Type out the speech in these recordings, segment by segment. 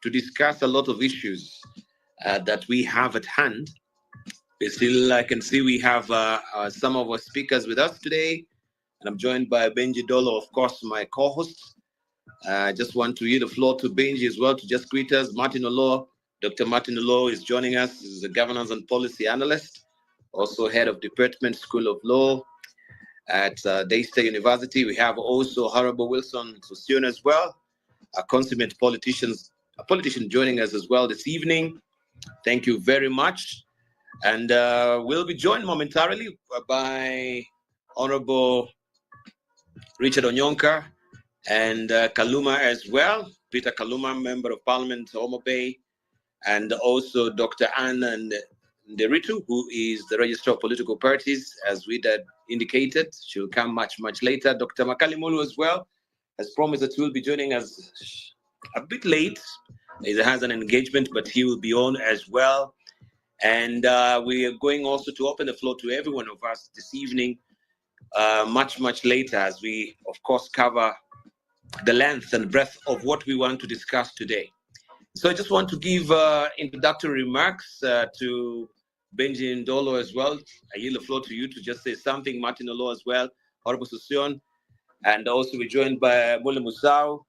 to discuss a lot of issues that we have at hand. I can see we have some of our speakers with us today, and I'm joined by Benji Dolo, of course, my co-host. I just want to yield the floor to Benji as well to just greet us. Martin Olo, Dr. Martin Olo is joining us. He's a governance and policy analyst, also head of Department School of Law at Daystar University. We have also Honorable Wilson Sossion as well, a consummate politician joining us as well this evening. Thank you very much. And we'll be joined momentarily by Honorable Richard Onyonka and Kaluma as well. Peter Kaluma, Member of Parliament, Homo Bay, and also Dr. Anna Nderitu, who is the Registrar of Political Parties, as we had indicated. She'll come much, much later. Dr. Makali Mulu as well has promised that he will be joining us a bit late. He has an engagement, but he will be on as well. And we are going also to open the floor to every one of us this evening, much, much later, as we, of course, cover the length and breadth of what we want to discuss today. So I just want to give introductory remarks to Benji Ndolo as well. I yield the floor to you to just say something. Martin Olo as well, Honorable Sossion, and also we're joined by Mule Musau,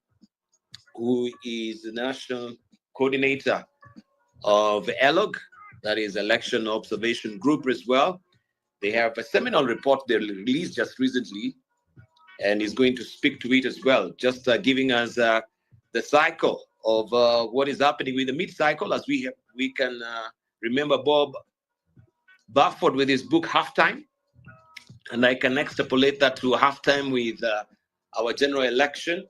who is the National Coordinator of ELOG, that is Election Observation Group as well. They have a seminal report they released just recently, and he's going to speak to it as well, just giving us the cycle of what is happening with the mid-cycle, as we can remember Bob Bafford with his book Halftime, and I can extrapolate that to halftime with our general election.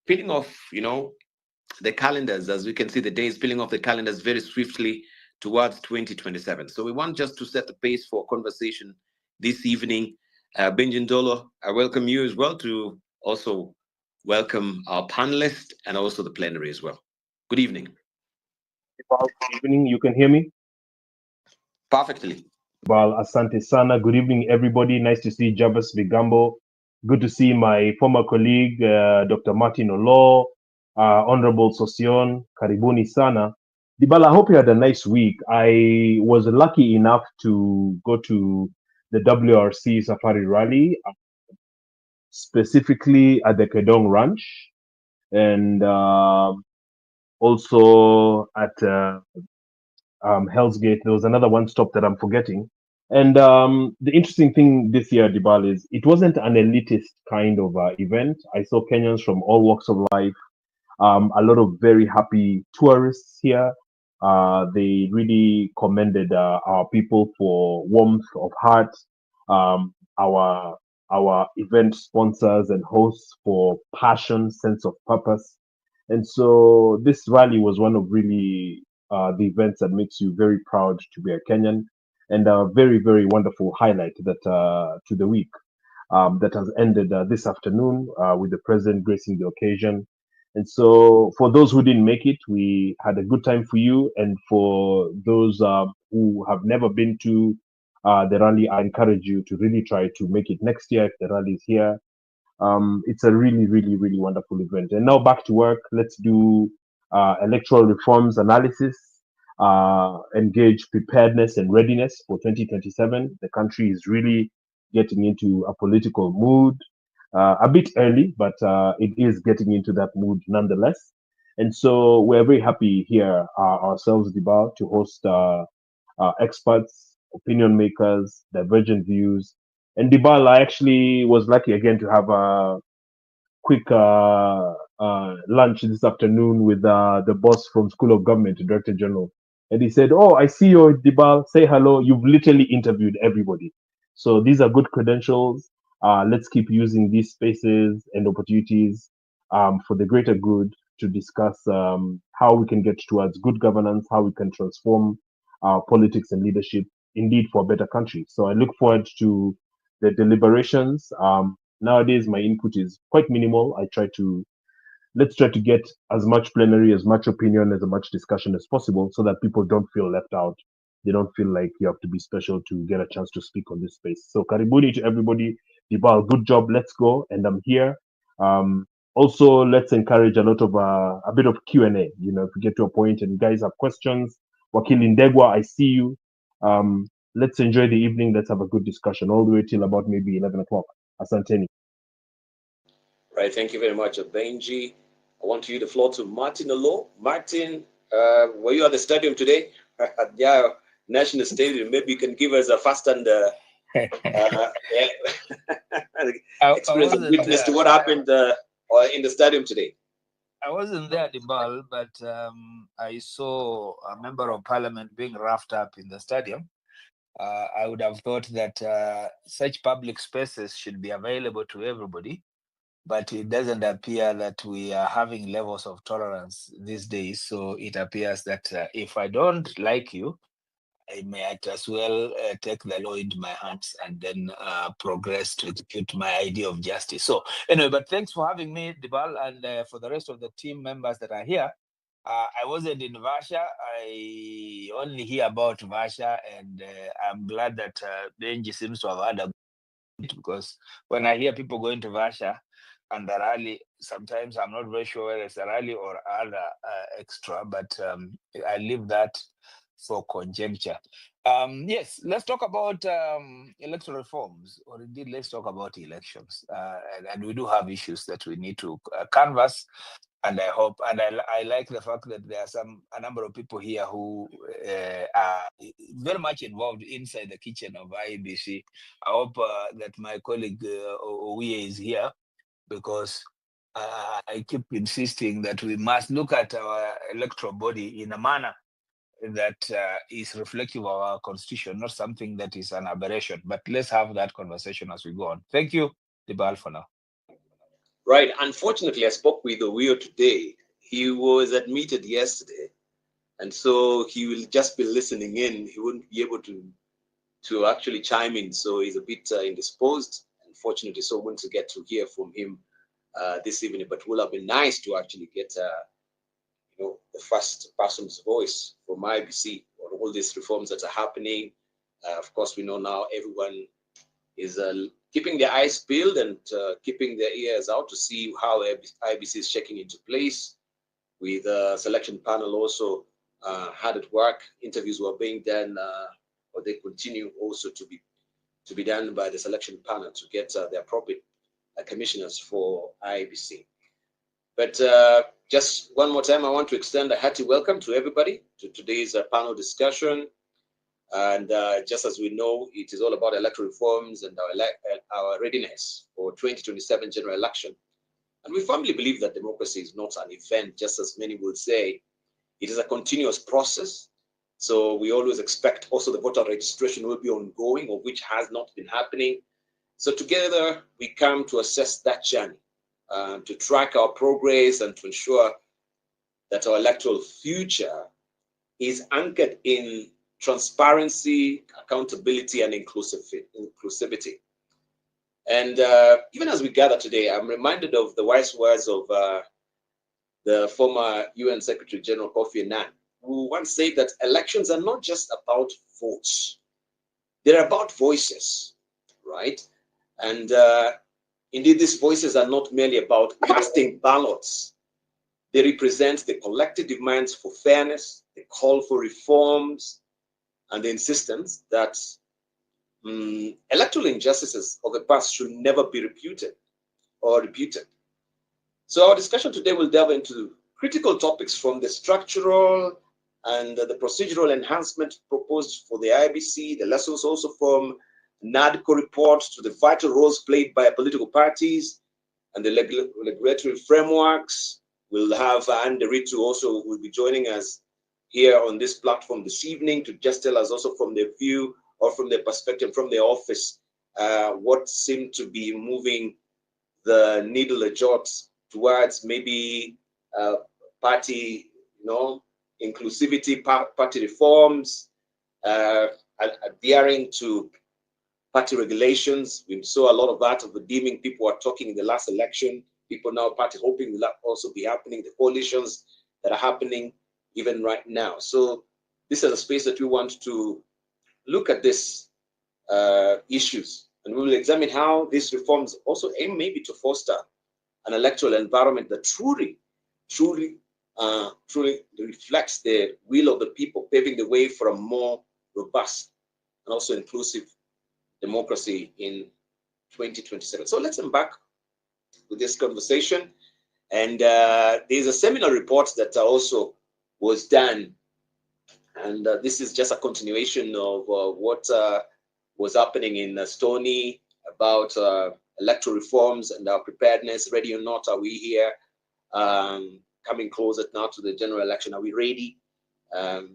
Peeling off, the calendars, as we can see, the days peeling off the calendars very swiftly towards 2027. So we want just to set the pace for conversation this evening. Benji Ndolo, I welcome you as well to also welcome our panelists and also the plenary as well. Good evening. Good evening. You can hear me? Perfectly. Well, Asante Sana. Good evening, everybody. Nice to see Jabez Bigambo. Good to see my former colleague, Dr. Martin Olo, Honorable Sossion, Karibuni Sana. Dibala, I hope you had a nice week. I was lucky enough to go to the WRC Safari Rally, specifically at the Kedong Ranch, and also at Hell's Gate. There was another one stop that I'm forgetting. And the interesting thing this year, Dibal, is it wasn't an elitist kind of event. I saw Kenyans from all walks of life, a lot of very happy tourists here. They really commended our people for warmth of heart, our event sponsors and hosts for passion, sense of purpose. And so this rally was one of really the events that makes you very proud to be a Kenyan, and a very, very wonderful highlight that to the week that has ended this afternoon with the president gracing the occasion. And so for those who didn't make it, we had a good time for you. And for those who have never been to the rally, I encourage you to really try to make it next year if the rally is here. It's a really, really, really wonderful event. And now back to work. Let's do electoral reforms analysis, engage preparedness and readiness for 2027. The country is really getting into a political mood, a bit early, but it is getting into that mood nonetheless. And so we're very happy here ourselves, Dibal, to host experts, opinion makers, divergent views. And Dibal, I actually was lucky again to have a quick lunch this afternoon with the boss from School of Government, Director General. And he said, "Oh, I see you, Dibal. Say hello. You've literally interviewed everybody. So these are good credentials. Let's keep using these spaces and opportunities for the greater good to discuss how we can get towards good governance, how we can transform our politics and leadership, indeed, for a better country." So I look forward to the deliberations. Nowadays, my input is quite minimal. Let's try to get as much plenary, as much opinion, as much discussion as possible so that people don't feel left out. They don't feel like you have to be special to get a chance to speak on this space. So karibuni to everybody. Dibal, good job. Let's go. And I'm here. Also, let's encourage a lot of a bit of Q&A. You know, if we get to a point and you guys have questions, Wakil Indegwa, I see you. Let's enjoy the evening. Let's have a good discussion all the way till about maybe 11 o'clock. Asanteni. Right, thank you very much, Benji. I want to give the floor to Martin Olo. Martin, were you at the stadium today? Yeah, National Stadium. Maybe you can give us a fast and experience and witness to what happened in the stadium today. I wasn't there, Dibal, but I saw a member of parliament being roughed up in the stadium. I would have thought that such public spaces should be available to everybody, but it doesn't appear that we are having levels of tolerance these days. So it appears that if I don't like you, I might as well take the law into my hands and then progress to execute my idea of justice. So anyway, but thanks for having me, Dibal, and for the rest of the team members that are here. I wasn't in Vasha. I only hear about Vasha, and I'm glad that Benji seems to have had a good, because when I hear people going to Vasha and the rally, sometimes I'm not very sure whether it's a rally or other extra, but I leave that for conjecture. Yes, let's talk about electoral reforms, or indeed, let's talk about elections. And we do have issues that we need to canvass. And I hope, and I like the fact that there are a number of people here who are very much involved inside the kitchen of IEBC. I hope that my colleague Owie is here, because I keep insisting that we must look at our electoral body in a manner that is reflective of our constitution, not something that is an aberration. But let's have that conversation as we go on. Thank you, Dibal, for now. Right. Unfortunately, I spoke with Owio today. He was admitted yesterday, and so he will just be listening in. He wouldn't be able to actually chime in, so he's a bit indisposed. Unfortunately, so we want to get to hear from him this evening. But it would have been nice to actually get the first person's voice from IBC on all these reforms that are happening. Of course, we know now everyone is keeping their eyes peeled and keeping their ears out to see how IBC is checking into place. With the selection panel also had at work, interviews were being done, or they continue also to be done by the selection panel to get the appropriate commissioners for IBC. But just one more time, I want to extend a hearty welcome to everybody to today's panel discussion. And just as we know, it is all about electoral reforms and our readiness for 2027 general election. And we firmly believe that democracy is not an event, just as many would say. It is a continuous process. So we always expect also the voter registration will be ongoing, of which has not been happening. So together we come to assess that journey, to track our progress and to ensure that our electoral future is anchored in transparency, accountability, and inclusivity. And even as we gather today, I'm reminded of the wise words of the former UN Secretary General Kofi Annan, who once said that elections are not just about votes, they're about voices, right? And indeed, these voices are not merely about casting ballots. They represent the collective demands for fairness, the call for reforms, and the insistence that electoral injustices of the past should never be repeated. So our discussion today will delve into critical topics from the structural and the procedural enhancement proposed for the IBC, the lessons also from NADCO report, to the vital roles played by political parties and the regulatory frameworks. We'll have Anne Deritu also will be joining us here on this platform this evening to just tell us also from their view or from their perspective from their office what seemed to be moving the needle a jot towards maybe party, inclusivity, party reforms, adhering to party regulations. We saw a lot of that of redeeming. People were talking in the last election. People now party hoping will also be happening. The coalitions that are happening even right now. So this is a space that we want to look at these issues, and we will examine how these reforms also aim maybe to foster an electoral environment that truly reflects the will of the people, paving the way for a more robust and also inclusive democracy in 2027. So let's embark with this conversation. And there's a seminal report that also was done. And this is just a continuation of what was happening in Stony about electoral reforms and our preparedness. Ready or not, are we here? Coming closer now to the general election, are we ready? Have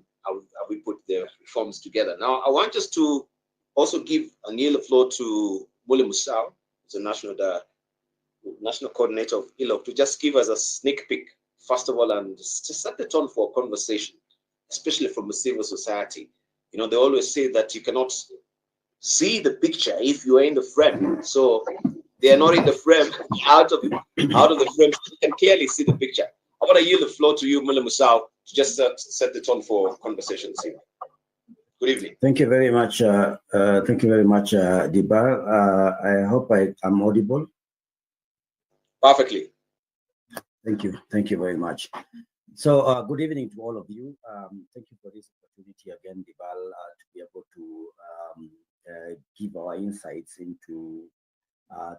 we put the reforms together? Now, I want us to also kneel the floor to Mule Musau, who's the national coordinator of ILOC, to just give us a sneak peek, first of all, and just set the tone for a conversation, especially from the civil society. You know, they always say that you cannot see the picture if you are in the frame. So they are not in the frame. Out of the frame, you can clearly see the picture. I want to yield the floor to you, Mule Musau, to just set the tone for conversations here. Good evening. Thank you very much. Dibar. I hope I'm audible. Perfectly. Thank you very much. So good evening to all of you. Thank you for this opportunity again, Dibal, to be able to give our insights into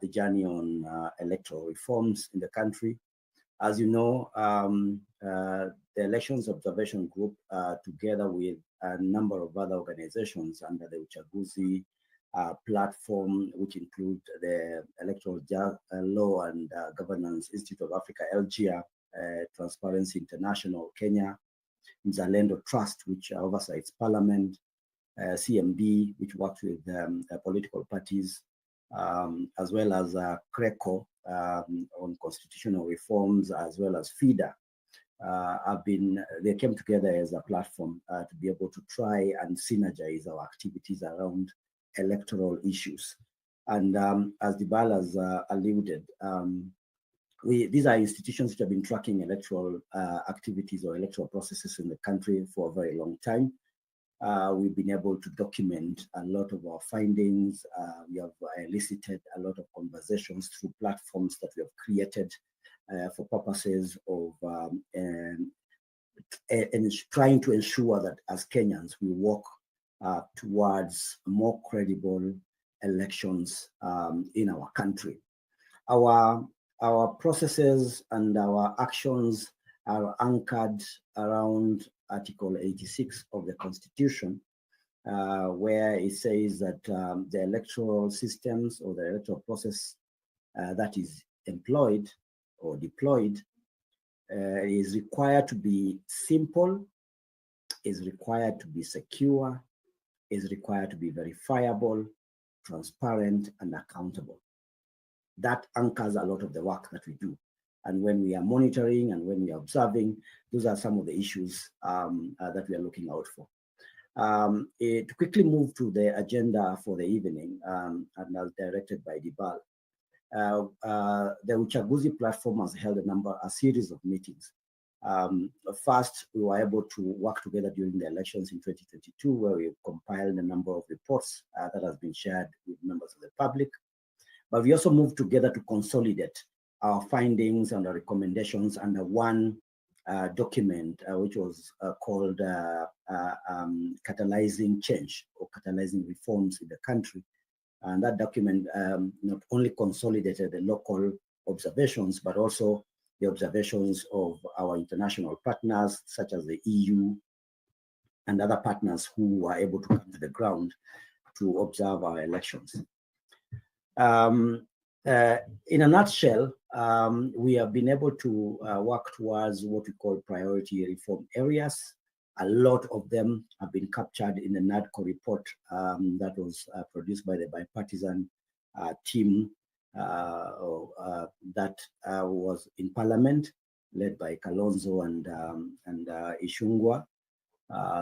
the journey on electoral reforms in the country. As you know, the Elections Observation Group, together with a number of other organizations under the Uchaguzi platform, which include the Electoral Law and Governance Institute of Africa, LGR, Transparency International, Kenya, Mzalendo Trust, which oversights Parliament, CMD, which works with political parties, as well as CRECO on constitutional reforms, as well as FIDA. They came together as a platform to be able to try and synergize our activities around electoral issues. And as Dibal has alluded, these are institutions which have been tracking electoral activities or electoral processes in the country for a very long time. We've been able to document a lot of our findings. We have elicited a lot of conversations through platforms that we have created for purposes of trying to ensure that as Kenyans, we work towards more credible elections in our country. Our processes and our actions are anchored around Article 86 of the Constitution, where it says that the electoral systems or the electoral process that is employed or deployed is required to be simple, is required to be secure, is required to be verifiable, transparent, and accountable. That anchors a lot of the work that we do. And when we are monitoring and when we are observing, those are some of the issues that we are looking out for. To quickly move to the agenda for the evening, and as directed by Dibal, the Uchaguzi platform has held a series of meetings. First, we were able to work together during the elections in 2022, where we compiled a number of reports that has been shared with members of the public. But we also moved together to consolidate our findings and our recommendations under one document, which was called Catalyzing Change or Catalyzing Reforms in the Country. And that document not only consolidated the local observations, but also the observations of our international partners, such as the EU and other partners who were able to come to the ground to observe our elections. In a nutshell, we have been able to work towards what we call priority reform areas. A lot of them have been captured in the NADCO report that was produced by the bipartisan team that was in Parliament, led by Kalonzo and Ishungwa.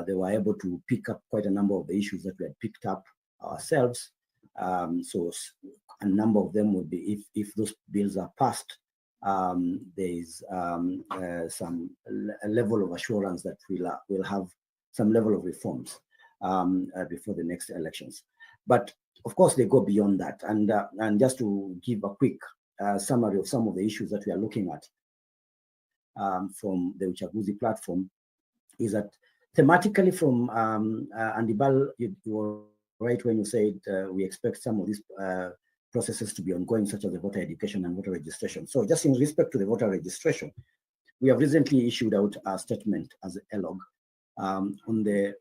They were able to pick up quite a number of the issues that we had picked up ourselves. So a number of them would be, if those bills are passed, there is some level of assurance that we'll have some level of reforms before the next elections. But of course, they go beyond that. And just to give a quick summary of some of the issues that we are looking at from the Uchaguzi platform is that thematically from Andibal, you were right when you said we expect some of these processes to be ongoing, such as the voter education and voter registration. So just in respect to the voter registration, we have recently issued out a statement as a log on the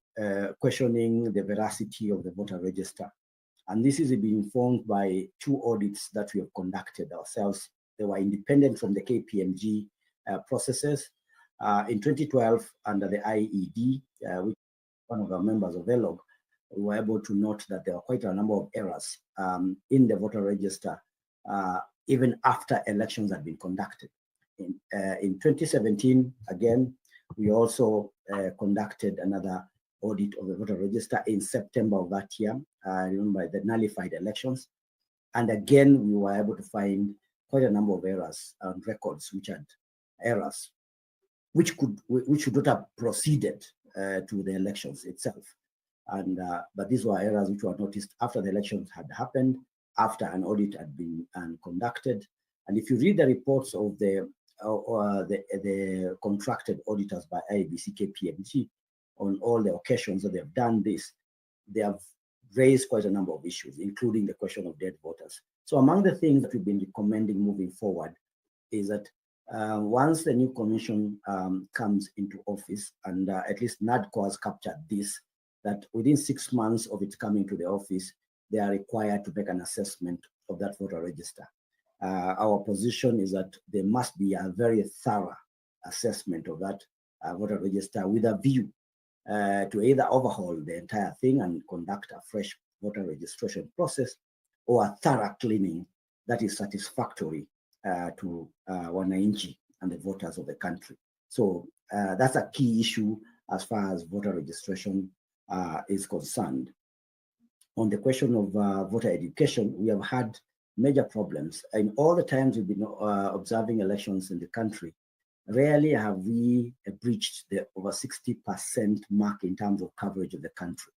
questioning the veracity of the voter register. And this is being informed by 2 audits that we have conducted ourselves. They were independent from the KPMG processes. In 2012, under the IED, which one of our members of ELOG, we were able to note that there were quite a number of errors in the voter register, even after elections had been conducted. In 2017, again, we also conducted another audit of the voter register in September of that year, remember the nullified elections. And again, we were able to find quite a number of errors on records, which had errors, which should not have proceeded to the elections itself. And but these were errors which were noticed after the elections had happened, after an audit had been conducted. And if you read the reports of the contracted auditors by Iebc, KPMG, on all the occasions that they have done this, they have raised quite a number of issues, including the question of dead voters. So among the things that we've been recommending moving forward is that once the new commission comes into office, and at least NADCO has captured this, that within 6 months of it coming to the office, they are required to make an assessment of that voter register. Our position is that there must be a very thorough assessment of that voter register with a view to either overhaul the entire thing and conduct a fresh voter registration process, or a thorough cleaning that is satisfactory to wananchi and the voters of the country. So that's a key issue as far as voter registration is concerned. On the question of voter education, we have had major problems. In all the times we've been observing elections in the country, rarely have we breached the over 60% mark in terms of coverage of the country.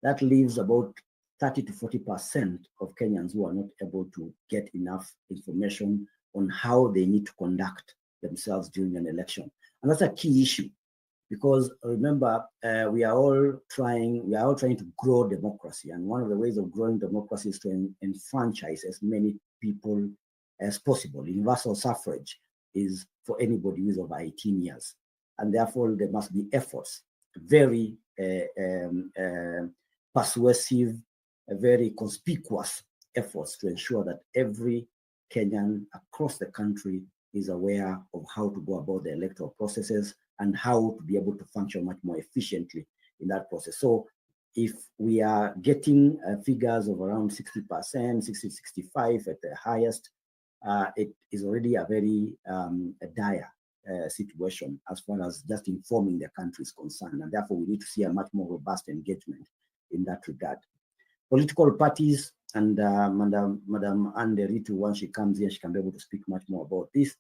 That leaves about 30 to 40% of Kenyans who are not able to get enough information on how they need to conduct themselves during an election. And that's a key issue, because remember, we are all trying to grow democracy. And one of the ways of growing democracy is to enfranchise as many people as possible. Universal suffrage is for anybody who is over 18 years. And therefore, there must be efforts, very persuasive, very conspicuous efforts to ensure that every Kenyan across the country is aware of how to go about the electoral processes and how to be able to function much more efficiently in that process. So if we are getting figures of around 60%, 60, 65 at the highest, it is already a very dire situation as far as just informing the country is concerned. And therefore, we need to see a much more robust engagement in that regard. Political parties, and Madam Anne Ritu, once she comes in, she can be able to speak much more about this.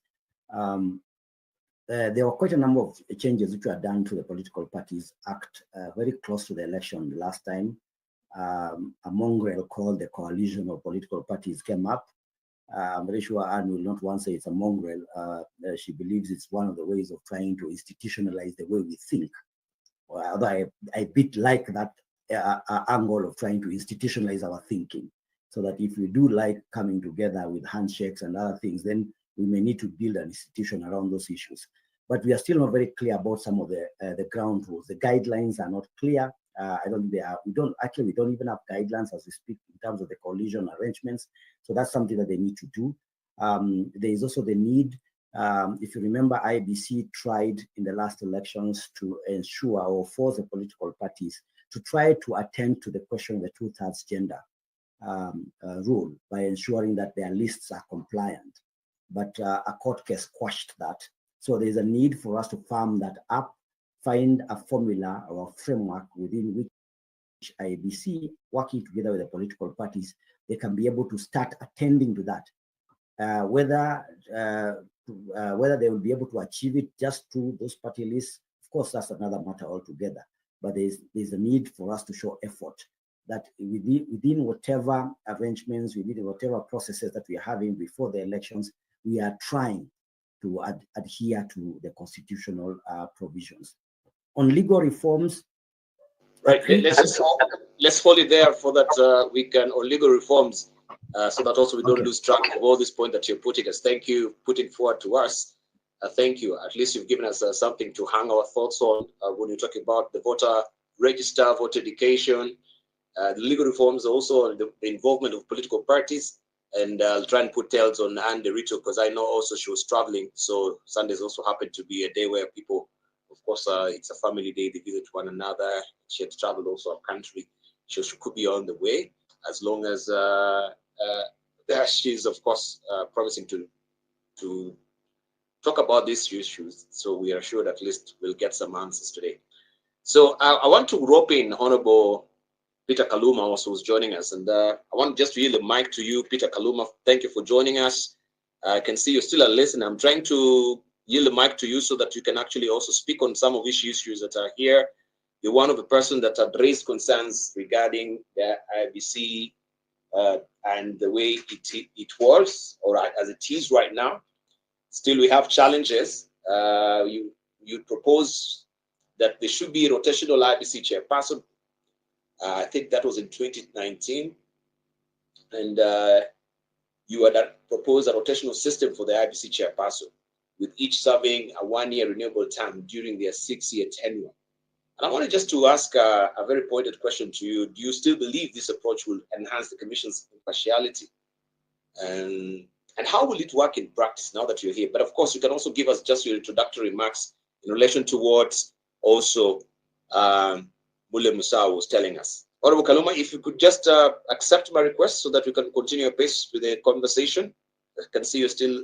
There were quite a number of changes which were done to the Political Parties Act very close to the election last time. A mongrel called the Coalition of Political Parties came up. I'm very sure Anne will not want to say it's a mongrel. She believes it's one of the ways of trying to institutionalize the way we think. Although I a bit like that angle of trying to institutionalize our thinking, so that if we do like coming together with handshakes and other things, then we may need to build an institution around those issues. But we are still not very clear about some of the ground rules. The guidelines are not clear. I don't think they are. We don't even have guidelines as we speak in terms of the coalition arrangements. So that's something that they need to do. There is also the need, if you remember, Iebc tried in the last elections to ensure or force the political parties to try to attend to the question of the 2/3 gender rule by ensuring that their lists are compliant. But a court case quashed that. So there's a need for us to firm that up, find a formula or a framework within which Iebc, working together with the political parties, they can be able to start attending to that. Whether they will be able to achieve it just through those party lists, of course, that's another matter altogether. But there's a need for us to show effort that within whatever arrangements, within whatever processes that we are having before the elections, we are trying to adhere to the constitutional provisions. On legal reforms, right? Let's hold it there for that we can on legal reforms, so that also we don't lose track of all this point that you're putting us. Thank you putting forward to us. Thank you. At least you've given us something to hang our thoughts on when you're talking about the voter register, voter education, the legal reforms, also the involvement of political parties. And I'll try and put tails on Anne Rito, because I know also she was traveling. So Sundays also happened to be a day where people, of course, it's a family day, they visit one another. She had traveled also a country. She could be on the way, as long as she's, of course, promising to talk about these issues. So we are sure that at least we'll get some answers today. So I want to rope in Honorable Peter Kaluma also, who's joining us. And I want just to yield the mic to you, Peter Kaluma. Thank you for joining us. I can see you're still a listener. I'm trying to yield the mic to you so that you can actually also speak on some of these issues that are here. You're one of the persons that had raised concerns regarding the IEBC and the way it was, or as it is right now. Still, we have challenges. You propose that there should be a rotational IEBC chairperson. I think that was in 2019. And you had proposed a rotational system for the IEBC chairperson, with each serving a 1-year renewable term during their 6-year tenure. And I wanted just to ask a very pointed question to you. Do you still believe this approach will enhance the Commission's impartiality? And how will it work in practice now that you're here? But of course, you can also give us just your introductory remarks in relation to what also Mule Musa was telling us. Honorable Kaluma, if you could just accept my request so that we can continue apace with the conversation. I can see you still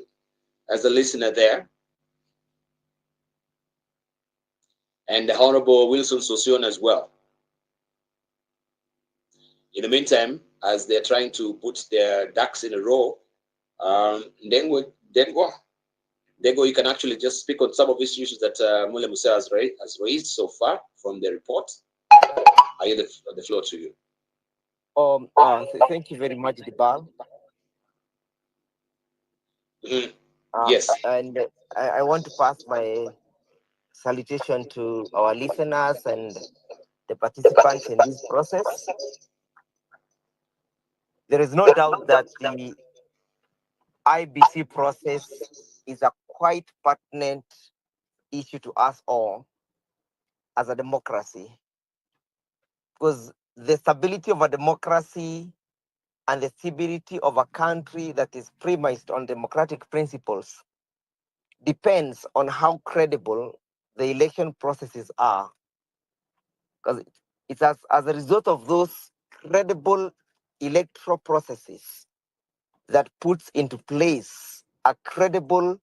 as a listener there. And the Honorable Wilson Sosion as well. In the meantime, as they're trying to put their ducks in a row, Dengo, you can actually just speak on some of these issues that Mule Musa has raised so far from the report. I yield the floor to you. Thank you very much, Dibal. Yes. And I want to pass my salutation to our listeners and the participants in this process. There is no doubt that the IEBC process is a quite pertinent issue to us all as a democracy, because the stability of a democracy and the stability of a country that is premised on democratic principles depends on how credible the election processes are. Because it's as a result of those credible electoral processes that puts into place a credible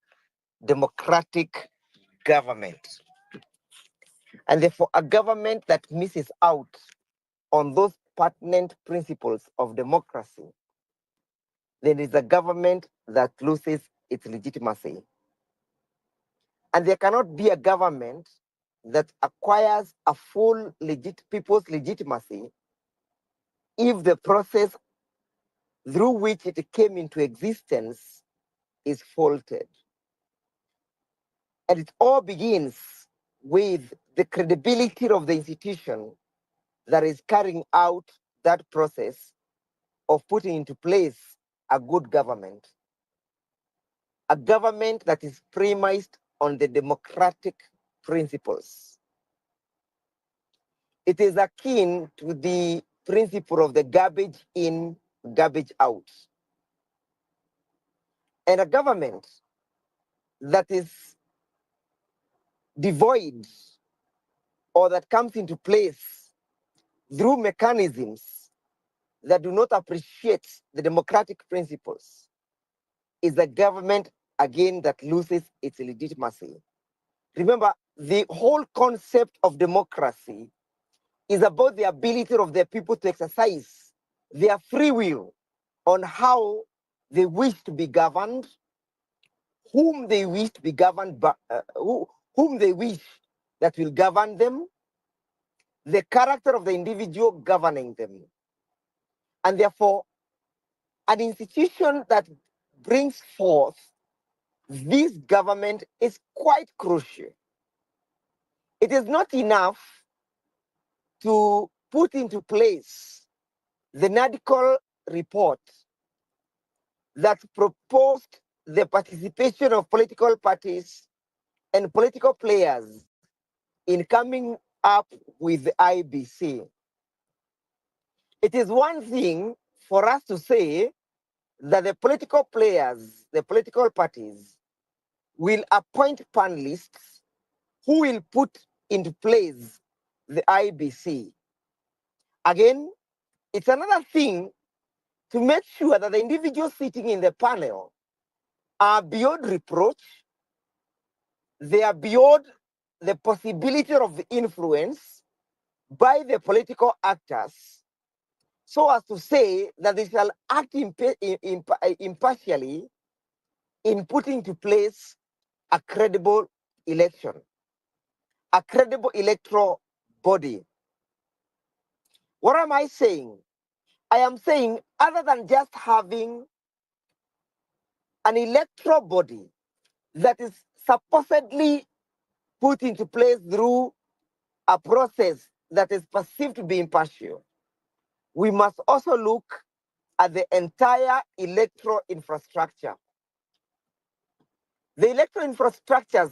democratic government. And therefore, a government that misses out on those pertinent principles of democracy, then it's a government that loses its legitimacy. And there cannot be a government that acquires a full people's legitimacy if the process through which it came into existence is faulted. And it all begins with the credibility of the institution that is carrying out that process of putting into place a good government. A government that is premised on the democratic principles. It is akin to the principle of the garbage in, garbage out. And a government that is devoid or that comes into place through mechanisms that do not appreciate the democratic principles is a government, again, that loses its legitimacy. Remember, the whole concept of democracy is about the ability of the people to exercise their free will on how they wish to be governed, whom they wish to be governed by, whom they wish that will govern them, the character of the individual governing them. And therefore, an institution that brings forth this government is quite crucial. It is not enough to put into place the NADCOL report that proposed the participation of political parties and political players in coming up with the IBC. It is one thing for us to say that the political players, the political parties, will appoint panelists who will put into place the IBC. Again, it's another thing to make sure that the individuals sitting in the panel are beyond reproach, they are beyond the possibility of influence by the political actors, so as to say that they shall act impartially in putting to place a credible election, a credible electoral body. What am I saying? I am saying, other than just having an electoral body that is supposedly put into place through a process that is perceived to be impartial, we must also look at the entire electoral infrastructure. The electoral infrastructure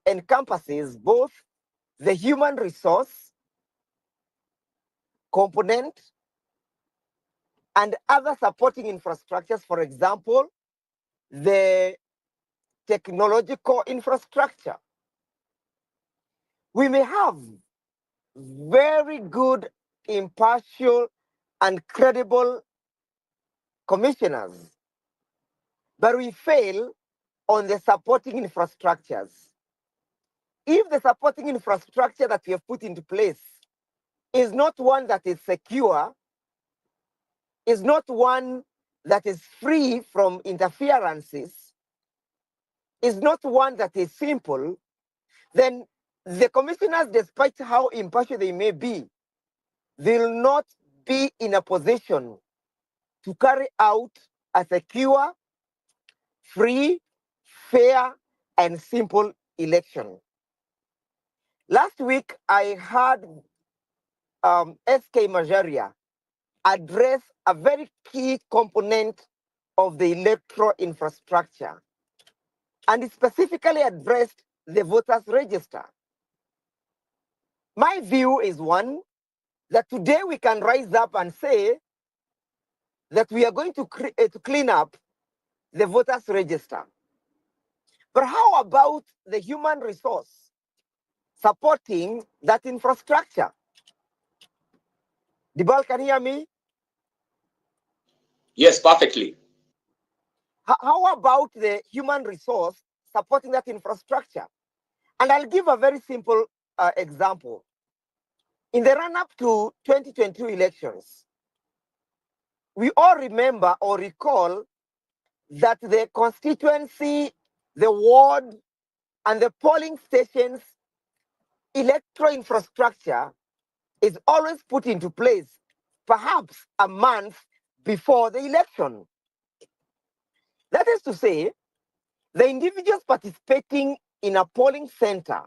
encompasses both the human resource component and other supporting infrastructures, for example, the technological infrastructure. We may have very good, impartial, and credible commissioners, but we fail on the supporting infrastructures. If the supporting infrastructure that we have put into place is not one that is secure, is not one that is free from interferences, is not one that is simple, then the commissioners, despite how impartial they may be, will not be in a position to carry out a secure, free, fair, and simple election. Last week, I heard SK Majaria address a very key component of the electoral infrastructure, and it specifically addressed the voters register. My view is one, that today we can rise up and say that we are going to clean up the voters register. But how about the human resource supporting that infrastructure? Dibal, can you hear me? Yes, perfectly. How about the human resource supporting that infrastructure? And I'll give a very simple example. In the run-up to 2022 elections, we all remember or recall that the constituency, the ward, and the polling stations electoral infrastructure is always put into place, perhaps a month before the election. That is to say, the individuals participating in a polling center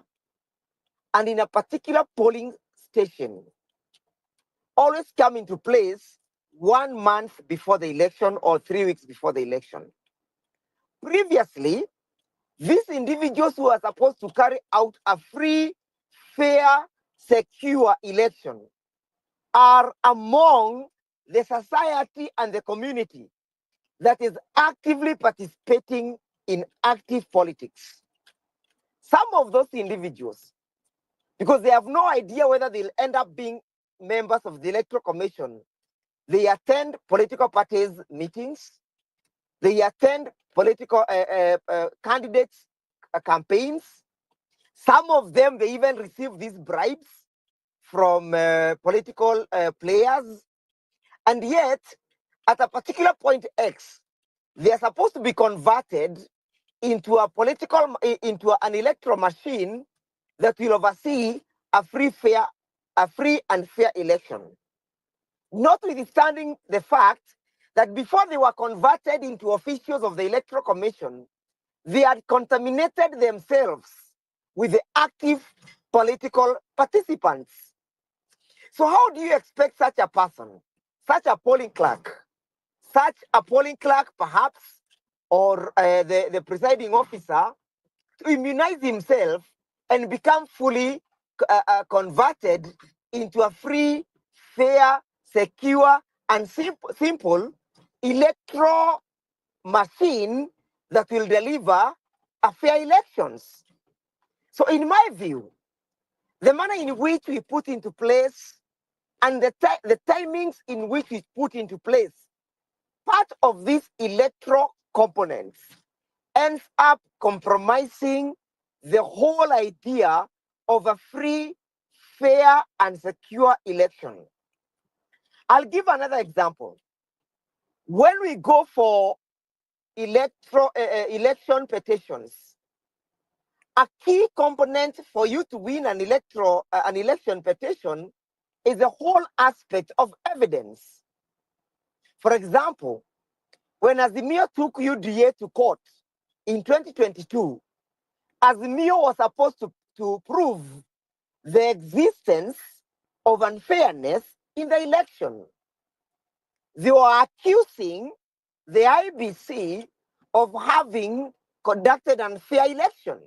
and in a particular polling station always come into place 1 month before the election or 3 weeks before the election. Previously, these individuals who are supposed to carry out a free, fair, secure election are among the society and the community that is actively participating in active politics. Some of those individuals, because they have no idea whether they'll end up being members of the Electoral Commission, they attend political parties' meetings, they attend political candidates' campaigns. Some of them, they even receive these bribes from political players. And yet, at a particular point X, they are supposed to be converted into an electoral machine that will oversee a free and fair election. notwithstanding the fact that before they were converted into officials of the Electoral Commission, they had contaminated themselves with the active political participants. So how do you expect such a person, such a polling clerk, perhaps, or the presiding officer, to immunize himself and become fully converted into a free, fair, secure, and simple electoral machine that will deliver a fair elections? So in my view, the manner in which we put into place and the timings in which we put into place part of these electoral components ends up compromising the whole idea of a free, fair, and secure election. I'll give another example. When we go for election petitions, a key component for you to win an election petition is the whole aspect of evidence. For example, when Azimio took UDA to court in 2022, Azimio was supposed to prove the existence of unfairness in the election. They were accusing the IBC of having conducted an unfair election.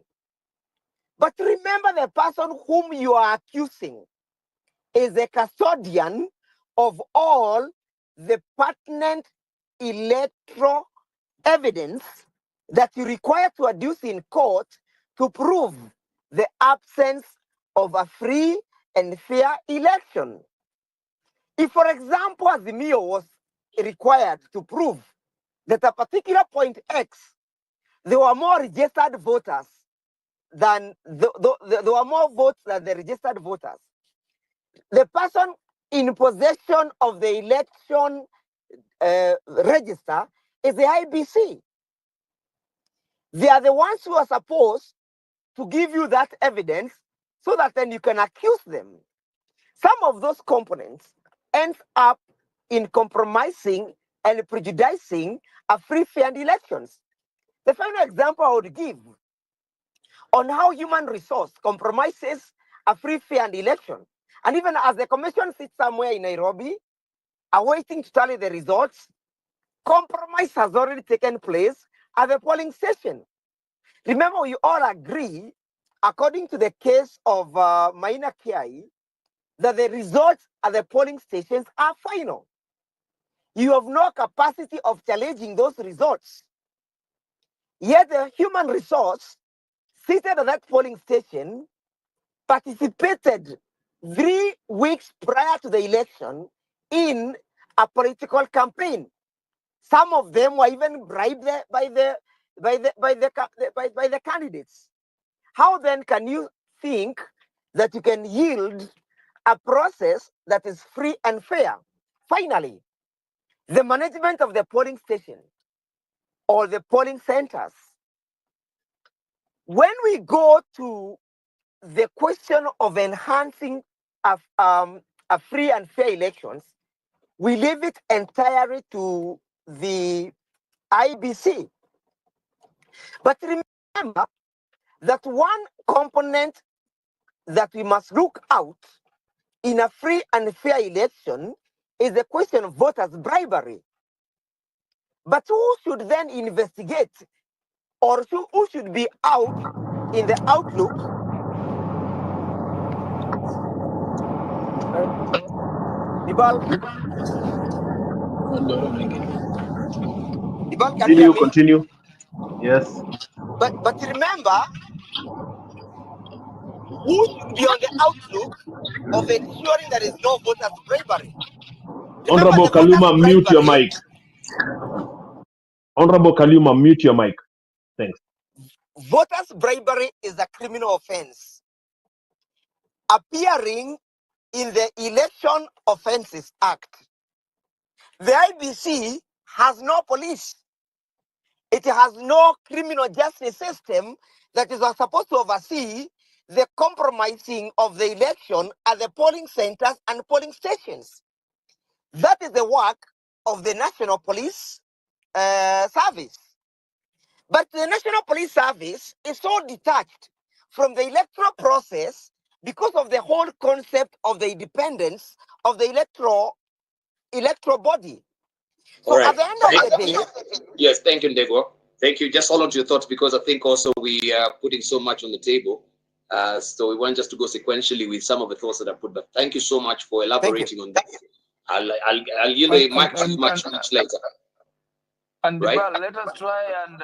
But remember, the person whom you are accusing is a custodian of all the pertinent electoral evidence that you require to adduce in court to prove the absence of a free and fair election. If, for example, Azimio was required to prove that at a particular point X, there were more registered voters than there were more votes than the registered voters, the person in possession of the election register is the IBC. They are the ones who are supposed to give you that evidence so that then you can accuse them. Some of those components end up in compromising and prejudicing a free, fair elections. The final example I would give on how human resource compromises a free, fair election. And even as the commission sits somewhere in Nairobi, awaiting to tally the results, compromise has already taken place at the polling station. Remember, we all agree, according to the case of Maina Kiai, that the results at the polling stations are final. You have no capacity of challenging those results. Yet the human resource seated at that polling station participated 3 weeks prior to the election in a political campaign. Some of them were even bribed by the candidates. How then can you think that you can yield a process that is free and fair? Finally, the management of the polling station or the polling centers. When we go to the question of enhancing a free and fair elections, we leave it entirely to the IBC. But remember that one component that we must look out in a free and fair election is the question of voters' bribery. But who should then investigate, or who should be out in the outlook? Ibal, can you hear me? Continue. Yes. But remember, who should be on the outlook of ensuring there is no voters' bribery? Remember, Honorable Kaluma, mute your mic. Honorable Kaluma, mute your mic. Thanks. Voters' bribery is a criminal offense appearing in the Election Offences Act. The IBC has no police. It has no criminal justice system that is supposed to oversee the compromising of the election at the polling centers and polling stations. That is the work of the National Police Service. But the National Police Service is so detached from the electoral process because of the whole concept of the independence of the electoral body. All So right. at the end of the day, Yes, thank you, Ndegwa. Thank you. Just hold on to your thoughts because I think also we are putting so much on the table. So we want just to go sequentially with some of the thoughts that I put. But thank you so much for elaborating on that. I'll yield the mic to you much later. And Right? let us try and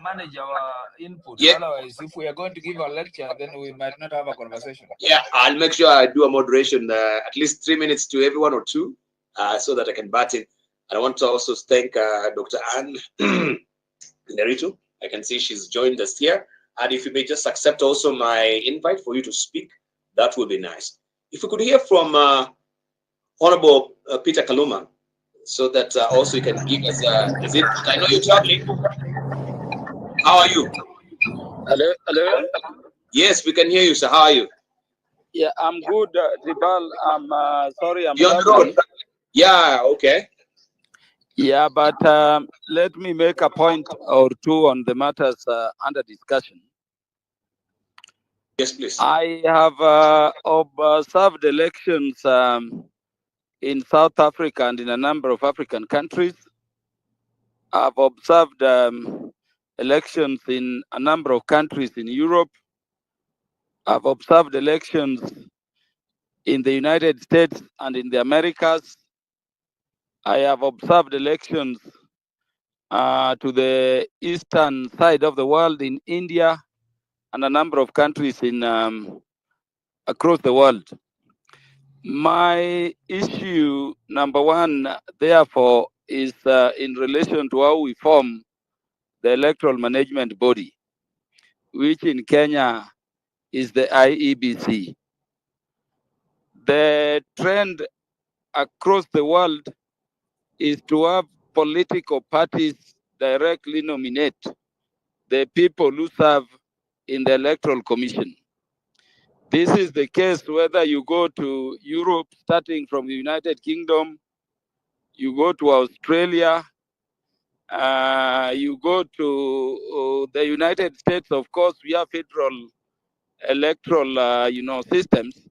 manage our input. Yeah. Otherwise, if we are going to give a lecture, then we might not have a conversation. Yeah, I'll make sure I do a moderation, at least 3 minutes to everyone or two, so that I can bat in. And I want to also thank Dr. Anne Nerito. I can see she's joined us here. And if you may just accept also my invite for you to speak, that would be nice. If we could hear from Honorable Peter Kaluma, so that also you can give us his input. I know you're traveling. How are you? Hello, hello. Yes, we can hear you, sir. How are you? Yeah, I'm good, Ribal. I'm sorry, I'm You're on the road. Yeah, okay. Yeah, but let me make a point or two on the matters under discussion. Yes, please. I have observed elections in South Africa and in a number of African countries. I've observed elections in a number of countries in Europe. I've observed elections in the United States and in the Americas. I have observed elections to the eastern side of the world in India and a number of countries in across the world. My issue number one, therefore, is in relation to how we form the electoral management body, which in Kenya is the Iebc. The trend across the world is to have political parties directly nominate the people who serve in the electoral commission. This is the case whether you go to Europe, starting from the United Kingdom, you go to Australia, you go to the United States. Of course, we have federal electoral, systems.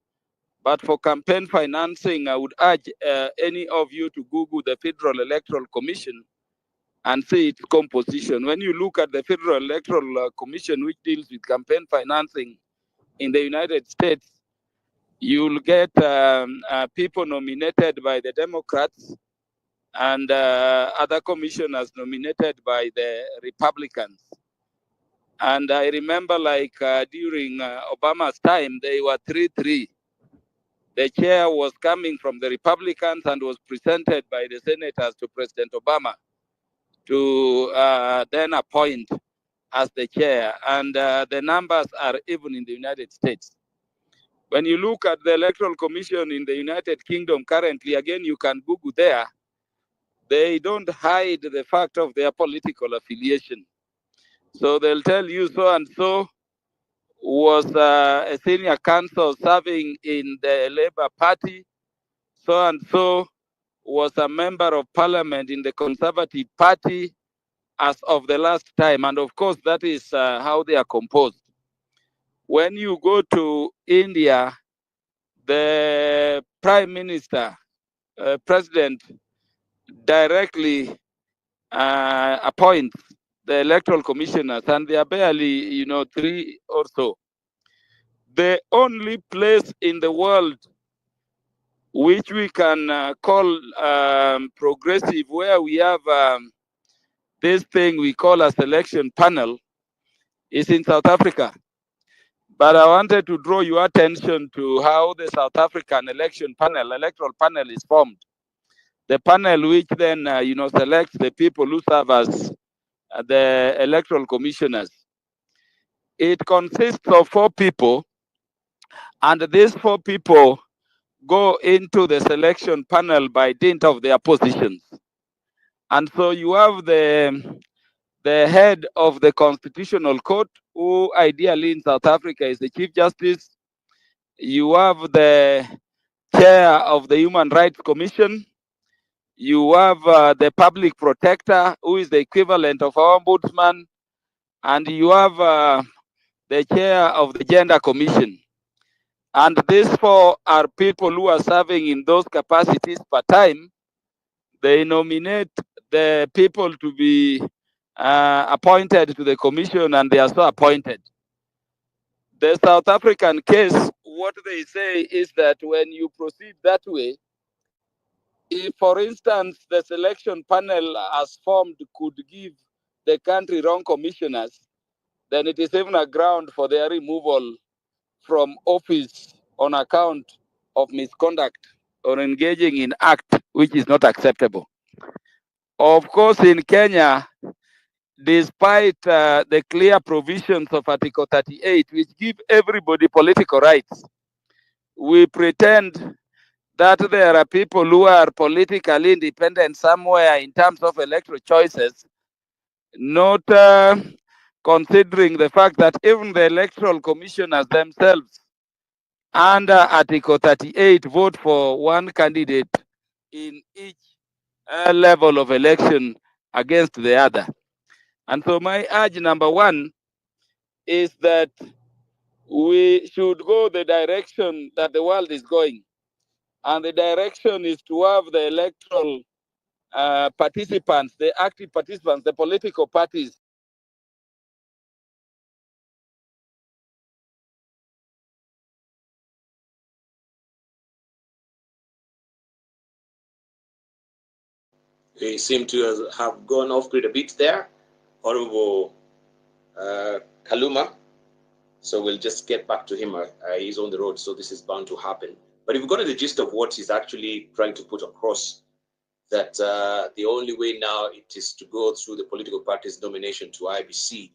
But for campaign financing, I would urge any of you to Google the Federal Electoral Commission and see its composition. When you look at the Federal Electoral Commission, which deals with campaign financing in the United States, you'll get people nominated by the Democrats and other commissioners nominated by the Republicans. And I remember during Obama's time, they were 3-3. The chair was coming from the Republicans and was presented by the senators to President Obama to then appoint as the chair. And the numbers are even in the United States. When you look at the Electoral Commission in the United Kingdom currently, again, you can Google there. They don't hide the fact of their political affiliation. So they'll tell you so and so was a senior counsel serving in the Labour Party. So and so was a member of parliament in the Conservative Party as of the last time. And of course, that is how they are composed. When you go to India, the Prime Minister, President, directly appoints the electoral commissioners, and they are barely, 3 or so. The only place in the world which we can call progressive, where we have this thing we call a selection panel, is in South Africa. But I wanted to draw your attention to how the South African electoral panel is formed. The panel which then, selects the people who serve as the electoral commissioners. It consists of 4 people, and these 4 people go into the selection panel by dint of their positions. And so you have the head of the Constitutional Court, who ideally in South Africa is the Chief Justice. You have the chair of the Human Rights Commission. You have the public protector, who is the equivalent of our ombudsman, and you have the chair of the gender commission. And these four are people who are serving in those capacities per time. They nominate the people to be appointed to the commission, and they are so appointed. The South African case, what they say is that when you proceed that way, if, for instance, the selection panel as formed could give the country wrong commissioners, then it is even a ground for their removal from office on account of misconduct or engaging in act which is not acceptable. Of course, in Kenya, despite the clear provisions of Article 38, which give everybody political rights, we pretend that there are people who are politically independent somewhere in terms of electoral choices, not considering the fact that even the electoral commissioners themselves, under Article 38, vote for one candidate in each level of election against the other. And so my urge number one is that we should go the direction that the world is going. And the direction is to have the electoral participants, the active participants, the political parties. We seem to have gone off grid a bit there, Honorable Kaluma. So we'll just get back to him. He's on the road, so this is bound to happen. But if you've got the gist of what he's actually trying to put across, that the only way now it is to go through the political party's nomination to Iebc,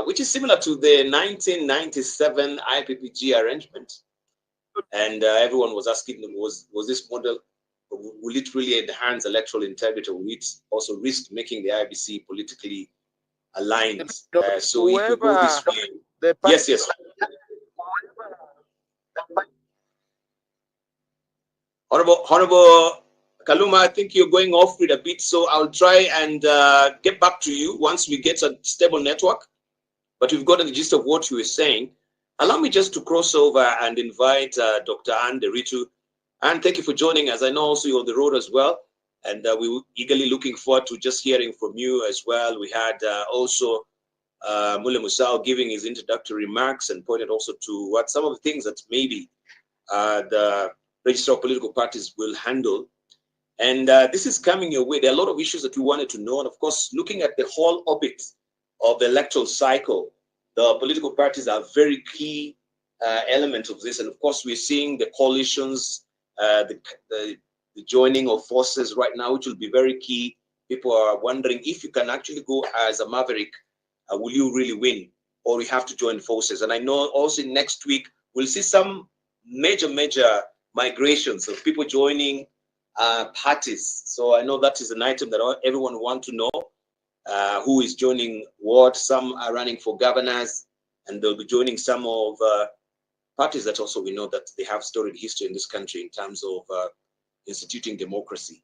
which is similar to the 1997 IPPG arrangement. And everyone was asking, was this model, will it really enhance electoral integrity, or will it also risk making the Iebc politically aligned? So if you go this way, yes. Honorable Kaluma, I think you're going off with a bit, so I'll try and get back to you once we get a stable network. But we've gotten the gist of what you were saying. Allow me just to cross over and invite Dr. Anne Ritu. And thank you for joining us. I know also you're on the road as well. And we're eagerly looking forward to just hearing from you as well. We had also Mule Musau giving his introductory remarks and pointed also to what some of the things that maybe the Register of Political Parties will handle. And this is coming your way. There are a lot of issues that we wanted to know. And of course, looking at the whole orbit of the electoral cycle, the political parties are very key element of this. And of course, we're seeing the coalitions, the joining of forces right now, which will be very key. People are wondering if you can actually go as a maverick, will you really win? Or you have to join forces. And I know also next week, we'll see some major migrations of people joining parties. So I know that is an item that everyone wants to know. Who is joining what? Some are running for governors, and they'll be joining some of parties that also we know that they have storied history in this country in terms of instituting democracy.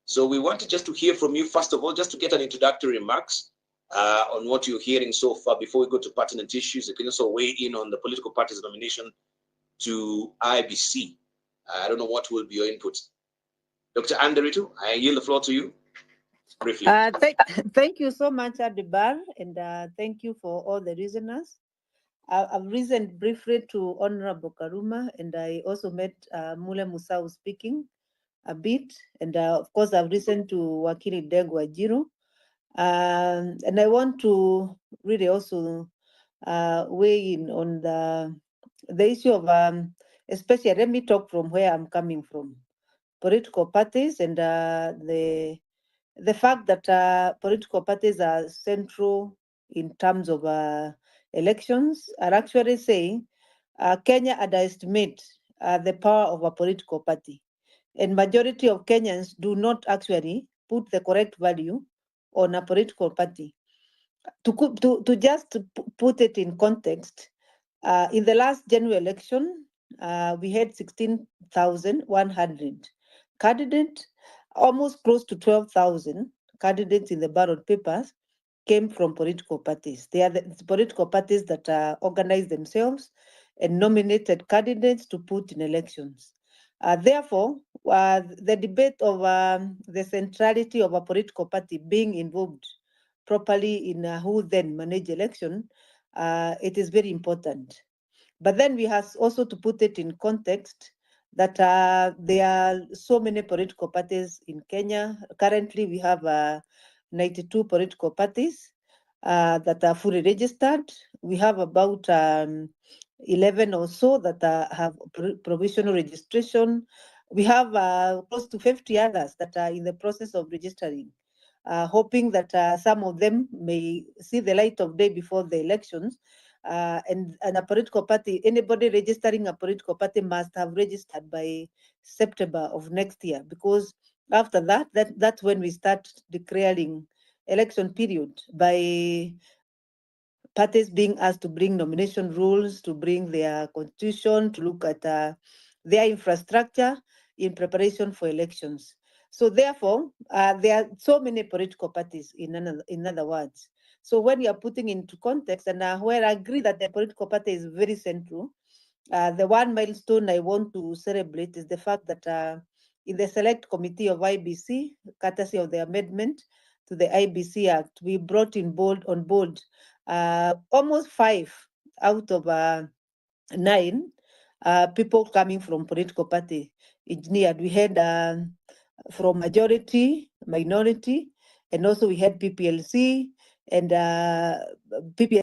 So we wanted just to hear from you, first of all, just to get an introductory remarks on what you're hearing so far before we go to pertinent issues. You can also weigh in on the political party's nomination to Iebc. I don't know what will be your input. Dr. Anderitu, I yield the floor to you. Briefly. Thank you so much, Adibar, and thank you for all the listeners. I've listened briefly to Honorable Karuma, and I also met Mule Musau speaking a bit, and of course I've listened to Wakili Degwa Jiro, and I want to really also weigh in on the issue of, especially, let me talk from where I'm coming from, political parties and the fact that political parties are central in terms of elections are actually saying Kenya underestimates the power of a political party. And majority of Kenyans do not actually put the correct value on a political party. To just put it in context, in the last general election, we had 16,100 candidates. almost close to 12,000 candidates in the ballot papers came from political parties. They are the political parties that organized themselves and nominated candidates to put in elections. Therefore, the debate of the centrality of a political party being involved properly in who then manage election, it is very important. But then we have also to put it in context that there are so many political parties in Kenya. Currently, we have 92 political parties that are fully registered. We have about 11 or so that have provisional registration. We have close to 50 others that are in the process of registering, hoping that some of them may see the light of day before the elections. And a political party, anybody registering a political party must have registered by September of next year, because after that's when we start declaring election period by parties being asked to bring nomination rules, to bring their constitution, to look at their infrastructure in preparation for elections. So therefore, there are so many political parties, in other words. So when you are putting into context, and where I agree that the political party is very central, the one milestone I want to celebrate is the fact that in the select committee of IBC, courtesy of the amendment to the IBC Act, we brought on board almost 5 out of 9 people coming from political party engineered. We had from majority, minority, and also we had PPLC, and PPLC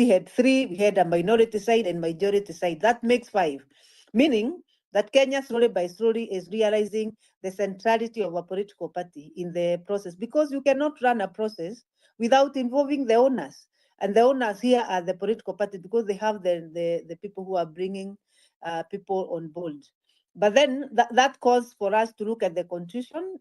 had 3. We had a minority side and majority side. That makes 5, meaning that Kenya slowly by slowly is realizing the centrality of a political party in the process, because you cannot run a process without involving the owners. And the owners here are the political party, because they have the people who are bringing people on board. But then that calls for us to look at the constitution.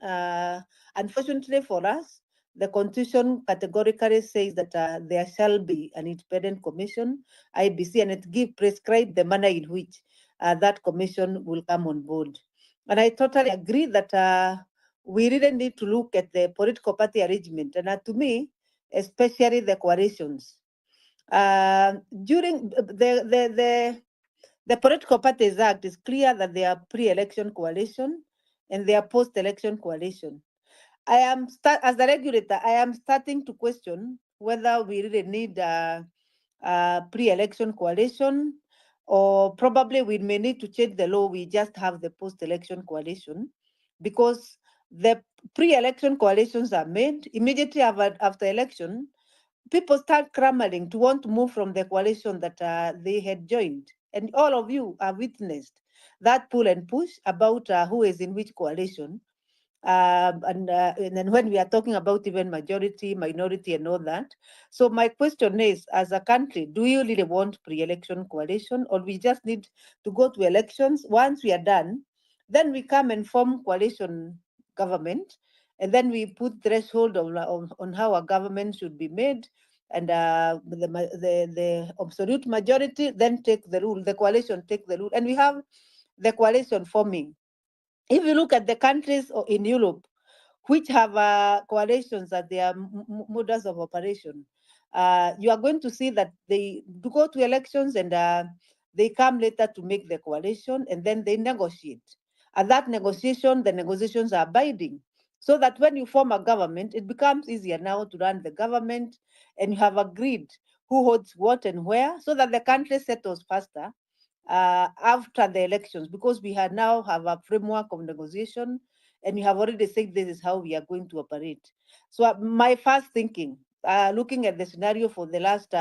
Unfortunately for us, the constitution categorically says that there shall be an independent commission, IBC, and it prescribe the manner in which that commission will come on board. And I totally agree that we really need to look at the political party arrangement, and to me, especially the coalitions. During the Political Parties Act is clear that there are pre-election coalition and there are post-election coalition. As a regulator, I am starting to question whether we really need a pre-election coalition, or probably we may need to change the law. We just have the post-election coalition, because the pre-election coalitions are made immediately after election. People start clamoring to want to move from the coalition that they had joined. And all of you have witnessed that pull and push about who is in which coalition. And then when we are talking about even majority, minority, and all that. So my question is, as a country, do you really want pre-election coalition, or we just need to go to elections? Once we are done, then we come and form coalition government, and then we put threshold on how a government should be made, and the absolute majority then take the rule, the coalition take the rule, and we have the coalition forming. If you look at the countries in Europe which have coalitions as their modus of operation, you are going to see that they do go to elections, and they come later to make the coalition, and then they negotiate. At that negotiation, the negotiations are binding, so that when you form a government, it becomes easier now to run the government, and you have agreed who holds what and where, so that the country settles faster after the elections, because we now have a framework of negotiation, and you have already said this is how we are going to operate. So my first thinking, looking at the scenario for the last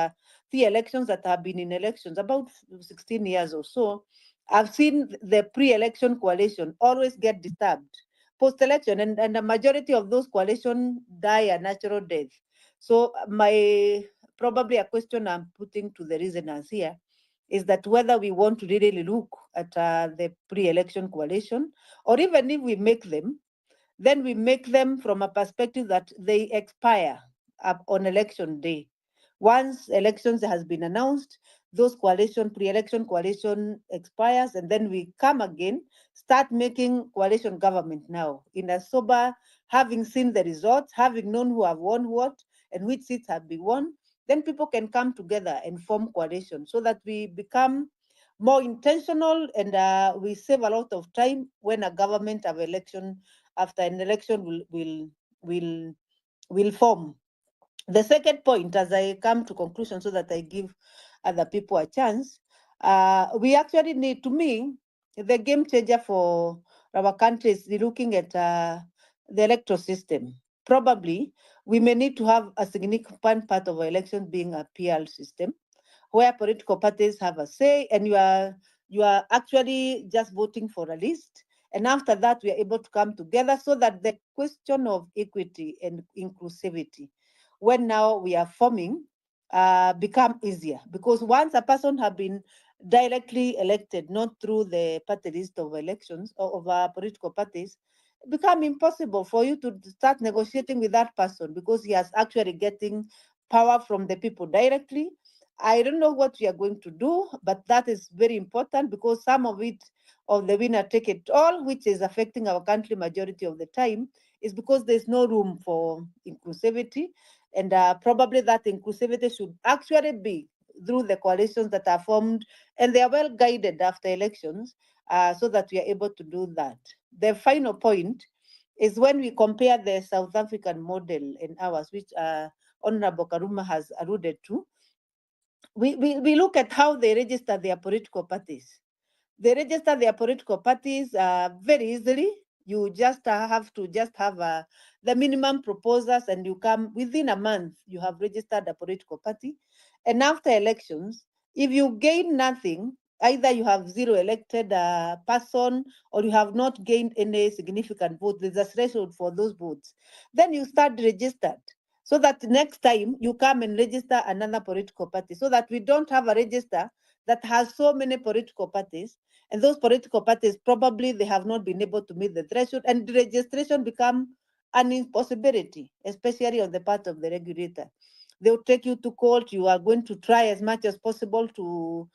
3 elections that have been in elections, about 16 years or so, I've seen the pre-election coalition always get disturbed post-election, and the majority of those coalitions die a natural death. So probably a question I'm putting to the reasoners here is that whether we want to really look at the pre-election coalition, or even if we make them, then we make them from a perspective that they expire on election day. Once elections has been announced, those pre-election coalition expires, and then we come again, start making coalition government now in a sober, having seen the results, having known who have won what and which seats have been won, then people can come together and form coalition so that we become more intentional, and we save a lot of time when a government of election, after an election will form. The second point, as I come to conclusion so that I give other people a chance, we actually need, to me, the game changer for our country is looking at the electoral system. Probably, we may need to have a significant part of our election being a PL system, where political parties have a say, and you are actually just voting for a list. And after that, we are able to come together so that the question of equity and inclusivity, when now we are forming, become easier. Because once a person has been directly elected, not through the party list of elections or of our political parties, it become impossible for you to start negotiating with that person because he has actually getting power from the people directly. I don't know what we are going to do, but that is very important because some of it, of the winner take it all, which is affecting our country majority of the time, is because there's no room for inclusivity. And probably that inclusivity should actually be through the coalitions that are formed, and they are well guided after elections, so that we are able to do that. The final point is when we compare the South African model and ours, which Honorable Karuma has alluded to, we look at how they register their political parties. They register their political parties very easily. You just have to just have the minimum proposals, and you come within a month, you have registered a political party. And after elections, if you gain nothing, either you have zero elected person or you have not gained any significant vote, there's a threshold for those votes, then you start registered, so that next time you come and register another political party, so that we don't have a register that has so many political parties, and those political parties probably they have not been able to meet the threshold, and the registration become an impossibility, especially on the part of the regulator. They'll take you to court. You are going to try as much as possible to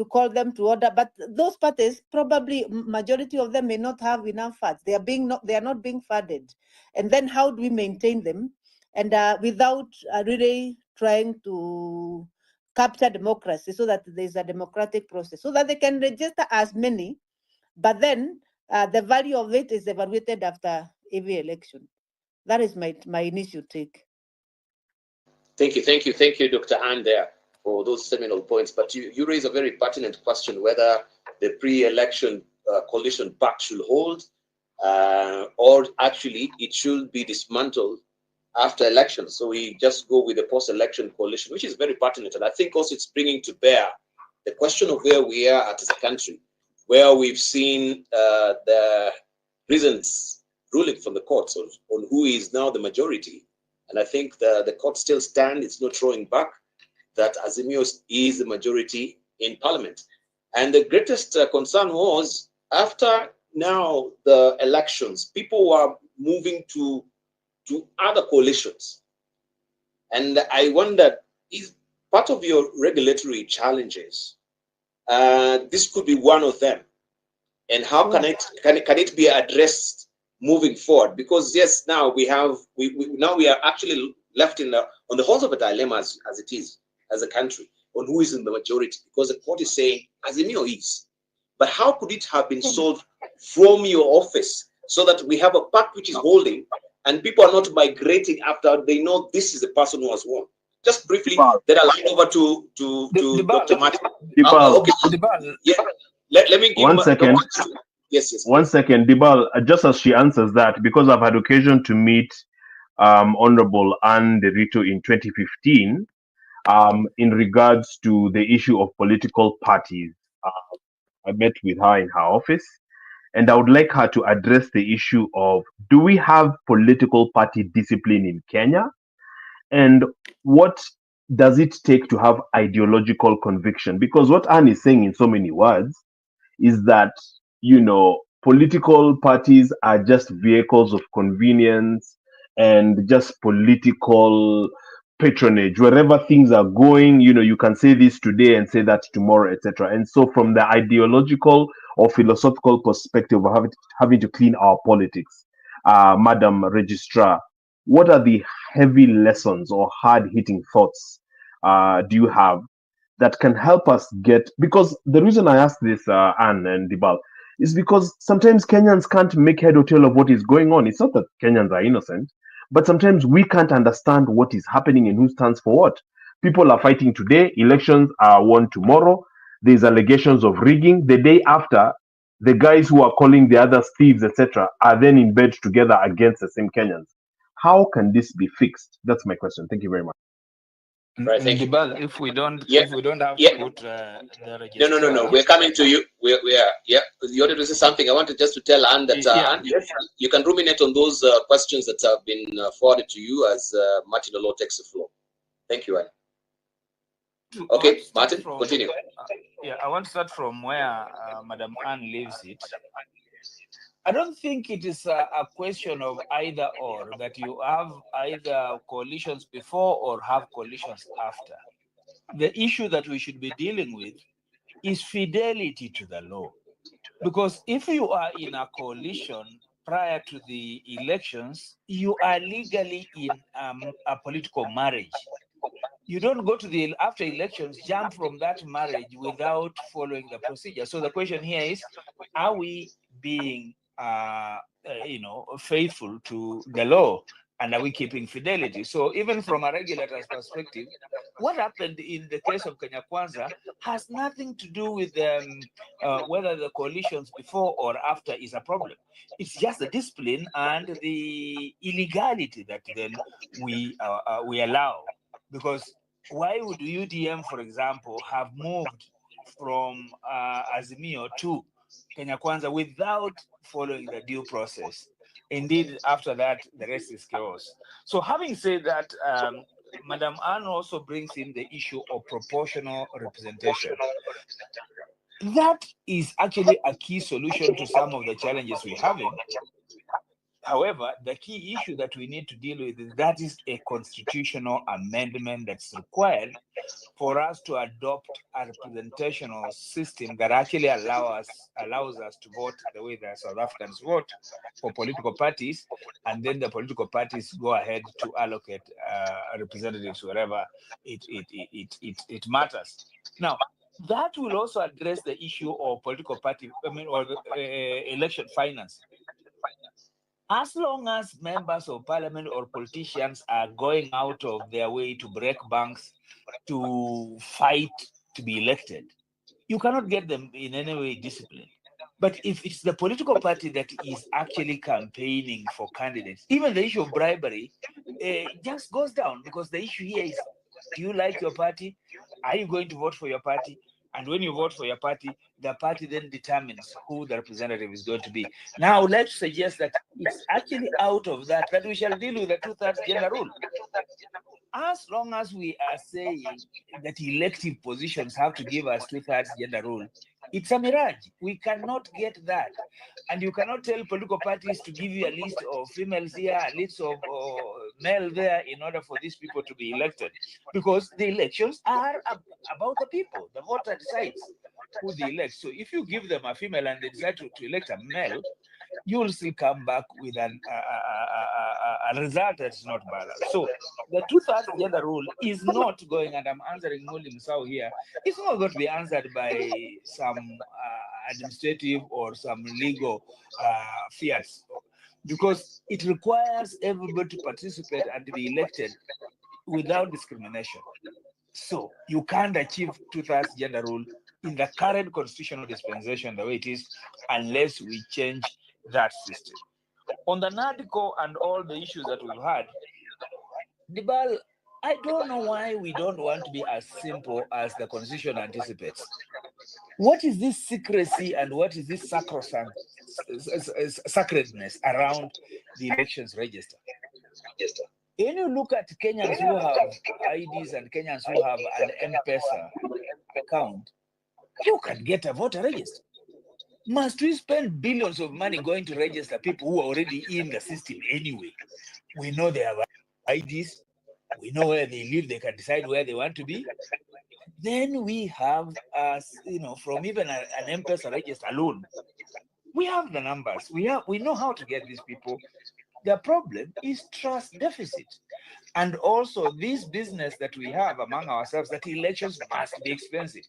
call them to order, but those parties, probably majority of them may not have enough funds. They are not being funded, and then how do we maintain them? And without really trying to capture democracy, so that there's a democratic process, so that they can register as many, but then the value of it is evaluated after every election. That is my initial take. Thank you, Dr. Ann, there for those seminal points. But you raise a very pertinent question whether the pre-election coalition pact should hold, or actually it should be dismantled after elections. So we just go with the post-election coalition, which is very pertinent. And I think also it's bringing to bear the question of where we are as a country, where we've seen the recent ruling from the courts on who is now the majority. And I think the court still stand, it's not throwing back, that Azimio is the majority in parliament. And the greatest concern was after now the elections, people were moving to other coalitions. And I wonder, is part of your regulatory challenges, this could be one of them. And how can it be addressed moving forward? Because yes, now we are actually left on the horns of a dilemma as it is as a country on who is in the majority, because the court is saying Azimio is. But how could it have been solved from your office so that we have a pact which is holding and people are not migrating after they know this is the person who has won? Just briefly, then I'll hand over to Dr. Martin. Okay. Yeah. Let me give 1 second. Yes. 1 second, Dibal, just as she answers that, because I've had occasion to meet Honorable Anne Derito in 2015 in regards to the issue of political parties. I met with her in her office, and I would like her to address the issue of, do we have political party discipline in Kenya? And what does it take to have ideological conviction? Because what Anne is saying in so many words is that, political parties are just vehicles of convenience and just political patronage. Wherever things are going, you can say this today and say that tomorrow, etc. And so from the ideological or philosophical perspective of having to clean our politics, Madam Registrar, what are the heavy lessons or hard-hitting thoughts do you have that can help us get, because the reason I ask this, Anne and Dibal, is because sometimes Kenyans can't make head or tail of what is going on. It's not that Kenyans are innocent, but sometimes we can't understand what is happening and who stands for what. People are fighting today, elections are won tomorrow, there's allegations of rigging. The day after, the guys who are calling the others thieves, etc., are then in bed together against the same Kenyans. How can this be fixed? That's my question. Thank you very much. Right, thank you. Dibal, if we don't have Yeah. to put the No. registrar. We're coming to you. We are. Yeah. You wanted to say something. I wanted just to tell Anne that Anne, yes, you can ruminate on those questions that have been forwarded to you as Martin Olo takes the floor. Thank you, Anne. Okay, Martin, continue. I want to start from where Madam Anne leaves it. I don't think it is a question of either or, that you have either coalitions before or have coalitions after. The issue that we should be dealing with is fidelity to the law. Because if you are in a coalition prior to the elections, you are legally in a political marriage. You don't go to after elections, jump from that marriage without following the procedure. So the question here is, are we being faithful to the law, and are we keeping fidelity? So even from a regulator's perspective, what happened in the case of Kenya Kwanza has nothing to do with whether the coalitions before or after is a problem. It's just the discipline and the illegality that then we allow. Because why would UDM, for example, have moved from Azimio to Kenya Kwanza without following the due process? Indeed, after that, the rest is chaos. So having said that, Madam Anne also brings in the issue of proportional representation. That is actually a key solution to some of the challenges we're having. However, the key issue that we need to deal with is that is a constitutional amendment that's required for us to adopt a representational system that actually allows us to vote the way that South Africans vote for political parties, and then the political parties go ahead to allocate representatives wherever it matters. Now, that will also address the issue of political party, or election finance. As long as members of parliament or politicians are going out of their way to break banks, to fight to be elected, you cannot get them in any way disciplined. But if it's the political party that is actually campaigning for candidates, even the issue of bribery just goes down, because the issue here is, do you like your party? Are you going to vote for your party? And when you vote for your party, the party then determines who the representative is going to be. Now, I would like to suggest that it's actually out of that we shall deal with the 2/3 gender rule. As long as we are saying that elective positions have to give us 2/3 gender rule, it's a mirage. We cannot get that. And you cannot tell political parties to give you a list of females here, a list of male there, in order for these people to be elected. Because the elections are about the people. The voter decides who they elect. So if you give them a female and they decide to elect a male, you will still come back with a result that's not balanced. So the 2/3 gender rule is not going, and I'm answering Muli Musau here, it's not going to be answered by some administrative or some legal fiats, because it requires everybody to participate and to be elected without discrimination. So you can't achieve 2/3 gender rule in the current constitutional dispensation the way it is, unless we change that system. On the NADCO and all the issues that we've had, Dibal, I don't know why we don't want to be as simple as the constitution anticipates. What is this secrecy and what is this sacrosanct sacredness around the elections register? When you look at Kenyans who have IDs and Kenyans who have an M-Pesa account, you can get a voter register. Must we spend billions of money going to register people who are already in the system anyway? We know they have IDs, We know where they live. They can decide where they want to be. Then we have, from even an M-Pesa register alone, we have the numbers. We know how to get these people. The problem is trust deficit. And also this business that we have among ourselves, that elections must be expensive,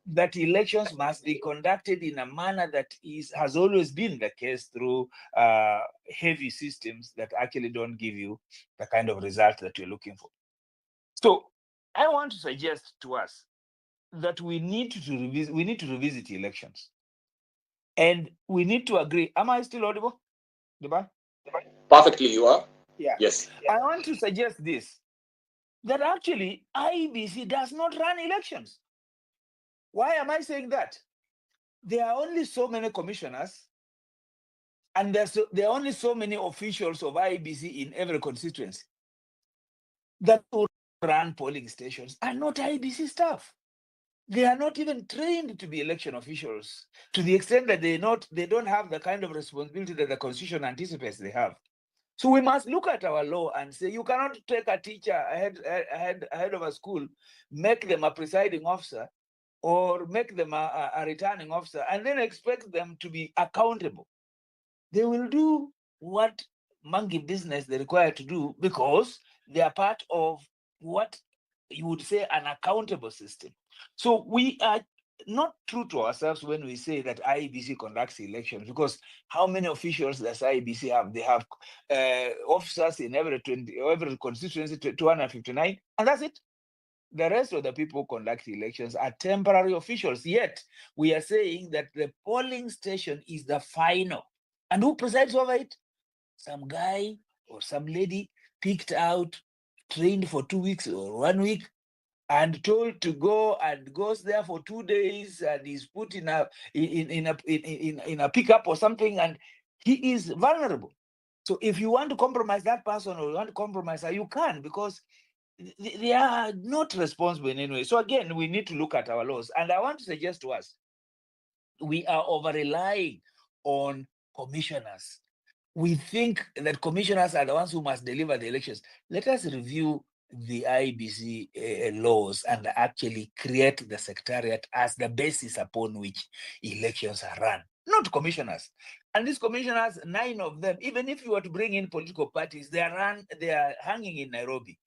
that elections must be conducted in a manner that has always been the case through heavy systems that actually don't give you the kind of result that you're looking for. So I want to suggest to us that we need to revisit elections. And we need to agree. Am I still audible? Dubai? Perfectly, you are. Yeah. Yes. I want to suggest this, that actually IEBC does not run elections. Why am I saying that? There are only so many commissioners, and there are only so many officials of IEBC in every constituency that will run polling stations are not IEBC staff. They are not even trained to be election officials, to the extent that they don't have the kind of responsibility that the Constitution anticipates they have. So we must look at our law and say, you cannot take a teacher ahead of a school, make them a presiding officer, or make them a returning officer, and then expect them to be accountable. They will do what monkey business they require to do because they are part of what you would say an accountable system. So we are not true to ourselves when we say that IEBC conducts elections, because how many officials does IEBC have? They have officers in every constituency, 259, and that's it. The rest of the people who conduct elections are temporary officials. Yet we are saying that the polling station is the final. And who presides over it? Some guy or some lady picked out, trained for 2 weeks or 1 week, and told to go, and goes there for 2 days, and is put in a pickup or something, and he is vulnerable. So if you want to compromise that person, or you want to compromise her, you can, because they are not responsible in any way. So again, we need to look at our laws. And I want to suggest to us, we are over-relying on commissioners. We think that commissioners are the ones who must deliver the elections. Let us review the IEBC laws and actually create the secretariat as the basis upon which elections are run, not commissioners. And these commissioners, 9 of them, even if you were to bring in political parties, they are hanging in Nairobi.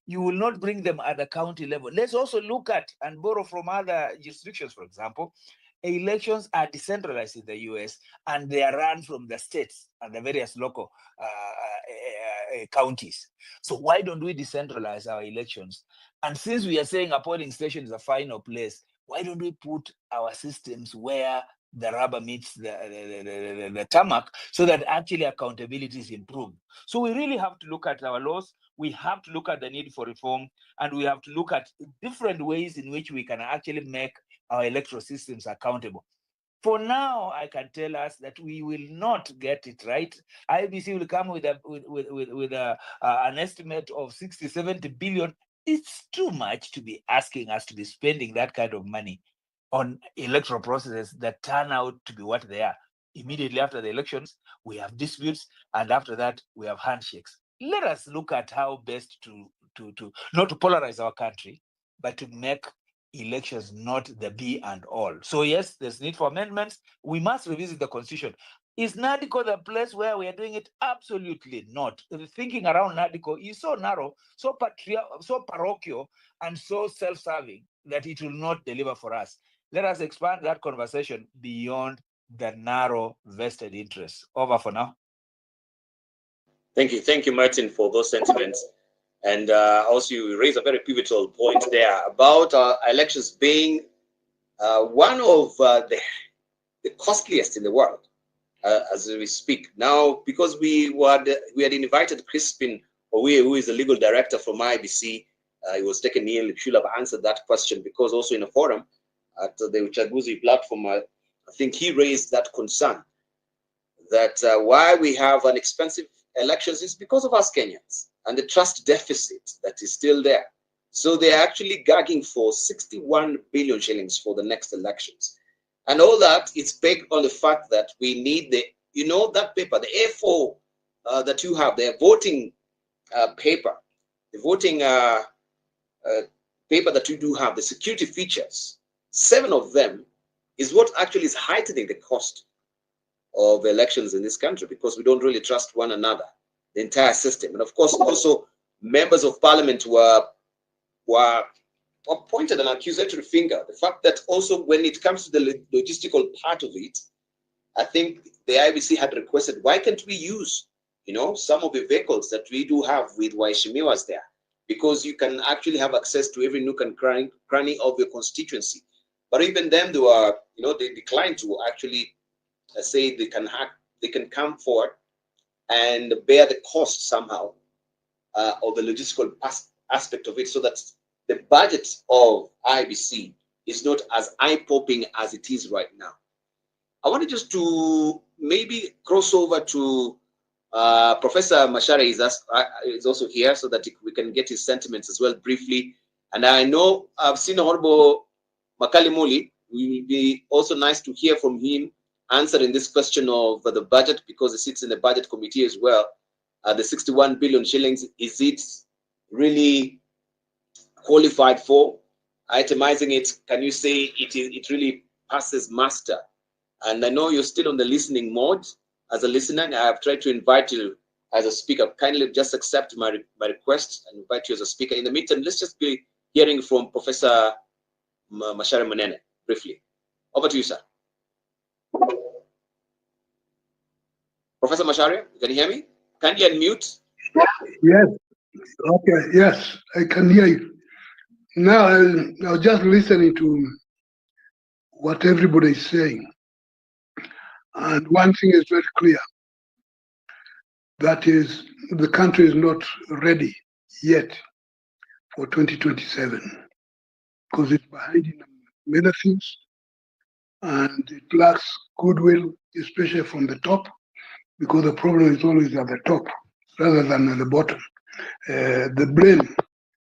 You will not bring them at the county level. Let's also look at and borrow from other jurisdictions. For example, elections are decentralized in the US, and they are run from the states and the various local counties. So why don't we decentralize our elections? And since we are saying a polling station is a final place, why don't we put our systems where the rubber meets the tarmac, so that actually accountability is improved? So we really have to look at our laws. We have to look at the need for reform, and we have to look at different ways in which we can actually make our electoral systems accountable. For now, I can tell us that we will not get it right. IBC will come with an estimate of 60, 70 billion. It's too much to be asking us to be spending that kind of money on electoral processes that turn out to be what they are. Immediately after the elections, we have disputes, and after that, we have handshakes. Let us look at how best to not to polarize our country, but to make elections not the be and all. So yes, there's need for amendments. We must revisit the constitution. Is NADICO the place where we are doing it? Absolutely not. The thinking around NADICO is so narrow, so parochial, and so self-serving that it will not deliver for us. Let us expand that conversation beyond the narrow vested interests. Over for now. Thank you, Martin, for those sentiments. And also, you raise a very pivotal point there about elections being one of the costliest in the world as we speak. Now, because we had invited Crispin Owe, who is the legal director from IBC, he was taken ill. He should have answered that question, because also in a forum at the Uchaguzi platform, I think he raised that concern, that why we have an expensive elections is because of us Kenyans and the trust deficit that is still there. So they're actually gagging for 61 billion shillings for the next elections. And all that is based on the fact that we need that paper, the A4 that you have, the voting paper. the voting paper that you do have, the security features, 7 of them is what actually is heightening the cost of elections in this country, because we don't really trust one another, the entire system. And of course, also members of parliament were pointed an accusatory finger. The fact that also when it comes to the logistical part of it, I think the IBC had requested, why can't we use, some of the vehicles that we do have with Waheshimiwas there? Because you can actually have access to every nook and cranny of your constituency. But even then, they declined to actually say they can come forward and bear the cost somehow of the logistical aspect of it, so that the budget of IBC is not as eye-popping as it is right now. I wanted just to maybe cross over to Professor Macharia is also here, so that we can get his sentiments as well briefly. And I know I've seen Honorable Makalimuli. It will be also nice to hear from him answering this question of the budget, because he sits in the budget committee as well. The 61 billion shillings, is it really qualified for? Itemizing it, can you say it really passes muster? And I know you're still on the listening mode. As a listener, I have tried to invite you as a speaker. Kindly just accept my request and invite you as a speaker. In the meantime, let's just be hearing from Professor Macharia Munene briefly. Over to you, sir. Professor Macharia, can you hear me? Kindly unmute. Yes. Okay. Yes, I can hear you. Now, I was just listening to what everybody is saying. And one thing is very clear. That is, the country is not ready yet for 2027, because it's behind in many things, and it lacks goodwill, especially from the top, because the problem is always at the top rather than at the bottom. The blame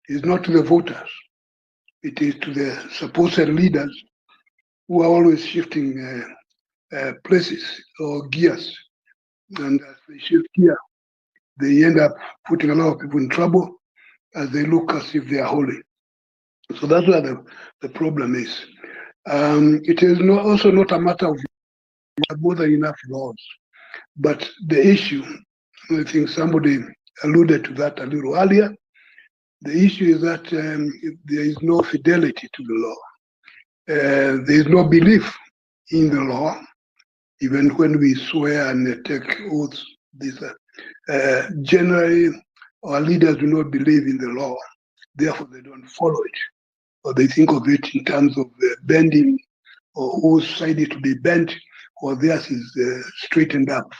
is not to the voters, it is to the supposed leaders who are always shifting places or gears. And as they shift gear, they end up putting a lot of people in trouble as they look as if they are holy. So that's where the problem is. It is also not a matter of more than enough laws, but the issue, I think somebody alluded to that a little earlier, the issue is that there is no fidelity to the law. There is no belief in the law, even when we swear and take oaths. Generally, our leaders do not believe in the law, therefore they don't follow it, or they think of it in terms of bending, or whose side it to be bent, or theirs is straightened up.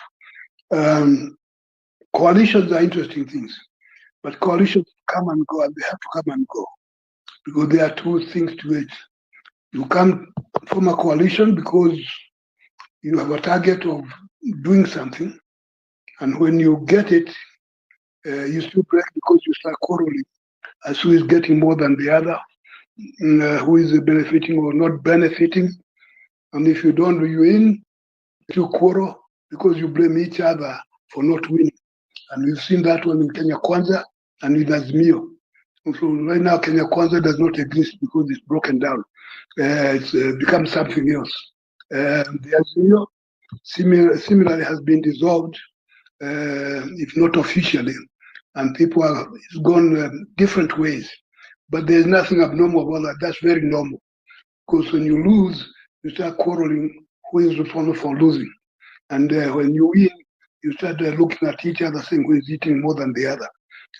Coalitions are interesting things, but coalitions come and go, and they have to come and go, because there are two things to it. You come from a coalition because you have a target of doing something, and when you get it, you still break because you start quarreling as who is getting more than the other, who is benefiting or not benefiting. And if you don't win, you quarrel because you blame each other for not winning. And we've seen that one in Kenya Kwanza and in Azimio. So right now, Kenya Kwanza does not exist because it's broken down. It's become something else. The Azimio similarly has been dissolved, if not officially, and people are it's gone different ways. But there's nothing abnormal about that. That's very normal, because when you lose, you start quarreling who is responsible for losing, and when you win, you start looking at each other saying who is eating more than the other,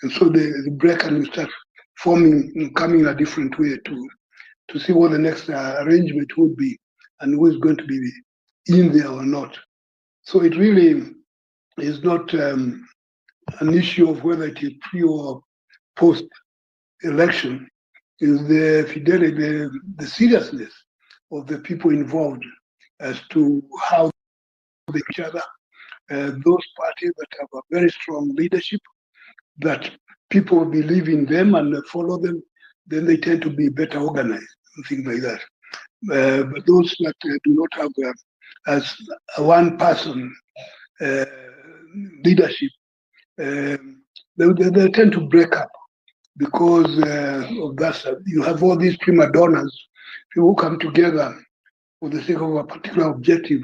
and so they break and you start forming, coming in a different way to see what the next arrangement would be and who is going to be in there or not. So it really is not an issue of whether it is pre or post election, is the fidelity, the seriousness of the people involved as to how they each other. Those parties that have a very strong leadership, that people believe in them and follow them, then they tend to be better organized and things like that. But those that do not have as a one person leadership, they tend to break up because of that. You have all these prima donnas, people who come together for the sake of a particular objective,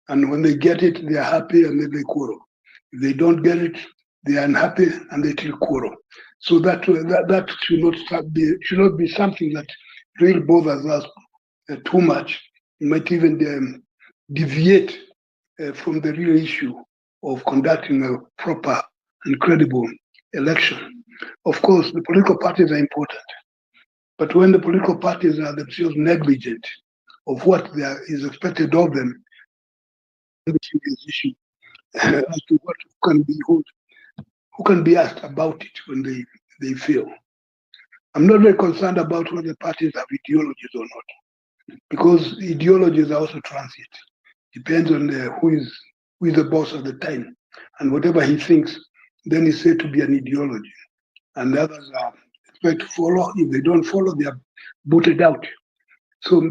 and when they get it, they are happy and then they quarrel. If they don't get it, they are unhappy and they still quarrel. So that should not be something that really bothers us too much. It might even deviate from the real issue of conducting a proper and credible election. Of course, the political parties are important, but when the political parties are themselves negligent of what is expected of them, the serious issue as to what who can be asked about it when they fail. I'm not very concerned about whether parties have ideologies or not, because ideologies are also transient. Depends on who is the boss at the time, and whatever he thinks, then is said to be an ideology, and the others are expected to follow. If they don't follow, they are booted out. So,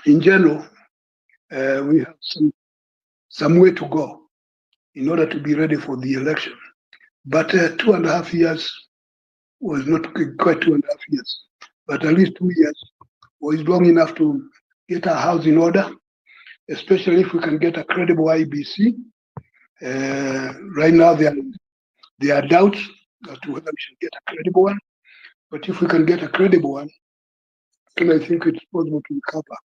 in general, we have some way to go in order to be ready for the election. But 2.5 years was not quite 2.5 years, but at least 2 years was long enough to get our house in order, especially if we can get a credible IEBC. Right now, there are doubts as to whether we should get a credible one. But if we can get a credible one, then I think it's possible to recover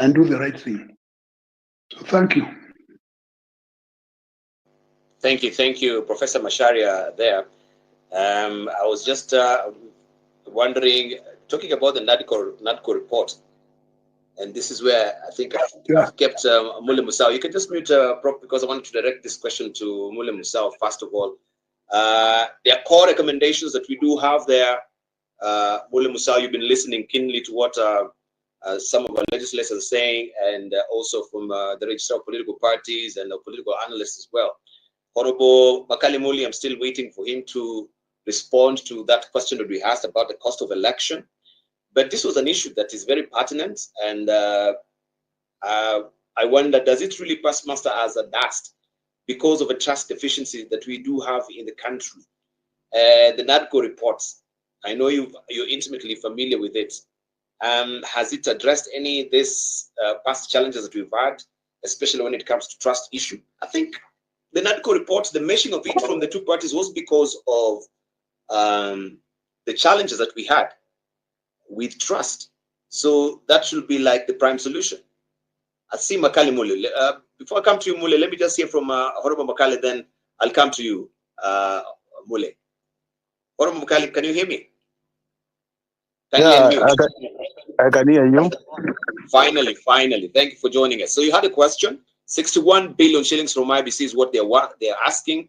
and do the right thing. So thank you. Thank you, Professor Macharia there. I was just wondering, talking about the NADCO report, and this is where I think I've kept Mule Musau. You can just mute Prop, because I wanted to direct this question to Mule Musau first of all. There are core recommendations that we do have there. Mule Musau, you've been listening keenly to what some of our legislators are saying, and also from the Register of Political Parties and the political analysts as well. Honorable Makali Muli, I'm still waiting for him to respond to that question that we asked about the cost of election. But this was an issue that is very pertinent, and I wonder, does it really pass muster as a dust because of a trust deficiency that we do have in the country? The NADCO reports, I know you're intimately familiar with it. Has it addressed any of these past challenges that we've had, especially when it comes to trust issue? I think the NADCO report, the meshing of it from the two parties was because of the challenges that we had with trust. So that should be like the prime solution. I see Makali Mule. Before I come to you, Mule, let me just hear from Honorable Makali, then I'll come to you, Mule. Honorable Makali, can you hear me? Yeah, I can hear you. Finally. Thank you for joining us. So you had a question. 61 billion shillings from IBC is what they're asking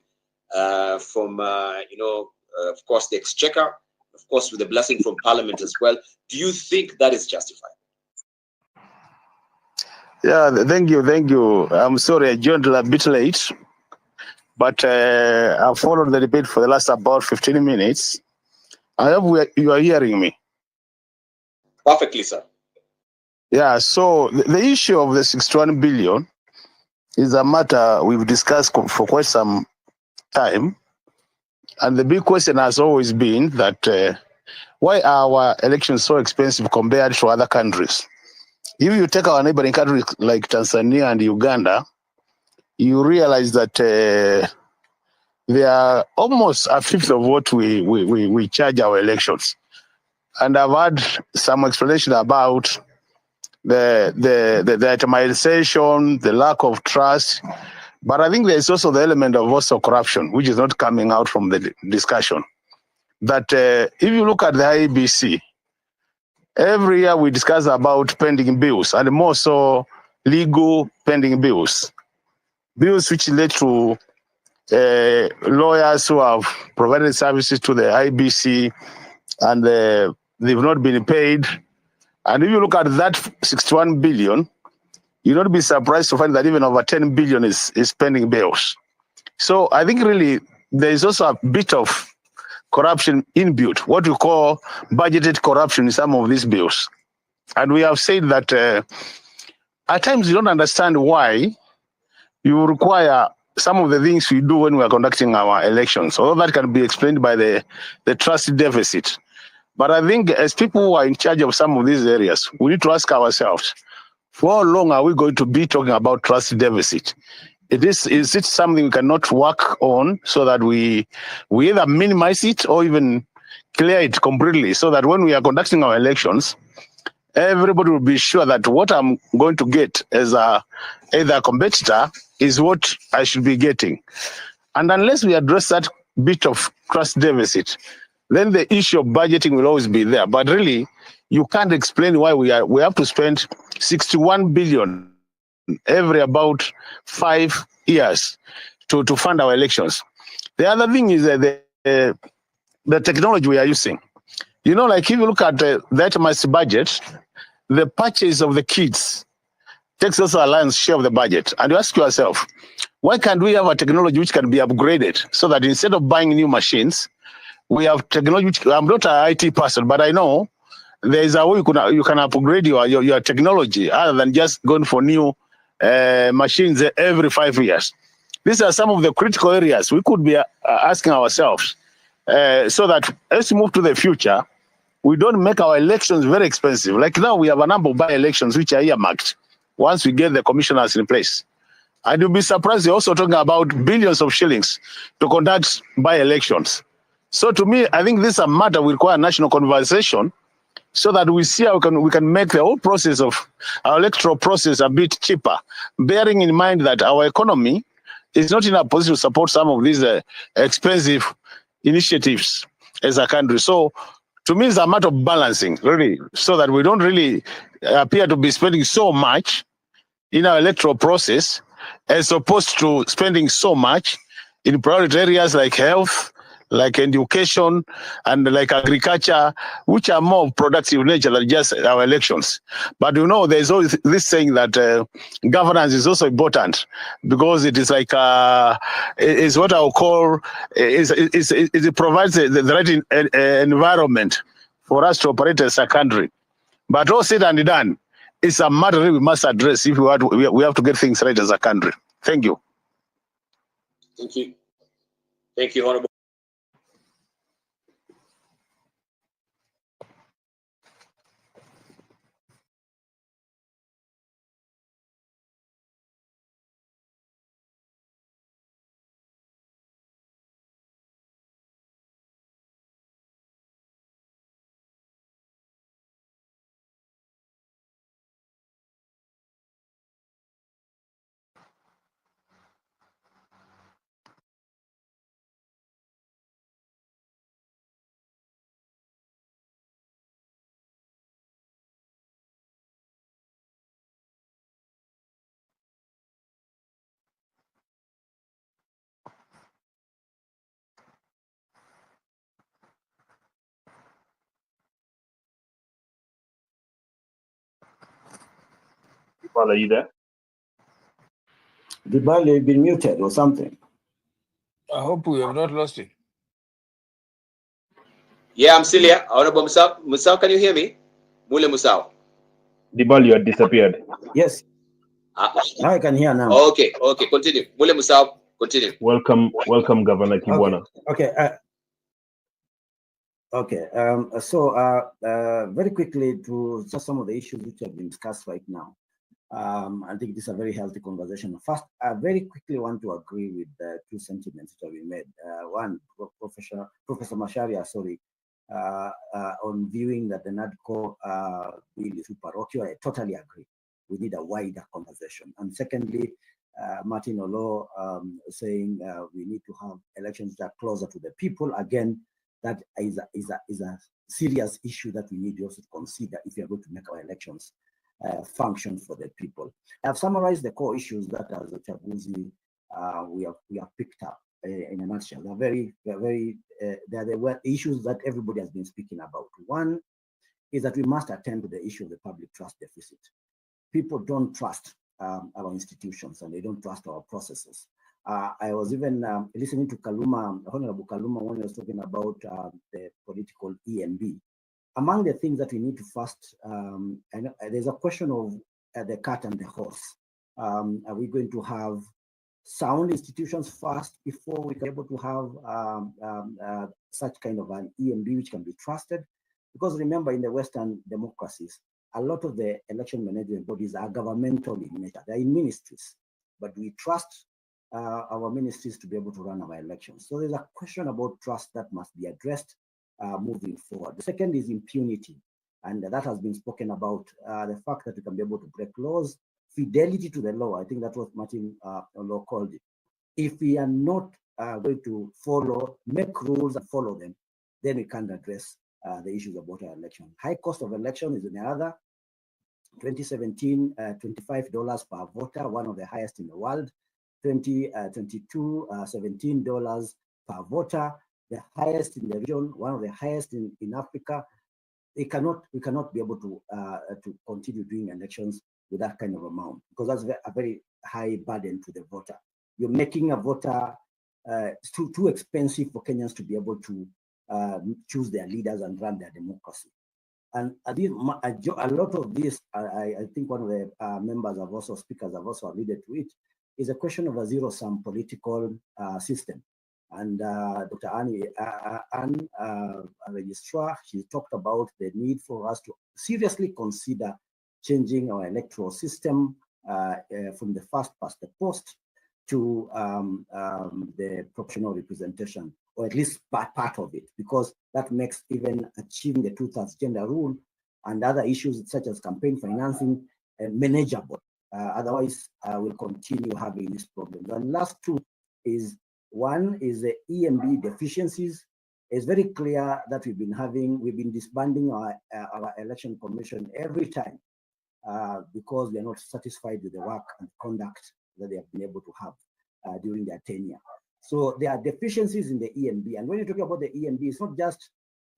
from, of course, the exchequer, of course, with the blessing from Parliament as well. Do you think that is justified? Yeah, thank you. I'm sorry I joined a bit late, but I followed the debate for the last about 15 minutes. I hope you are hearing me. Perfectly, sir. Yeah, so the issue of the 61 billion is a matter we've discussed for quite some time. And the big question has always been that why are our elections so expensive compared to other countries? If you take our neighboring countries like Tanzania and Uganda, you realize that they are almost a fifth of what we charge our elections. And I've had some explanation about the itemization, the lack of trust, but I think there's also the element of also corruption, which is not coming out from the discussion. That if you look at the IEBC, every year we discuss about pending bills, and more so legal pending bills which lead to lawyers who have provided services to the IEBC and they've not been paid. And if you look at that 61 billion, you'll not be surprised to find that even over 10 billion is pending bills. So I think really there is also a bit of corruption inbuilt, what we call budgeted corruption in some of these bills. And we have said that at times you don't understand why you require some of the things we do when we are conducting our elections. All that can be explained by the trust deficit. But I think as people who are in charge of some of these areas, we need to ask ourselves, for how long are we going to be talking about trust deficit? Is it something we cannot work on so that we either minimize it or even clear it completely, so that when we are conducting our elections, everybody will be sure that what I'm going to get as either a competitor is what I should be getting. And unless we address that bit of trust deficit, then the issue of budgeting will always be there. But really, you can't explain why we have to spend 61 billion every about 5 years to fund our elections. The other thing is the technology we are using. You know, like if you look at that much budget, the purchase of the kits takes also a lion's share of the budget. And you ask yourself, why can't we have a technology which can be upgraded so that instead of buying new machines, we have technology which, I'm not an IT person, but I know there is a way you can upgrade your technology other than just going for new machines every 5 years. These are some of the critical areas we could be asking ourselves so that as we move to the future, we don't make our elections very expensive. Like now, we have a number of by-elections which are earmarked once we get the commissioners in place. And you'll be surprised, they're also talking about billions of shillings to conduct by-elections. So to me, I think this is a matter will require national conversation so that we see how we can make the whole process of our electoral process a bit cheaper, bearing in mind that our economy is not in a position to support some of these expensive initiatives as a country. So to me, it's a matter of balancing, really, so that we don't really appear to be spending so much in our electoral process as opposed to spending so much in priority areas like health, like education, and like agriculture, which are more productive nature than just our elections. But you know, there's always this saying that governance is also important because it is like is what I'll call it provides the right environment for us to operate as a country. But all said and done, it's a matter we must address if we have to get things right as a country. Thank you. Thank you. Thank you, Honorable. Are you there? Dibali, you've been muted or something. I hope we have not lost it. Yeah, I'm still here. Honorable Musau. Musau, can you hear me? Mule Musau. Dibali, you had disappeared. Yes. Now I can hear now. Okay, continue. Mule Musau, continue. Welcome, Governor Kibwana. Okay. Very quickly to just some of the issues which have been discussed right now. I think this is a very healthy conversation. First, I very quickly want to agree with the two sentiments which have been made. One, Professor Macharia, on viewing that the NADCO bill is too parochial. I totally agree. We need a wider conversation. And secondly, Martin Olo saying we need to have elections that are closer to the people. Again, that is a serious issue that we need to also consider if we are going to make our elections function for the people. I've summarized the core issues that as a Chaguzi we have picked up in a nutshell. They're the issues that everybody has been speaking about. One is that we must attend to the issue of the public trust deficit. People don't trust our institutions and they don't trust our processes. I was even listening to Honorable Kaluma, when he was talking about the political EMB. Among the things that we need to first, there's a question of the cat and the horse. Are we going to have sound institutions first before we can be able to have such kind of an EMB which can be trusted. Because remember, in the Western democracies, a lot of the election management bodies are governmental in nature. They're in ministries, but we trust our ministries to be able to run our elections. So there's a question about trust that must be addressed moving forward. The second is impunity, and that has been spoken about, the fact that we can be able to break laws, fidelity to the law. I think that's what Martin Law called it. If we are not going to make rules and follow them, then we can't address the issues about our election. High cost of election is another. 2017, $25 per voter, one of the highest in the world. 2022, $17 per voter, the highest in the region, one of the highest in Africa. We cannot be able to continue doing elections with that kind of amount, because that's a very high burden to the voter. You're making a voter too expensive for Kenyans to be able to choose their leaders and run their democracy. And a lot of this, I think one of the speakers have also alluded to it, is a question of a zero-sum political system. And Dr. Anne, registrar, she talked about the need for us to seriously consider changing our electoral system from the first past the post to the proportional representation, or at least part of it, because that makes even achieving the 2/3 gender rule and other issues such as campaign financing manageable. Otherwise, we'll continue having these problems. And last two is, one is the EMB deficiencies. It's very clear that we've been disbanding our election commission every time because we are not satisfied with the work and conduct that they have been able to have during their tenure. So there are deficiencies in the EMB. And when you're talking about the EMB, it's not just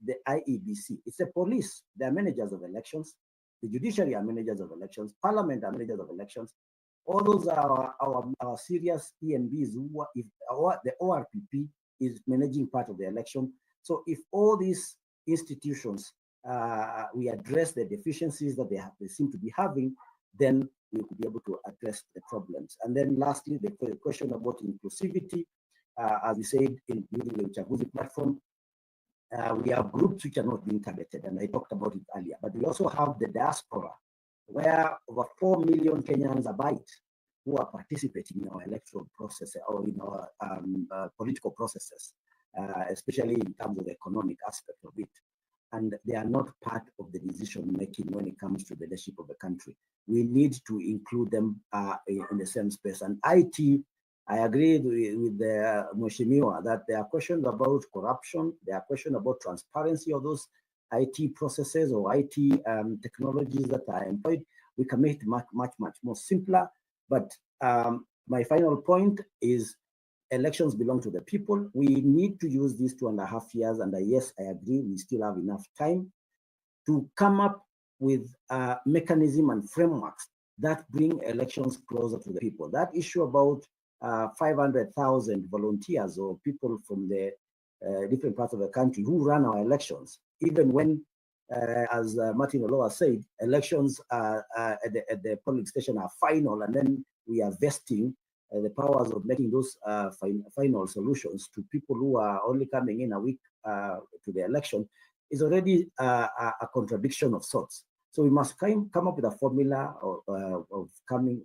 the Iebc, it's the police. They are managers of elections. The judiciary are managers of elections. Parliament are managers of elections. All those are our serious EMBs. The ORPP is managing part of the election. So if all these institutions, we address the deficiencies that they seem to be having, then we could be able to address the problems. And then lastly, the question about inclusivity. As we said, in the Uchaguzi platform, we have groups which are not being targeted, and I talked about it earlier. But we also have the diaspora, where over 4 million Kenyans abide who are participating in our electoral process or in our political processes, especially in terms of the economic aspect of it. And they are not part of the decision making when it comes to the leadership of the country. We need to include them in the same space. And IT, I agree with the Mheshimiwa that there are questions about corruption, there are questions about transparency of those IT processes or IT technologies that are employed. We can make it much more simpler. But my final point is, elections belong to the people. We need to use these 2.5 years, and yes, I agree, we still have enough time to come up with a mechanism and frameworks that bring elections closer to the people. That issue about 500,000 volunteers or people from the different parts of the country who run our elections, even when, as Martin Olowa said, elections at the polling station are final, and then we are vesting the powers of making those final solutions to people who are only coming in a week to the election, is already a contradiction of sorts. So we must come up with a formula of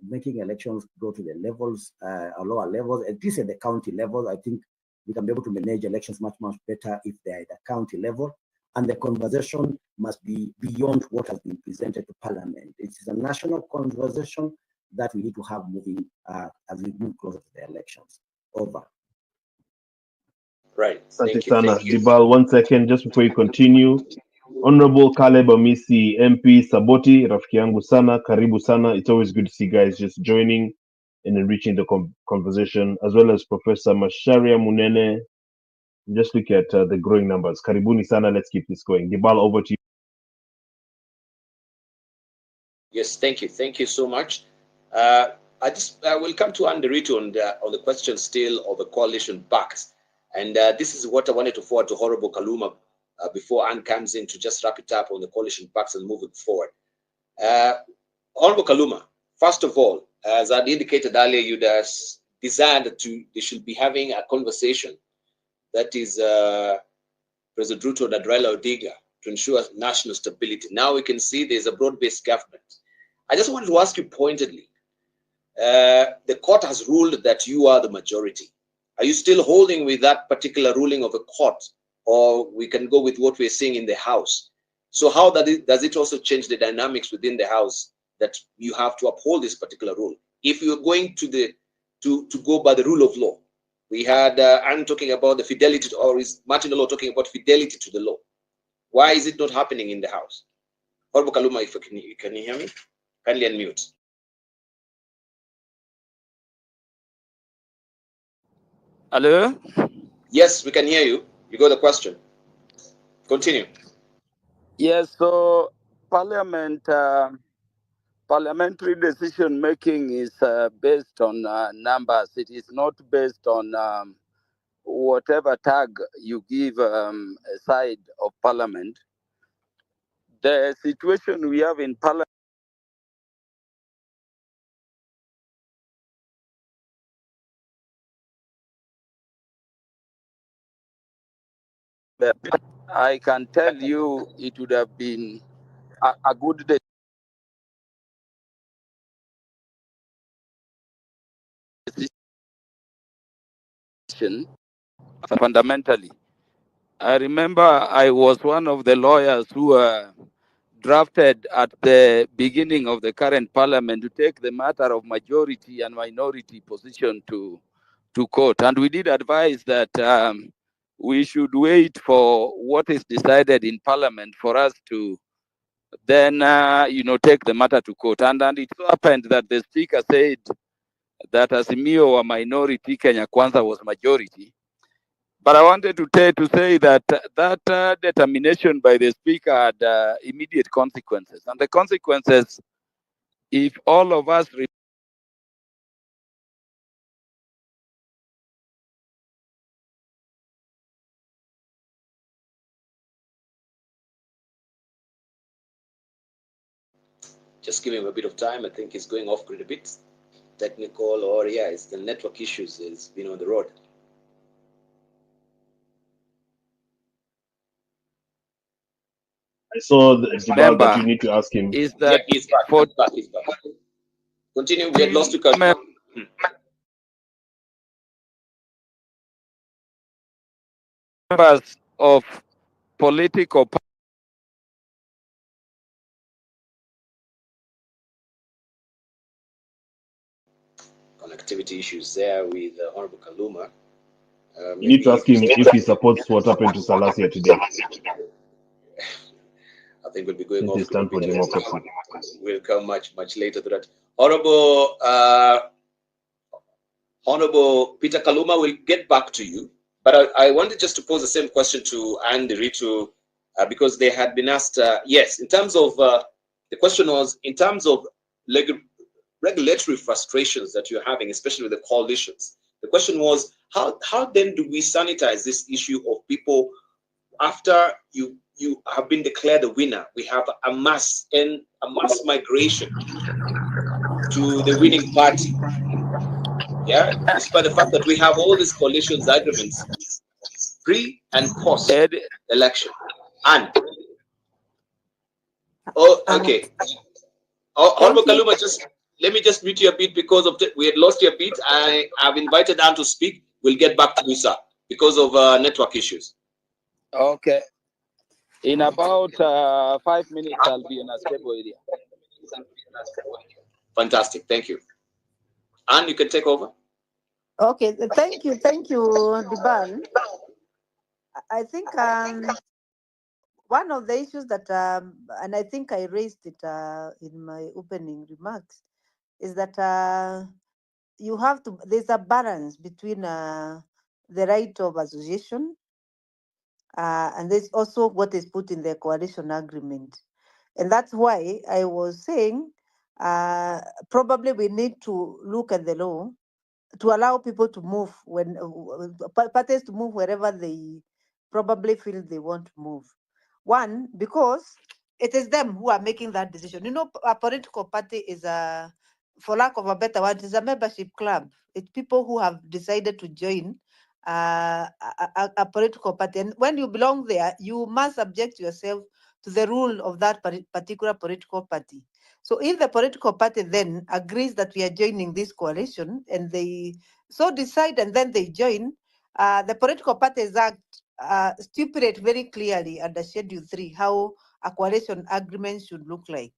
making elections go to the levels, lower levels, at least at the county level. I think we can be able to manage elections much better if they're at the county level. And the conversation must be beyond what has been presented to Parliament. It is a national conversation that we need to have moving as we move closer to the elections. Over. Right. Thank you, Thank Sana. you. Dibal, 1 second, just before you continue. Honorable Caleb Amisi, MP Saboti, rafiki yangu sana, karibu sana. It's always good to see guys just joining and enriching the conversation, as well as Professor Masharia Munene. Just look at the growing numbers. Karibuni sana, let's keep this going. Dibal, over to you. Yes, thank you. Thank you so much. I will come to Anderito on the question still of the coalition pacts. And this is what I wanted to forward to Honorable Kaluma before Anne comes in to just wrap it up on the coalition pacts and move it forward. Honorable Kaluma, first of all, as I indicated earlier, you'd desired that they should be having a conversation, that is President Ruto and Raila Odinga, to ensure national stability. Now we can see there's a broad-based government. I just wanted to ask you pointedly, the court has ruled that you are the majority. Are you still holding with that particular ruling of a court, or we can go with what we're seeing in the House? So how does it also change the dynamics within the House that you have to uphold this particular rule? If you're going to go by the rule of law, we had Anne talking about the fidelity, or is Martin Law talking about fidelity to the law? Why is it not happening in the House? Honorable Kaluma, if can you hear me? Kindly unmute. Hello? Yes, we can hear you. You got the question. Continue. Yes, so parliamentary decision making is based on numbers. It is not based on whatever tag you give a side of parliament. The situation we have in parliament I can tell you it would have been a good decision fundamentally. I remember I was one of the lawyers who were drafted at the beginning of the current parliament to take the matter of majority and minority position to court. And we did advise that we should wait for what is decided in parliament for us to then, take the matter to court. And it so happened that the speaker said that Azimio or minority, Kenya Kwanza was majority. But I wanted to say that that determination by the speaker had immediate consequences. And the consequences, if all of us Just give him a bit of time. I think he's going off grid a bit. Technical, or it's the network issues. It's been on the road. I saw the bar that you need to ask him. Is that he's back. He's back. Continue. We had lost you. Members of political connectivity issues there with Honorable Kaluma. You need to ask him if he supports what happened to Salasia today. I think we'll be going off. Stand for democracy. We'll come much later to that. Honorable Peter Kaluma will get back to you, but I wanted just to pose the same question to Andy Ritu because they had been asked. Yes, in terms of the question was in terms of regulatory frustrations that you're having, especially with the coalitions. The question was how then do we sanitize this issue of people after you have been declared a winner? We have a mass migration to the winning party. Yeah, despite the fact that we have all these coalitions agreements pre and post election. And okay. Honorable Kaluma, let me just mute you a bit because of we had lost you a bit. I have invited Anne to speak. We'll get back to you, sir, because of network issues. Okay. In about 5 minutes, I'll be in a stable area. Fantastic. Thank you. Anne, you can take over. Okay. Thank you, Diban. I think one of the issues that, and I think I raised it in my opening remarks, is that there's a balance between the right of association and there's also what is put in the coalition agreement. And that's why I was saying probably we need to look at the law to allow people to move when parties to move wherever they probably feel they want to move. One, because it is them who are making that decision. A political party is for lack of a better word, is a membership club. It's people who have decided to join a political party. And when you belong there, you must subject yourself to the rule of that particular political party. So if the political party then agrees that we are joining this coalition and they so decide and then they join, the Political Parties Act stipulate very clearly under Schedule 3 how a coalition agreement should look like,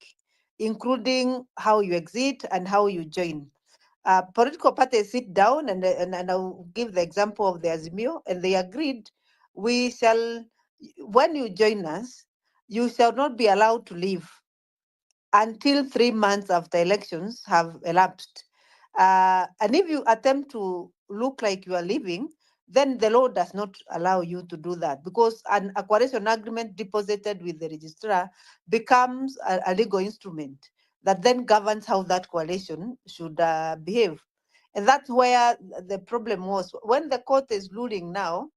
including how you exit and how you join. Political parties sit down and I'll give the example of the Azimio, and they agreed we shall, when you join us, you shall not be allowed to leave until 3 months after elections have elapsed. And if you attempt to look like you are leaving, then the law does not allow you to do that, because a coalition agreement deposited with the registrar becomes a legal instrument that then governs how that coalition should behave. And that's where the problem was. When the court is ruling now,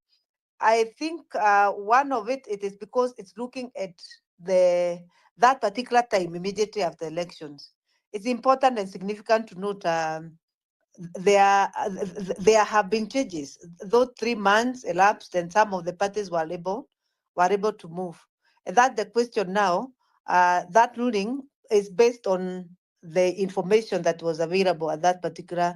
I think one of it is because it's looking at that particular time immediately after elections. It's important and significant to note there have been changes. Those 3 months elapsed, and some of the parties were able to move. And that's the question now. That ruling is based on the information that was available at that particular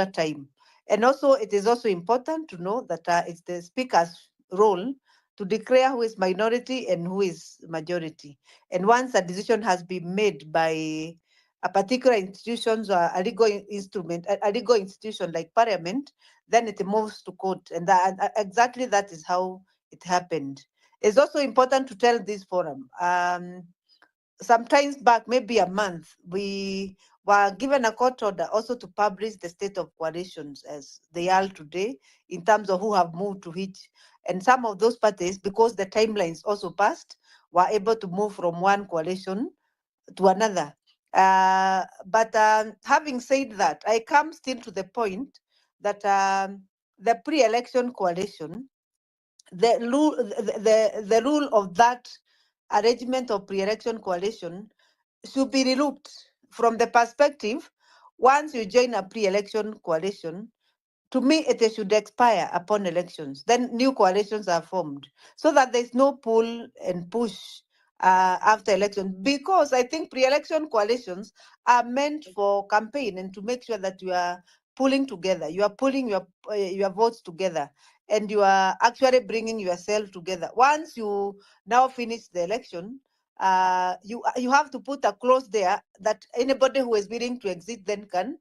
time. And also, it is also important to know that it's the speaker's role to declare who is minority and who is majority. And once a decision has been made by a particular institution or a legal instrument, a legal institution like Parliament, then it moves to court. And exactly that is how it happened. It's also important to tell this forum. Sometimes back, maybe a month, we were given a court order also to publish the state of coalitions as they are today in terms of who have moved to which. And some of those parties, because the timelines also passed, were able to move from one coalition to another. But having said that, I come still to the point that the pre-election coalition, the rule of that arrangement of pre-election coalition should be relooked from the perspective, once you join a pre-election coalition, to me, it should expire upon elections. Then new coalitions are formed so that there's no pull and push after election. Because I think pre-election coalitions are meant for campaign and to make sure that you are pulling together. You are pulling your votes together, and you are actually bringing yourself together. Once you now finish the election, you have to put a clause there that anybody who is willing to exit then can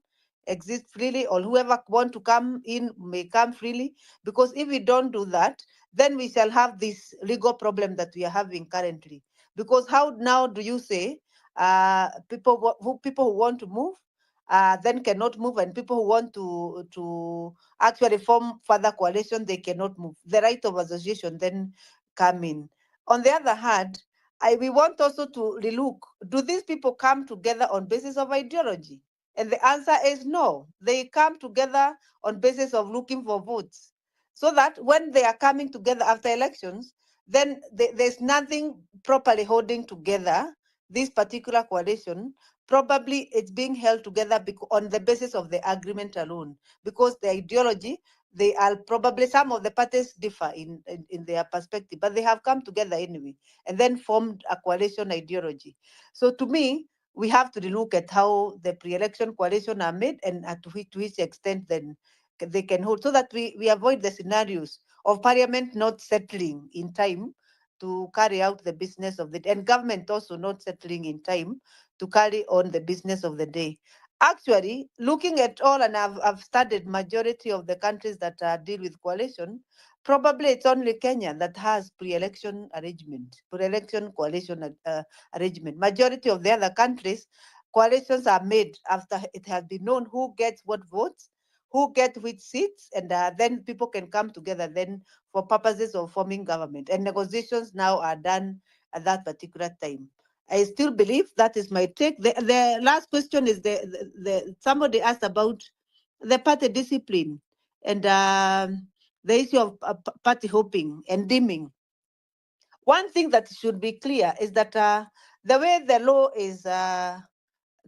exist freely, or whoever want to come in may come freely. Because if we don't do that, then we shall have this legal problem that we are having currently. Because how now do you say people who want to move then cannot move, and people who want to actually form further coalition, they cannot move? The right of association then come in. On the other hand, we want also to relook, do these people come together on basis of ideology? And the answer is no. They come together on basis of looking for votes. So that when they are coming together after elections, then there's nothing properly holding together this particular coalition. Probably it's being held together on the basis of the agreement alone, because the ideology, they are probably, some of the parties differ in their perspective, but they have come together anyway and then formed a coalition ideology. So to me, we have to look at how the pre-election coalition are made and to which extent then they can hold, so that we avoid the scenarios of Parliament not settling in time to carry out the business of the day, and government also not settling in time to carry on the business of the day. Actually, looking at all, and I've studied majority of the countries that deal with coalition, probably it's only Kenya that has pre-election arrangement, pre-election coalition arrangement. Majority of the other countries, coalitions are made after it has been known who gets what votes, who get which seats, and then people can come together then for purposes of forming government. And negotiations now are done at that particular time. I still believe, that is my take. The last question is somebody asked about the party discipline and the issue of party hopping and dimming. One thing that should be clear is that the way the law is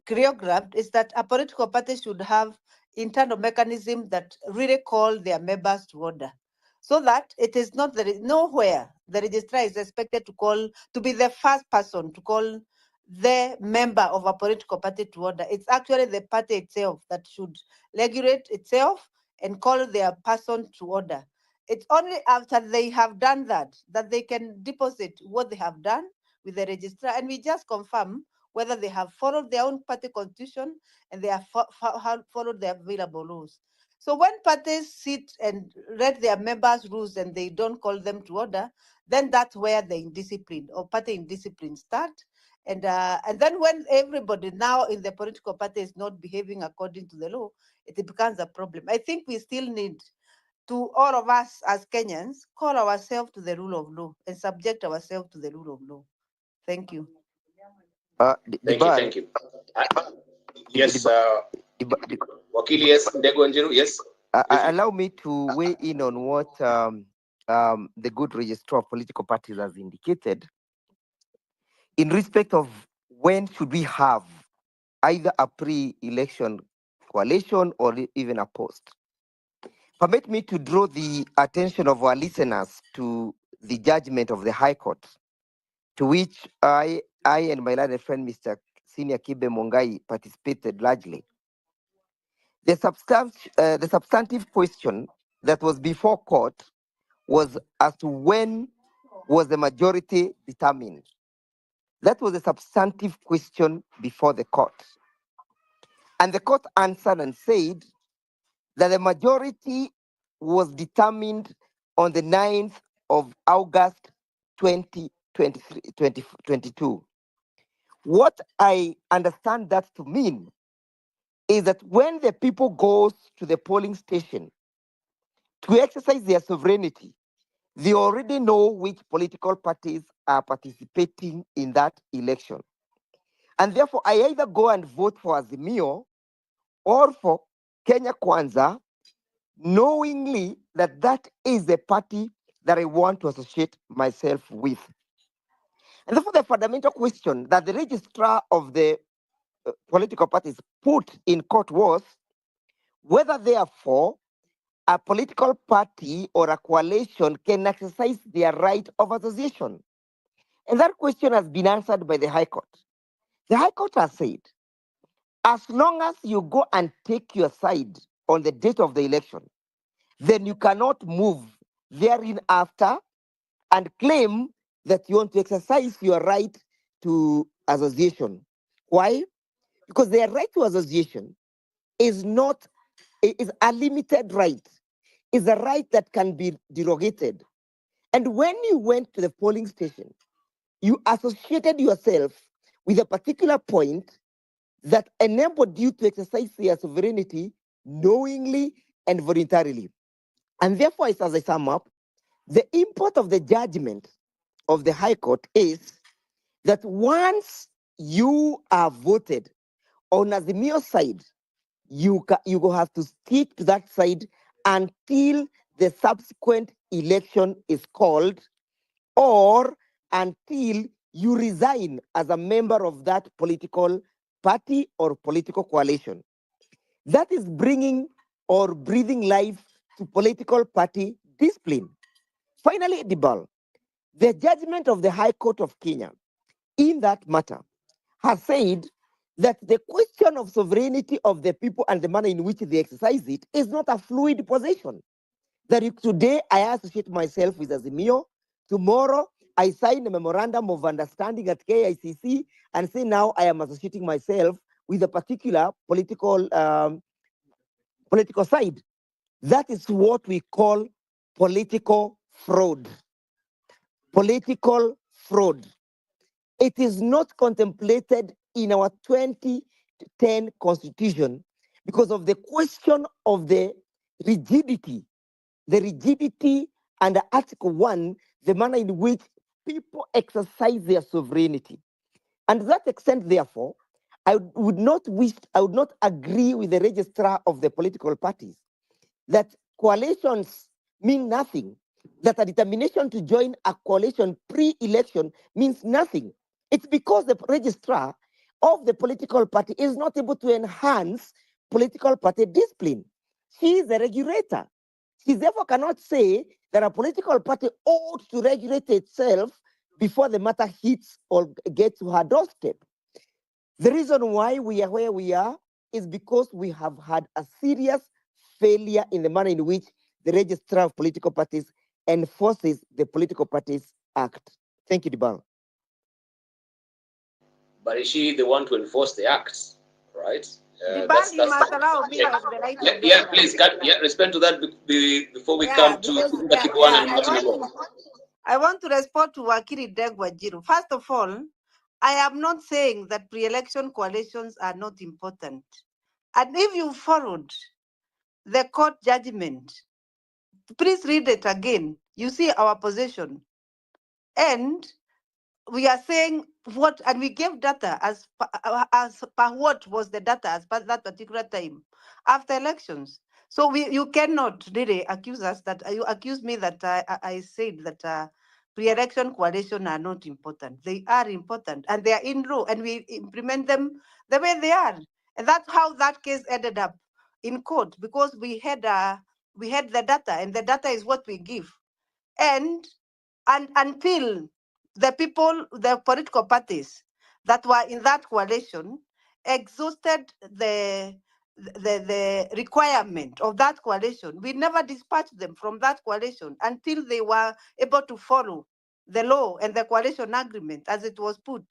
choreographed is that a political party should have internal mechanism that really call their members to order, so that it is not that nowhere the registrar is expected to be the first person to call the member of a political party to order. It's actually the party itself that should regulate itself and call their person to order. It's only after they have done that they can deposit what they have done with the registrar, and we just confirm whether they have followed their own party constitution and they have followed the available rules. So when parties sit and read their members' rules and they don't call them to order, then that's where the indiscipline or party indiscipline start. And then when everybody now in the political party is not behaving according to the law, it becomes a problem. I think we still need to, all of us as Kenyans, call ourselves to the rule of law and subject ourselves to the rule of law. Thank you. Thank you. Yes, Wakili, yes, Ndego Njiru, yes. Allow me to weigh in on what the good registrar of political parties has indicated in respect of when should we have either a pre-election coalition or even a post. Permit me to draw the attention of our listeners to the judgment of the High Court, to which I and my learned friend, Mr. Senior Kibe Mongai, participated largely. The substantive question that was before court was as to when was the majority determined. That was a substantive question before the court. And the court answered and said that the majority was determined on the 9th of August 2022. What I understand that to mean is that when the people goes to the polling station to exercise their sovereignty, they already know which political parties are participating in that election. And therefore, I either go and vote for Azimio or for Kenya Kwanza, knowingly that that is the party that I want to associate myself with. And therefore, the fundamental question that the registrar of the political parties put in court was whether, therefore, a political party or a coalition can exercise their right of association. And that question has been answered by the High Court. The High Court has said, as long as you go and take your side on the date of the election, then you cannot move therein after and claim that you want to exercise your right to association. Why? Because their right to association is a limited right. It's a right that can be derogated. And when you went to the polling station, you associated yourself with a particular point that enabled you to exercise your sovereignty knowingly and voluntarily. And therefore, as I sum up, the import of the judgment of the High Court is that once you are voted on Azimio side, you will have to stick to that side until the subsequent election is called or until you resign as a member of that political party or political coalition. That is bringing or breathing life to political party discipline. Finally, Dibal, the judgment of the High Court of Kenya in that matter has said that the question of sovereignty of the people and the manner in which they exercise it is not a fluid position. That today I associate myself with Azimio, tomorrow I sign a memorandum of understanding at KICC and say now I am associating myself with a particular political side. That is what we call political fraud. Political fraud. It is not contemplated in our 2010 constitution because of the question of the rigidity under Article 1, the manner in which people exercise their sovereignty. And to that extent, therefore, I would not agree with the registrar of the political parties that coalitions mean nothing, that a determination to join a coalition pre-election means nothing. It's because the registrar of the political party is not able to enhance political party discipline. She is the regulator. She therefore cannot say that a political party ought to regulate itself before the matter hits or gets to her doorstep. The reason why we are where we are is because we have had a serious failure in the manner in which the registrar of political parties enforces the Political Parties Act. Thank you, Dibal. But is she the one to enforce the acts, right? Dibal, you must allow me the right of yeah, please, respond to that before we come to Kibwana and Martin. I want to respond to Wakiri Degwajiru. First of all, I am not saying that pre-election coalitions are not important. And if you followed the court judgment, please read it again. You see our position. And we are saying what, and we gave data as per what was the data as per that particular time after elections. So you cannot really accuse us that you accuse me that I said that pre-election coalition are not important. They are important and they are in law, and we implement them the way they are. And that's how that case ended up in court, because we had the data, and the data is what we give. And until the people, the political parties that were in that coalition exhausted the requirement of that coalition, we never dispatched them from that coalition until they were able to follow the law and the coalition agreement as it was put.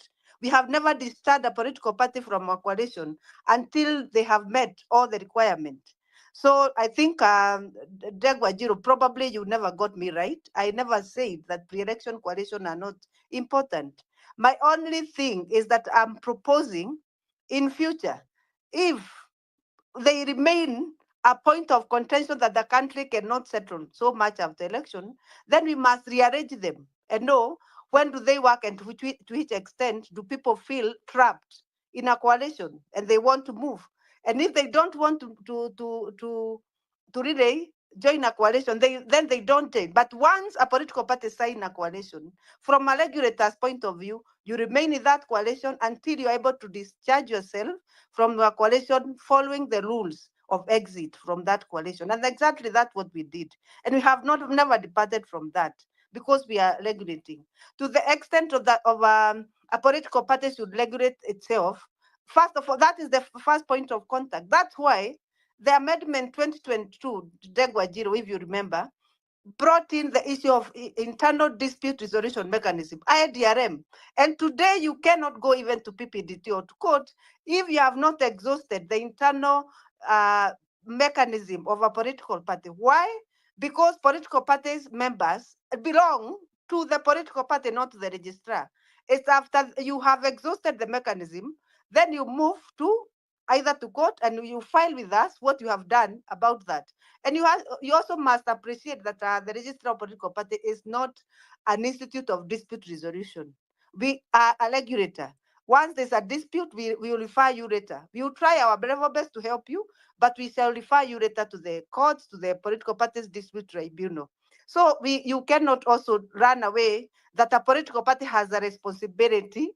We have never discharged a political party from a coalition until they have met all the requirements. So I think, Degwajiru, probably you never got me right. I never said that pre-election coalition are not important. My only thing is that I'm proposing in future, if they remain a point of contention that the country cannot settle so much after election, then we must rearrange them and know when do they work and to which extent do people feel trapped in a coalition and they want to move. And if they don't want to really join a coalition, then they don't take. But once a political party sign a coalition, from a regulator's point of view, you remain in that coalition until you're able to discharge yourself from your coalition following the rules of exit from that coalition. And exactly that's what we did. And we have never departed from that because we are regulating. To the extent of that, a political party should regulate itself. First of all, that is the first point of contact. That's why the amendment 2022, Degwajiru, if you remember, brought in the issue of internal dispute resolution mechanism, IDRM. And today you cannot go even to PPDT or to court if you have not exhausted the internal mechanism of a political party. Why? Because political parties members belong to the political party, not to the registrar. It's after you have exhausted the mechanism, then you move to either to court and you file with us what you have done about that. And you also must appreciate that the Registrar of Political Party is not an institute of dispute resolution. We are a regulator. Once there's a dispute, we will refer you later. We will try our level best to help you, but we shall refer you later to the courts, to the political parties dispute tribunal. So you cannot also run away that a political party has a responsibility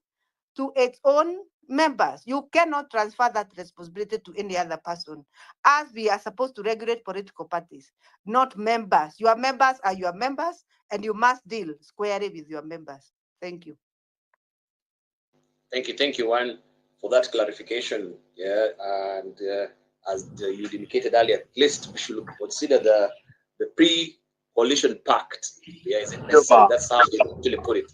to its own members. You cannot transfer that responsibility to any other person, as we are supposed to regulate political parties, not members. Your members are your members, and you must deal squarely with your members. Thank you. Thank you, Juan, for that clarification. Yeah, and as you indicated earlier, at least we should consider the pre-coalition pact. Yeah, is it necessary? That's how you actually put it.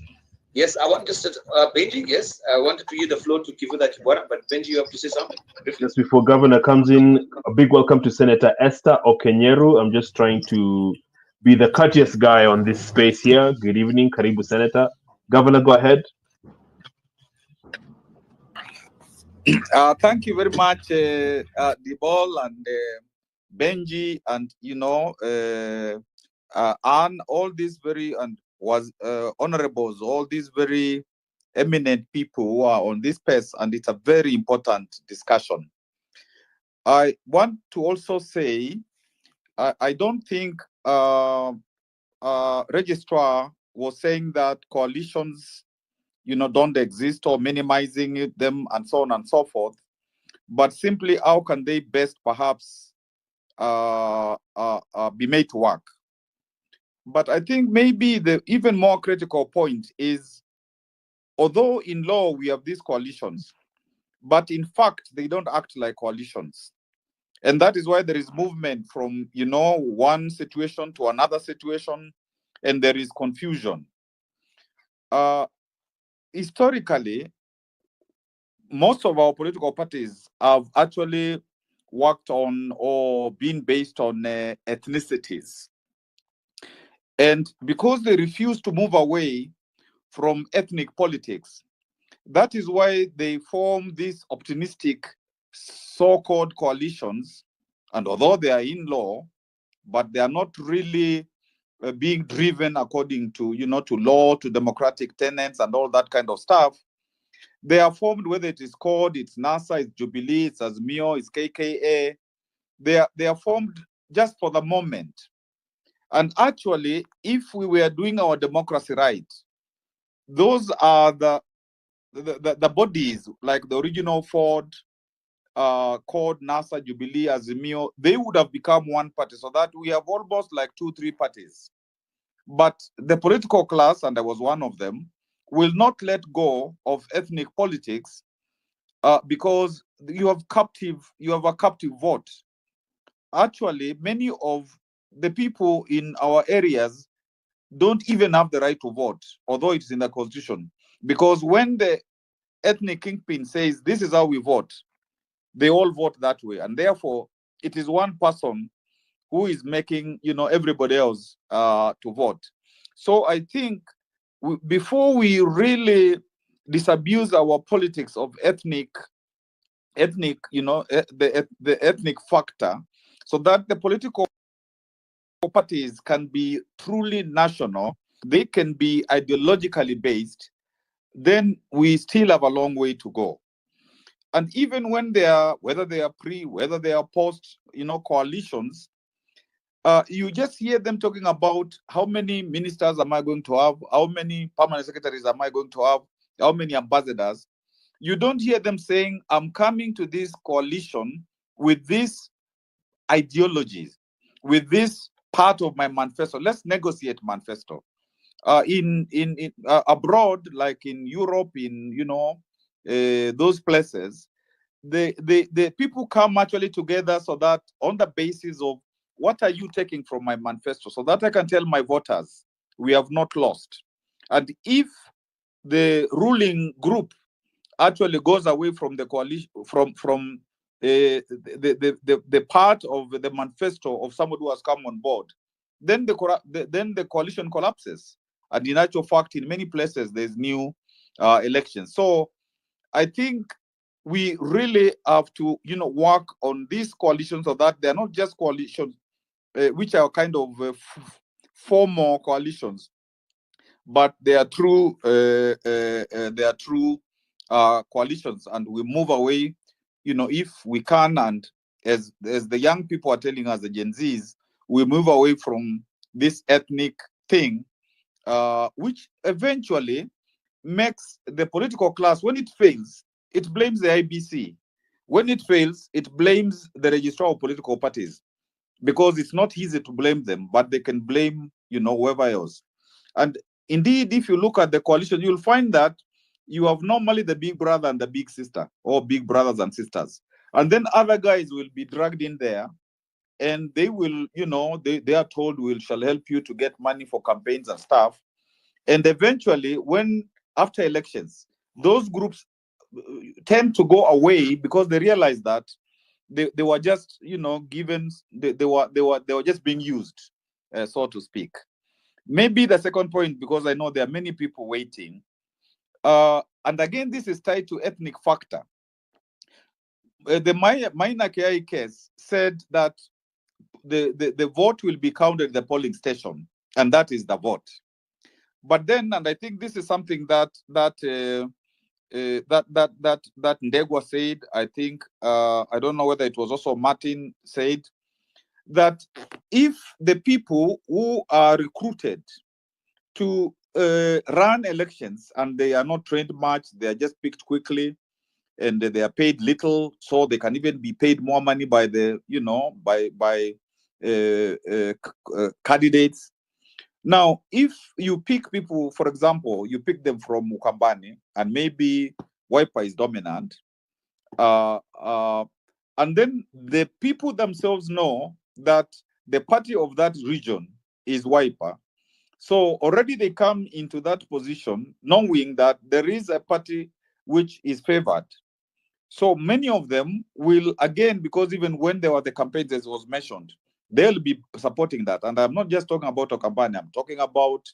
Yes, I want just Benji. Yes, I wanted to give the floor to Kivuda Kibwana, but Benji, you have to say something. Just before Governor comes in, a big welcome to Senator Esther Okenyeru. I'm just trying to be the courteous guy on this space here. Good evening, Karibu Senator. Governor, go ahead. Thank you very much, Dibol and Benji, and and all these very honorables, all these very eminent people who are on this space, and it's a very important discussion. I want to also say, I don't think registrar was saying that coalitions don't exist, or minimizing them and so on and so forth, but simply how can they best perhaps be made to work. But I think maybe the even more critical point is, although in law we have these coalitions, but in fact they don't act like coalitions. And that is why there is movement from, one situation to another situation, and there is confusion. Historically, most of our political parties have actually worked on or been based on ethnicities. And because they refuse to move away from ethnic politics, that is why they form these optimistic so-called coalitions. And although they are in law, but they are not really being driven according to, to law, to democratic tenets and all that kind of stuff. They are formed, whether it is called, it's NASA, it's Jubilee, it's Azmio, it's KKA. They are formed just for the moment. And actually, if we were doing our democracy right, those are the bodies, like the original Ford, called NASA, Jubilee, Azimio, they would have become one party, so that we have almost like 2-3 parties. But the political class, and I was one of them, will not let go of ethnic politics because you have a captive vote. Actually, many of the people in our areas don't even have the right to vote, although it's in the constitution. Because when the ethnic kingpin says this is how we vote, they all vote that way. And therefore, it is one person who is making, everybody else to vote. So I think before we really disabuse our politics of ethnic, the ethnic factor, so that the political parties can be truly national, they can be ideologically based, then we still have a long way to go. And even when they are, whether they are pre, whether they are post, coalitions, you just hear them talking about how many ministers am I going to have, how many permanent secretaries am I going to have, how many ambassadors. You don't hear them saying, I'm coming to this coalition with these ideologies, with this part of my manifesto. Let's negotiate manifesto. In abroad, like in Europe, in those places, the people come actually together, so that on the basis of what are you taking from my manifesto, so that I can tell my voters we have not lost. And if the ruling group actually goes away from the coalition, from the part of the manifesto of somebody who has come on board, then the coalition collapses. And in actual fact, in many places, there's new elections. So I think we really have to, work on these coalitions, so that they're not just coalitions, which are kind of formal coalitions, but they are true. Coalitions, and we move away, if we can, and as the young people are telling us, the Gen Zs, we move away from this ethnic thing, which eventually makes the political class, when it fails, it blames the Iebc. When it fails, it blames the registrar of political parties, because it's not easy to blame them, but they can blame, whoever else. And indeed, if you look at the coalition, you'll find that you have normally the big brother and the big sister, or big brothers and sisters. And then other guys will be dragged in there, and they will, they are told, we shall help you to get money for campaigns and stuff. And eventually, after elections, those groups tend to go away, because they realize that they were just, given, they were just being used, so to speak. Maybe the second point, because I know there are many people waiting, and again, this is tied to ethnic factor. The Maina Kiai case said that the vote will be counted at the polling station, and that is the vote. But then, and I think this is something that Ndegwa said, I think, I don't know whether it was also Martin said, that if the people who are recruited to run elections and they are not trained much, they are just picked quickly, and they are paid little, so they can even be paid more money by the, candidates. Now, if you pick people, for example, you pick them from Mukambani, and maybe Wiper is dominant, and then the people themselves know that the party of that region is Wiper. So already they come into that position knowing that there is a party which is favored. So many of them will, again, because even when there were the campaigns, as was mentioned, they'll be supporting that. And I'm not just talking about Okambani, I'm talking about,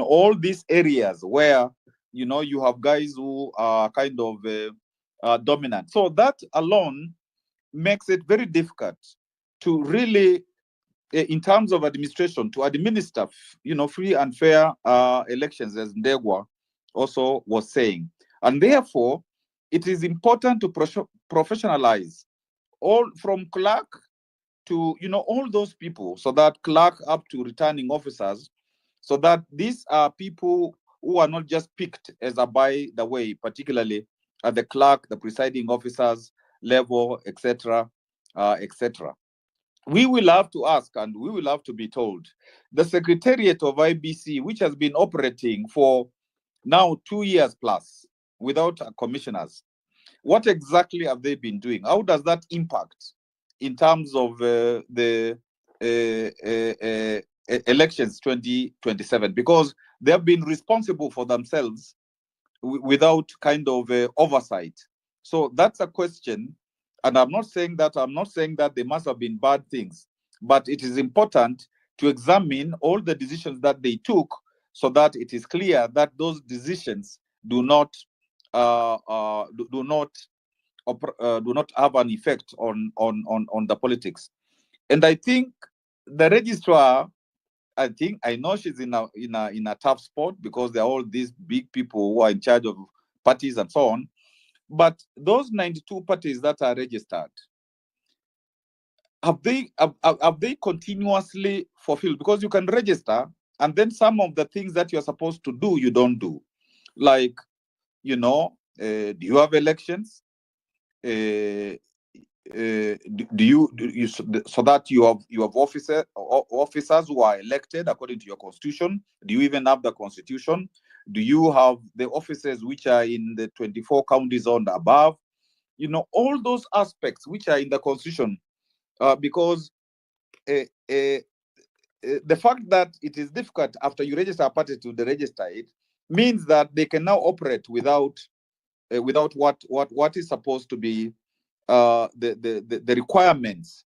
all these areas where, you have guys who are kind of dominant. So that alone makes it very difficult to really, in terms of administration, to administer, free and fair elections, as Ndegwa also was saying. And therefore, it is important to professionalize all from clerk to, all those people, so that clerk up to returning officers, so that these are people who are not just picked as a by the way, particularly at the clerk, the presiding officers level, etc., etc. We will have to ask, and we will have to be told, the Secretariat of IBC, which has been operating for now 2 years plus without commissioners, what exactly have they been doing? How does that impact in terms of the elections 2027? Because they have been responsible for themselves without kind of oversight. So that's a question. And I'm not saying that they must have been bad things, but it is important to examine all the decisions that they took, so that it is clear that those decisions do not have an effect on the politics. And I think the registrar, I know she's in a tough spot, because there are all these big people who are in charge of parties and so on. But those 92 parties that are registered, have they continuously fulfilled? Because you can register, and then some of the things that you're supposed to do, you don't do. Like, do you have elections? Do you so that you have officers who are elected according to your constitution? Do you even have the constitution? Do you have the officers which are in the 24 counties on the above? All those aspects which are in the constitution, because the fact that it is difficult after you register a party to register it means that they can now operate without what is supposed to be the requirements,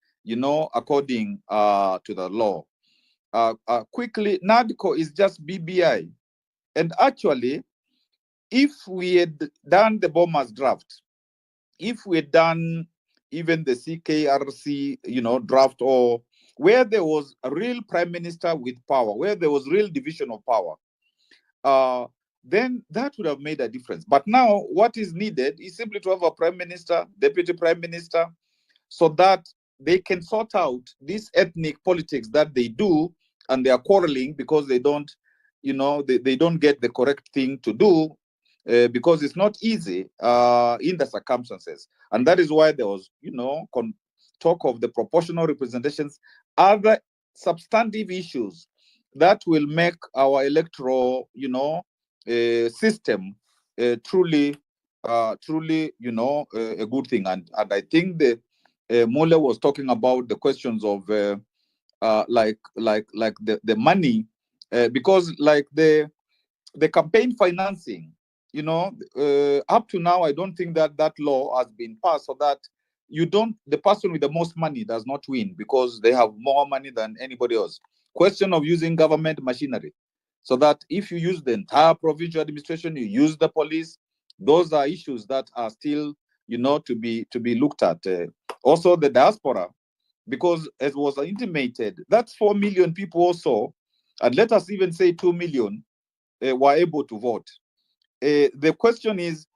according to the law. Quickly, NADCO is just BBI. And actually, if we had done the bombers draft, if we had done even the CKRC, draft, or where there was a real prime minister with power, where there was real division of power, then that would have made a difference. But now what is needed is simply to have a prime minister, deputy prime minister, so that they can sort out this ethnic politics that they do, and they are quarreling because they don't, they don't get the correct thing to do, because it's not easy in the circumstances. And that is why there was, talk of the proportional representations, other substantive issues that will make our electoral, system truly, a good thing. And I think the Mole was talking about the questions of like the money, because like the campaign financing, up to now, I don't think that law has been passed, so that the person with the most money does not win, because they have more money than anybody else. Question of using government machinery, so that if you use the entire provincial administration, you use the police, those are issues that are still, to be looked at. Also the diaspora, because as was intimated, that's 4 million people also, and let us even say 2 million were able to vote. The question is,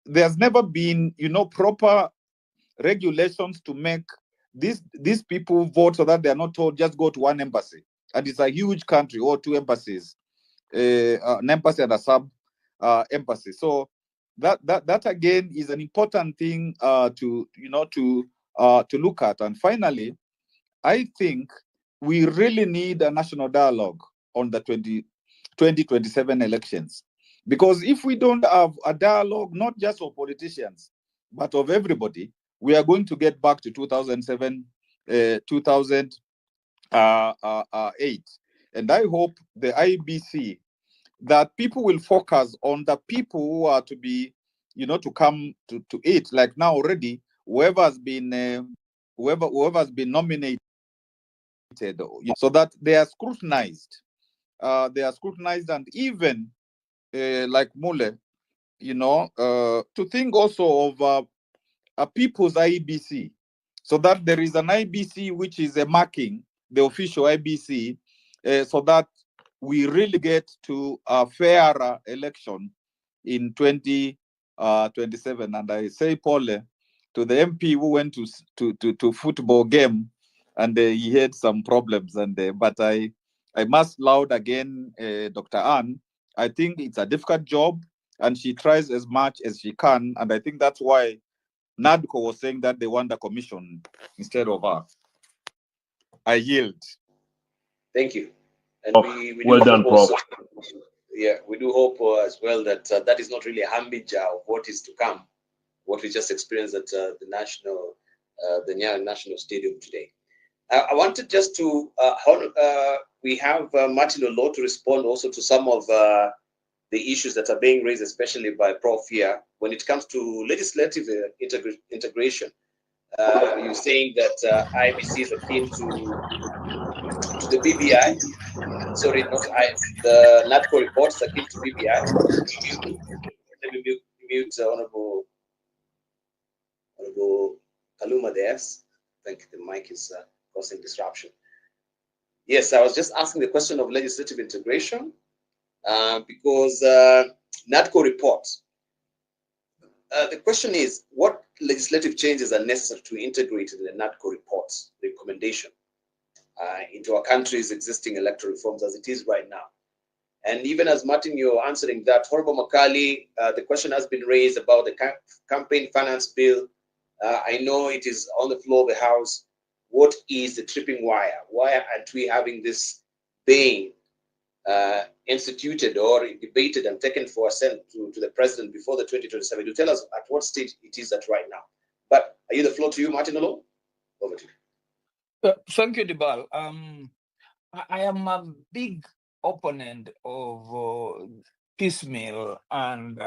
there's never been, proper regulations to make these people vote, so that they are not told just go to one embassy, and it's a huge country or 2 embassies, an embassy and a sub embassy. So that again is an important thing to look at. And finally, I think we really need a national dialogue on the 2027 elections. Because if we don't have a dialogue, not just of politicians, but of everybody, we are going to get back to 2007, 2008. And I hope the IBC, that people will focus on the people who are to be, to come to it. Like now already, whoever has been nominated, so that they are scrutinized. And even like Mule, to think also of a people's IBC, so that there is an IBC which is a marking the official IBC, so that we really get to a fairer election in 2027. And I say, Paul, to the MP who went to football game, and he had some problems, but I must laud again Dr. Ann. I think it's a difficult job, and she tries as much as she can, and I think that's why NADCO was saying that they want the commission instead of her. I yield. Thank you. And we well do done, hope also, Prof. yeah, we do hope as well that that is not really a harbinger of what is to come, what we just experienced at the Nyang National Stadium today. I wanted just to, we have Martin Olo to respond also to some of the issues that are being raised, especially by Prof here, when it comes to legislative integration. You're saying that IBC is akin to the BBI. Sorry, not the NADCO reports akin to BBI. Let me mute Honorable Kaluma there. I think the mic is causing disruption. Yes, I was just asking the question of legislative integration because NADCO reports. The question is, what legislative changes are necessary to integrate in the NADCO reports recommendation into our country's existing electoral reforms as it is right now? And even as Martin, you're answering that, Honorable Makali, the question has been raised about the campaign finance bill. I know it is on the floor of the House. What is the tripping wire? Why aren't we having this being instituted or debated and taken for assent to the president before the 2027? You tell us at what stage it is at right now. But I yield the floor to you, Martin Olo. Over to you. Thank you, Dibal. I am a big opponent of piecemeal and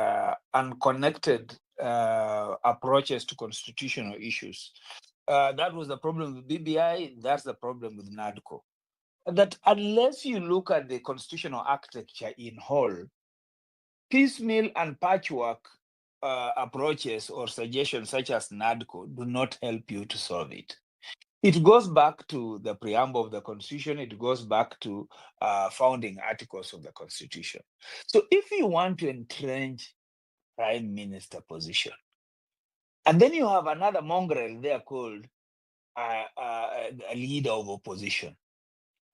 unconnected approaches to constitutional issues. That was the problem with BBI. That's the problem with NADCO. That unless you look at the constitutional architecture in whole, piecemeal and patchwork approaches or suggestions such as NADCO do not help you to solve it. It goes back to the preamble of the Constitution. It goes back to founding articles of the Constitution. So if you want to entrench prime minister position, and then you have another mongrel there called a leader of opposition,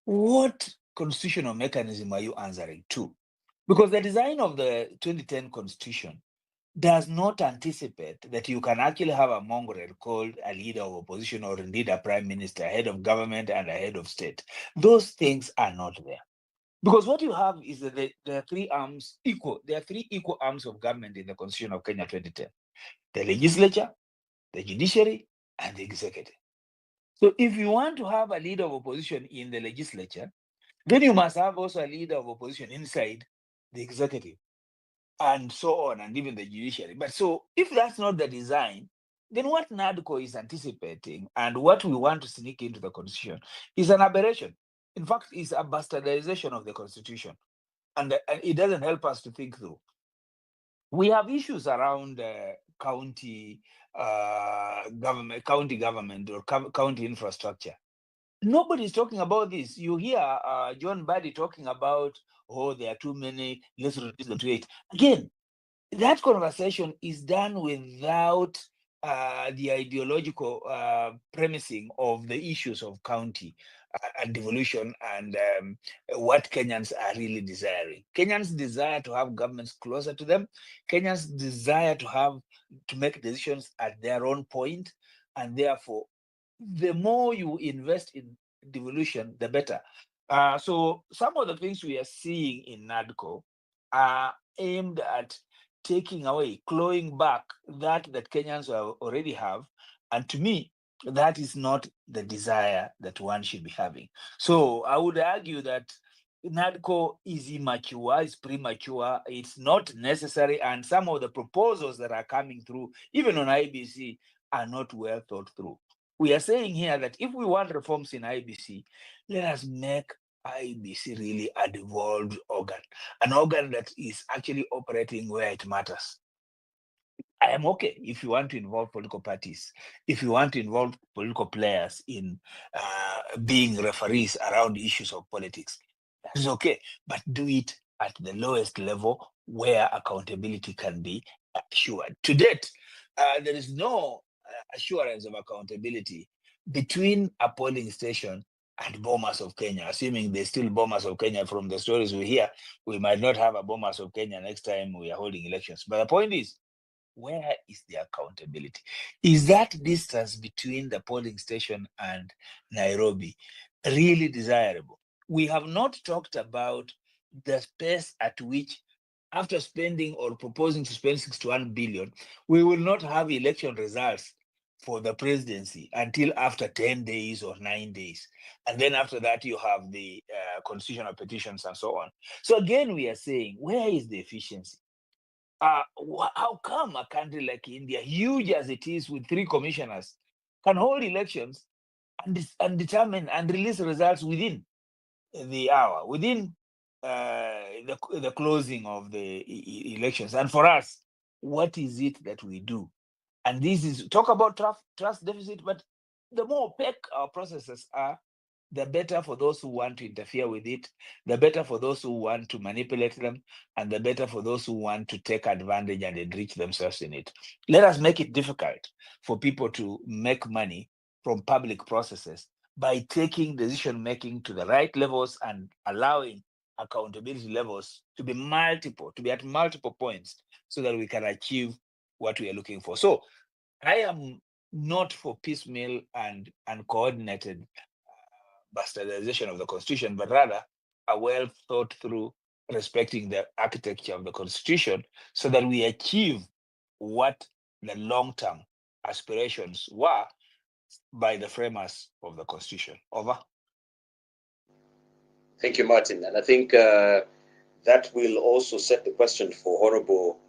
what constitutional mechanism are you answering to? Because the design of the 2010 Constitution does not anticipate that you can actually have a mongrel called a leader of opposition or indeed a prime minister, head of government and a head of state. Those things are not there. Because what you have is that there are three arms equal. There are three equal arms of government in the Constitution of Kenya 2010. The legislature, the judiciary, and the executive. So if you want to have a leader of opposition in the legislature, then you must have also a leader of opposition inside the executive, and so on, and even the judiciary. But so if that's not the design, then what NADCO is anticipating and what we want to sneak into the Constitution is an aberration. In fact, it's a bastardization of the Constitution. And it doesn't help us to think through. We have issues around county government or county infrastructure. Nobody's talking about this. You hear John Buddy talking about, oh, there are too many, let's reduce the rate. Again, that conversation is done without the ideological premising of the issues of county and devolution and what Kenyans are really desiring. Kenyans desire to have governments closer to them. Kenyans desire to make decisions at their own point, and therefore, the more you invest in devolution, the better. So some of the things we are seeing in NADCO are aimed at taking away, clawing back that Kenyans already have. And to me, that is not the desire that one should be having. So I would argue that NADCO is immature, is premature, it's not necessary, and some of the proposals that are coming through, even on IBC, are not well thought through. We are saying here that if we want reforms in IBC, let us make IBC really a devolved organ, an organ that is actually operating where it matters. I am okay if you want to involve political parties, if you want to involve political players in being referees around issues of politics. That is okay, but do it at the lowest level where accountability can be assured. To date, there is no assurance of accountability between a polling station and Bomas of Kenya, assuming there's still Bomas of Kenya. From the stories we hear, we might not have a Bomas of Kenya next time we are holding elections. But the point is, where is the accountability? Is that distance between the polling station and Nairobi really desirable? We have not talked about the space at which, after spending or proposing to spend 61 billion, we will not have election results for the presidency until after 10 days or 9 days. And then after that, you have the constitutional petitions and so on. So again, we are saying, where is the efficiency? How come a country like India, huge as it is with 3 commissioners, can hold elections and determine and release results within the hour, within the closing of the elections? And for us, what is it that we do? And this is talk about trust deficit, but the more opaque our processes are, the better for those who want to interfere with it, the better for those who want to manipulate them, and the better for those who want to take advantage and enrich themselves in it. Let us make it difficult for people to make money from public processes by taking decision making to the right levels and allowing accountability levels to be at multiple points, so that we can achieve what we are looking for. So I am not for piecemeal and uncoordinated bastardization of the Constitution, but rather a well thought through, respecting the architecture of the Constitution, so that we achieve what the long term aspirations were by the framers of the Constitution. Over. Thank you, Martin. And I think that will also set the question for Honorable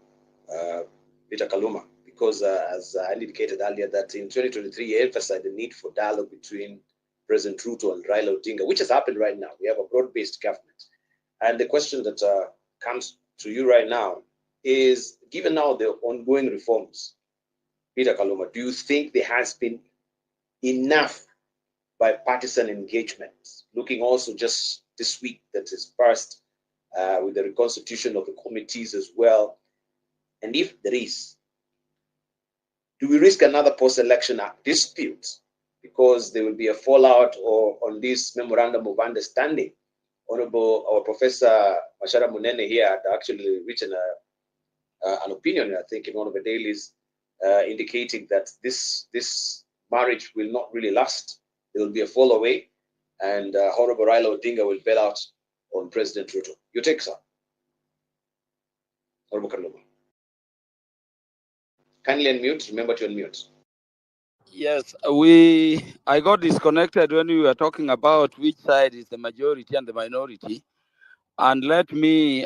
Peter Kaluma, because as I indicated earlier, that in 2023, he emphasized the need for dialogue between President Ruto and Raila Odinga, which has happened right now. We have a broad-based government. And the question that comes to you right now is, given now the ongoing reforms, Peter Kaluma, do you think there has been enough bipartisan engagement? Looking also just this week that is passed with the reconstitution of the committees as well. And if there is, do we risk another post-election dispute because there will be a fallout or on this memorandum of understanding? Honorable, our Professor Mashara Munene here had actually written an opinion, I think, in one of the dailies, indicating that this marriage will not really last. There will be a fall away, and Honorable Raila Odinga will bail out on President Ruto. Your take, sir. Honorable Kaluma. Kindly unmute. Remember to unmute. Yes, I got disconnected when we were talking about which side is the majority and the minority. And let me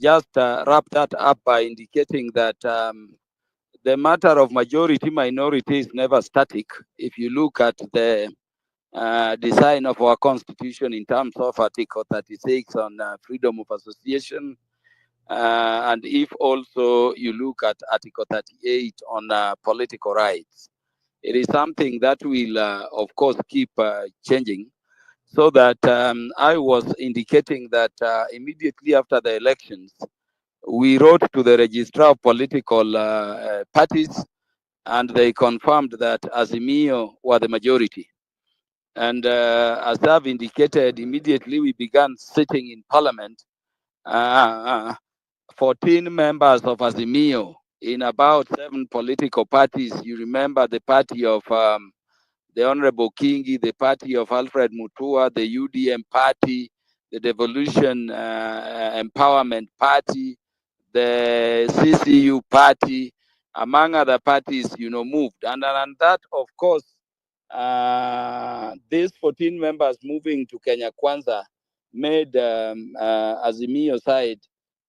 just wrap that up by indicating that the matter of majority minority is never static. If you look at the design of our constitution in terms of Article 36 on freedom of association, and if also you look at Article 38 on political rights, it is something that will, of course, keep changing. So that I was indicating that immediately after the elections, we wrote to the registrar of political parties and they confirmed that Azimio were the majority. And as I've indicated, immediately we began sitting in parliament. 14 members of Azimio in about 7 political parties. You remember the party of the Honorable Kingi, the party of Alfred Mutua, the UDM party, the Devolution Empowerment Party, the CCU party, among other parties, moved. And that, of course, these 14 members moving to Kenya Kwanza made Azimio side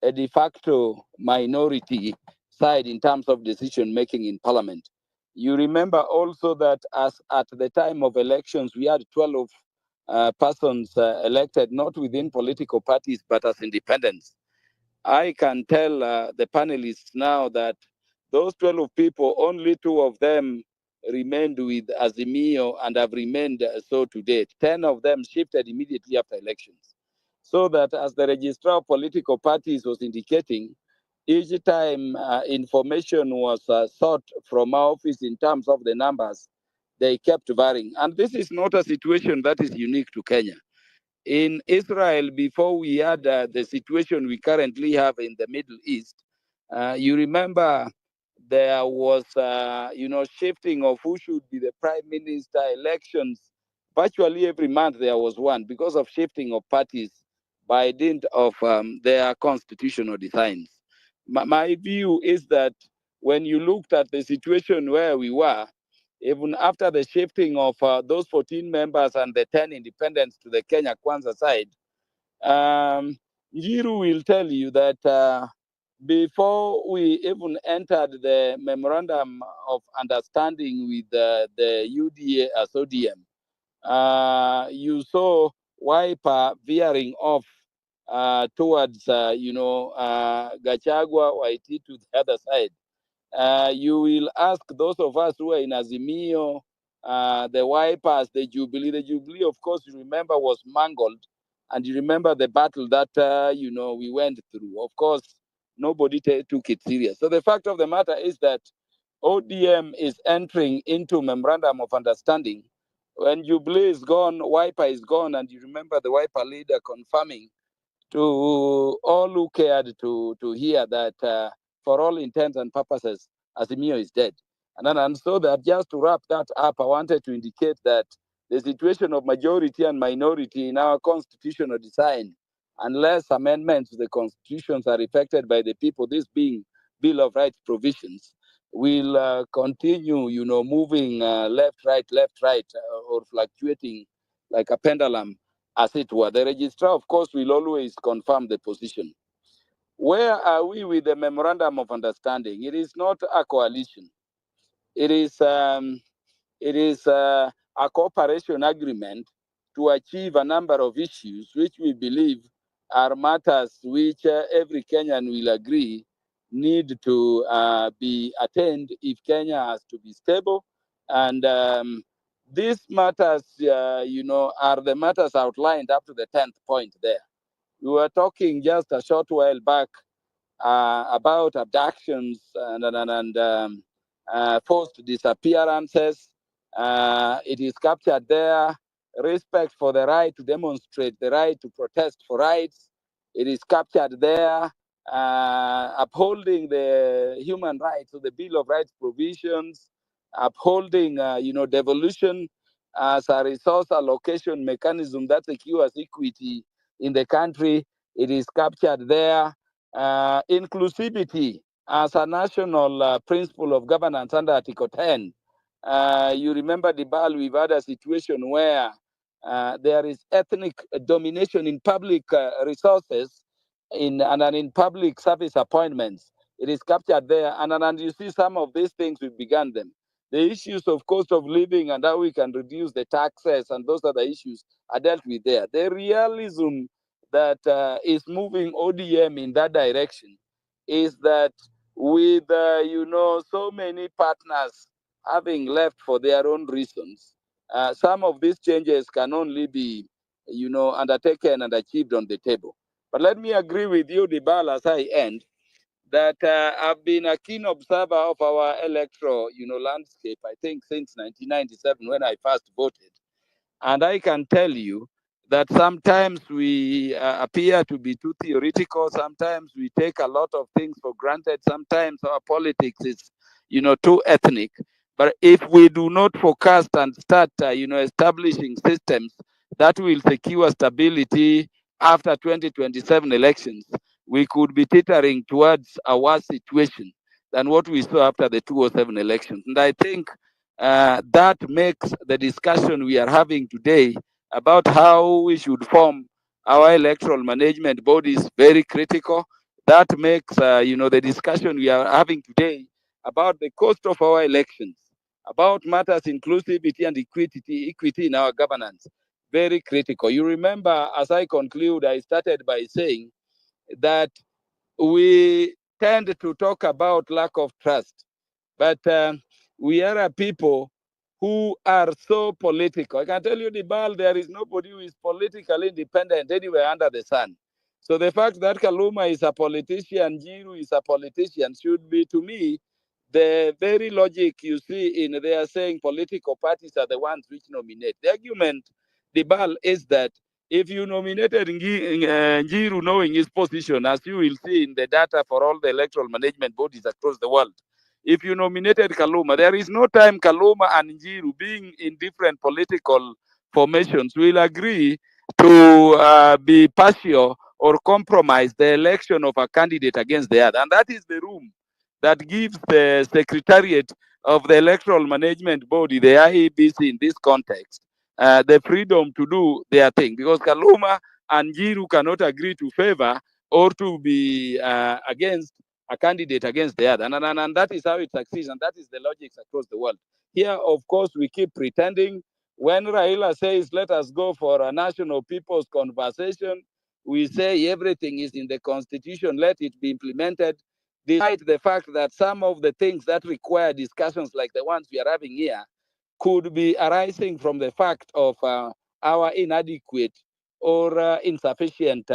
a de facto minority side in terms of decision making in parliament. You remember also that as at the time of elections, we had 12 persons elected, not within political parties, but as independents. I can tell the panelists now that those 12 people, only 2 of them remained with Azimio and have remained so to date. 10 of them shifted immediately after elections. So that, as the registrar of political parties was indicating, each time information was sought from our office in terms of the numbers, they kept varying. And this is not a situation that is unique to Kenya. In Israel, before we had the situation we currently have in the Middle East, you remember there was, shifting of who should be the prime minister, elections. Virtually every month there was one because of shifting of parties by dint of their constitutional designs. My view is that when you looked at the situation where we were, even after the shifting of those 14 members and the 10 independents to the Kenya Kwanza side, Njiru will tell you that before we even entered the memorandum of understanding with the UDA as ODM, you saw Wiper veering off towards, Gachagua, Waiti to the other side. You will ask those of us who are in Azimio, the Wipers, the Jubilee. The Jubilee, of course, you remember was mangled. And you remember the battle that, we went through. Of course, nobody took it serious. So the fact of the matter is that ODM is entering into memorandum of understanding. When Jubilee is gone, Wiper is gone. And you remember the Wiper leader confirming to all who cared to hear that for all intents and purposes, Azimio is dead. And so that just to wrap that up, I wanted to indicate that the situation of majority and minority in our constitutional design, unless amendments to the constitutions are effected by the people, this being Bill of Rights provisions, will continue, moving left, right, or fluctuating like a pendulum, as it were. The registrar, of course, will always confirm the position. Where are we with the memorandum of understanding? It is not a coalition. It is a cooperation agreement to achieve a number of issues which we believe are matters which every Kenyan will agree need to be attained if Kenya has to be stable. And these matters, are the matters outlined up to the 10th point there. We were talking just a short while back about abductions and forced disappearances. It is captured there. Respect for the right to demonstrate, the right to protest for rights. It is captured there. Upholding the human rights, so the Bill of Rights provisions, upholding, devolution as a resource allocation mechanism that secures equity in the country. It is captured there. Inclusivity as a national principle of governance under Article 10. You remember, Dibal, we've had a situation where there is ethnic domination in public resources and in public service appointments. It is captured there. And you see some of these things, we began them. The issues of cost of living and how we can reduce the taxes and those other issues are dealt with there. The realism that is moving ODM in that direction is that with, so many partners having left for their own reasons, some of these changes can only be, undertaken and achieved on the table. But let me agree with you, Dibal, as I end, that I've been a keen observer of our electoral, landscape, I think since 1997 when I first voted. And I can tell you that sometimes we appear to be too theoretical. Sometimes we take a lot of things for granted. Sometimes our politics is, too ethnic. But if we do not focus and start, establishing systems that will secure stability after 2027 elections, we could be teetering towards a worse situation than what we saw after the 2007 elections. And I think that makes the discussion we are having today about how we should form our electoral management bodies very critical. That makes, the discussion we are having today about the cost of our elections, about matters inclusivity and equity in our governance, very critical. You remember, as I conclude, I started by saying that we tend to talk about lack of trust, but we are a people who are so political. I can tell you, Dibal, there is nobody who is politically independent anywhere under the sun. So the fact that Kaluma is a politician, Jiru is a politician, should be, to me, the very logic you see in they are saying political parties are the ones which nominate. The argument, Dibal, is that if you nominated Njiru knowing his position, as you will see in the data for all the electoral management bodies across the world, if you nominated Kaluma, there is no time Kaluma and Njiru, being in different political formations, will agree to be partial or compromise the election of a candidate against the other. And that is the room that gives the Secretariat of the Electoral Management Body, the IEBC in this context, the freedom to do their thing. Because Kaluma and Njiru cannot agree to favor or to be against a candidate against the other. And that is how it succeeds, and that is the logic across the world. Here, of course, we keep pretending. When Raila says, let us go for a national people's conversation, we say everything is in the constitution, let it be implemented, despite the fact that some of the things that require discussions like the ones we are having here could be arising from the fact of our inadequate or insufficient,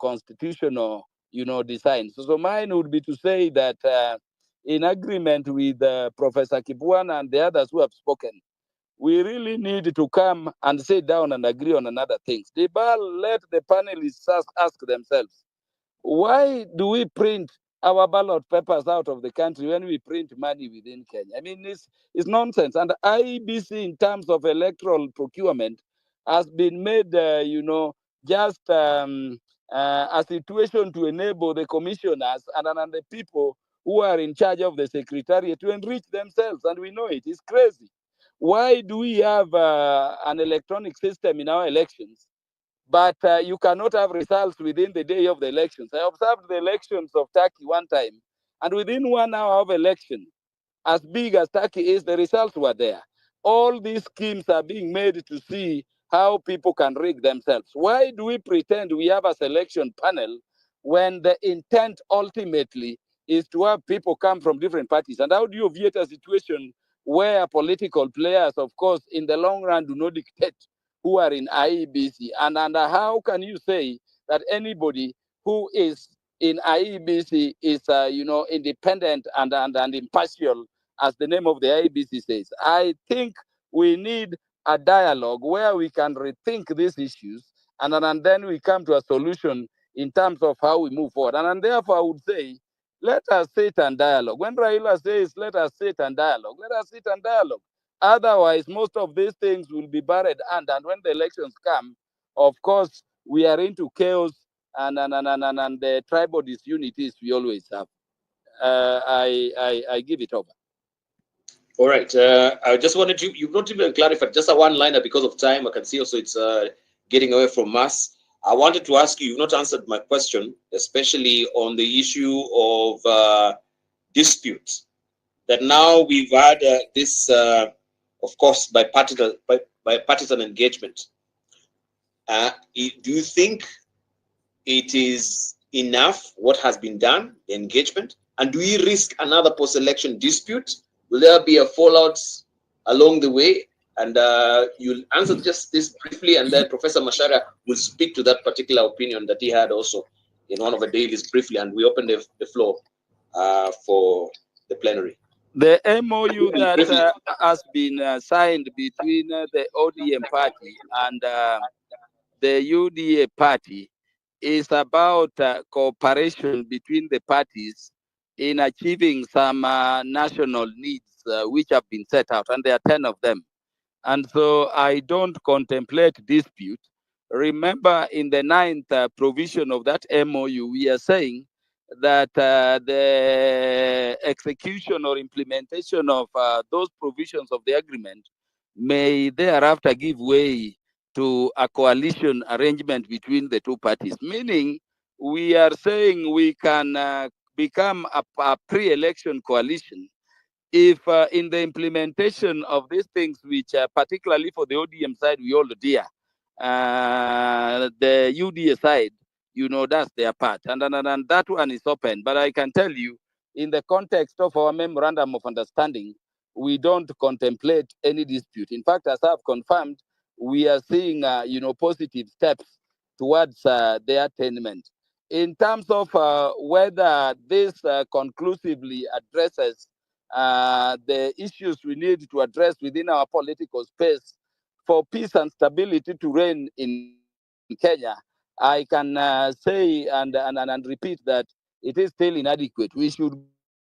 constitutional, design. So mine would be to say that in agreement with Professor Kibuan and the others who have spoken, we really need to come and sit down and agree on another things. Let the panelists ask themselves, why do we print our ballot papers out of the country when we print money within Kenya? I mean, it's nonsense. And IEBC, in terms of electoral procurement, has been made, just a situation to enable the commissioners and the people who are in charge of the secretariat to enrich themselves. And we know it. It's crazy. Why do we have an electronic system in our elections, but you cannot have results within the day of the elections? I observed the elections of Turkey one time, and within 1 hour of election, as big as Turkey is, the results were there. All these schemes are being made to see how people can rig themselves. Why do we pretend we have a selection panel when the intent ultimately is to have people come from different parties? And how do you obviate a situation where political players, of course, in the long run do not dictate who are in IEBC? And how can you say that anybody who is in IEBC is, independent and impartial, as the name of the IEBC says? I think we need a dialogue where we can rethink these issues, and then we come to a solution in terms of how we move forward. And therefore, I would say, let us sit and dialogue. When Raila says, let us sit and dialogue, let us sit and dialogue. Otherwise, most of these things will be buried. And when the elections come, of course, we are into chaos and the tribal disunities we always have. I give it over. All right. I just wanted you've not even clarified, just a one-liner because of time. I can see also it's getting away from us. I wanted to ask you, you've not answered my question, especially on the issue of disputes. That now we've had this, of course, bipartisan engagement. Do you think it is enough what has been done, the engagement? And do we risk another post-election dispute? Will there be a fallout along the way? And you'll answer just this briefly, and then Professor Macharia will speak to that particular opinion that he had also in one of the dailies briefly, and we open the floor. for the plenary. The MOU that has been signed between the ODM party and the UDA party is about cooperation between the parties in achieving some national needs which have been set out, and there are 10 of them. And so I don't contemplate dispute. Remember, in the 9th provision of that MOU, we are saying that the execution or implementation of those provisions of the agreement may thereafter give way to a coalition arrangement between the two parties, meaning we are saying we can become a pre-election coalition if in the implementation of these things, which particularly for the ODM side, we all dear, the UDA side, you know, that's their part. And that one is open. But I can tell you, in the context of our memorandum of understanding, we don't contemplate any dispute. In fact, as I've confirmed, we are seeing, positive steps towards their attainment. In terms of whether this conclusively addresses the issues we need to address within our political space for peace and stability to reign in Kenya, I can say and repeat that it is still inadequate. We should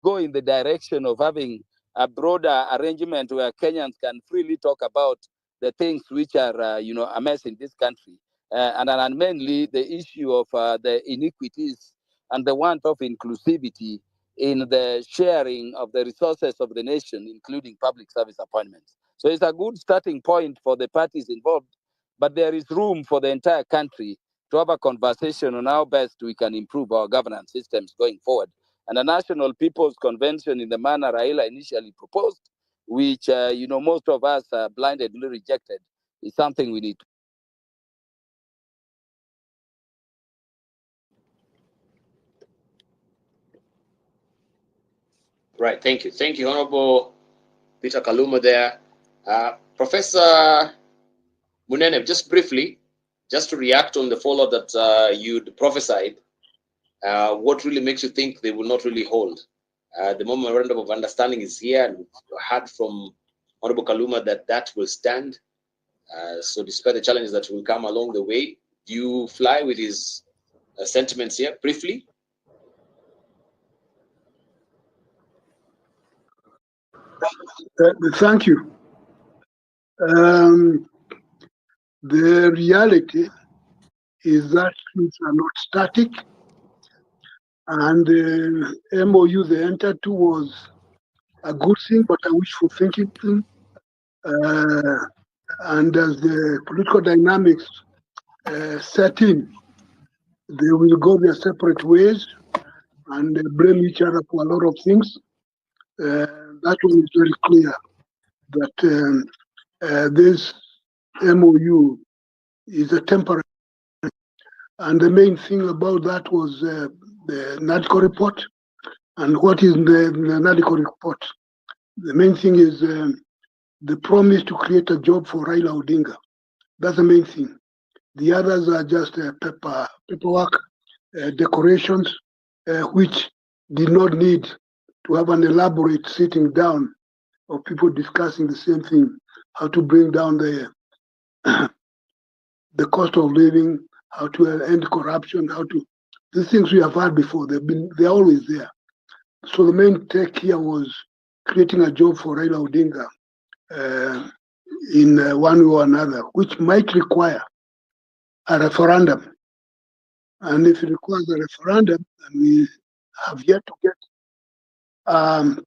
go in the direction of having a broader arrangement where Kenyans can freely talk about the things which are, a mess in this country. And mainly the issue of the iniquities and the want of inclusivity in the sharing of the resources of the nation, including public service appointments. So it's a good starting point for the parties involved, but there is room for the entire country to have a conversation on how best we can improve our governance systems going forward. And the National People's Convention, in the manner Raila initially proposed, which most of us blindly rejected, is something we need to. Right. Thank you. Thank you, Honorable Peter Kaluma there. Professor Munene, just briefly, just to react on the follow that you'd prophesied, what really makes you think they will not really hold? The memorandum of understanding is here, and we heard from Honorable Kaluma that will stand. So despite the challenges that will come along the way, do you fly with his sentiments here, briefly? Thank you. The reality is that things are not static, and the MOU they entered to was a good thing, but a wishful thinking thing. And as the political dynamics set in, they will go their separate ways and blame each other for a lot of things. That one is very clear that this MOU is a temporary. And the main thing about that was the NADCO report. And what is the NADCO report? The main thing is the promise to create a job for Raila Odinga. That's the main thing. The others are just paperwork, decorations, which did not need to have an elaborate sitting down of people discussing the same thing, how to bring down the cost of living, how to end corruption, these things we have had before. They're always there. So the main take here was creating a job for Raila Odinga in one way or another, which might require a referendum. And if it requires a referendum, and we have yet to get an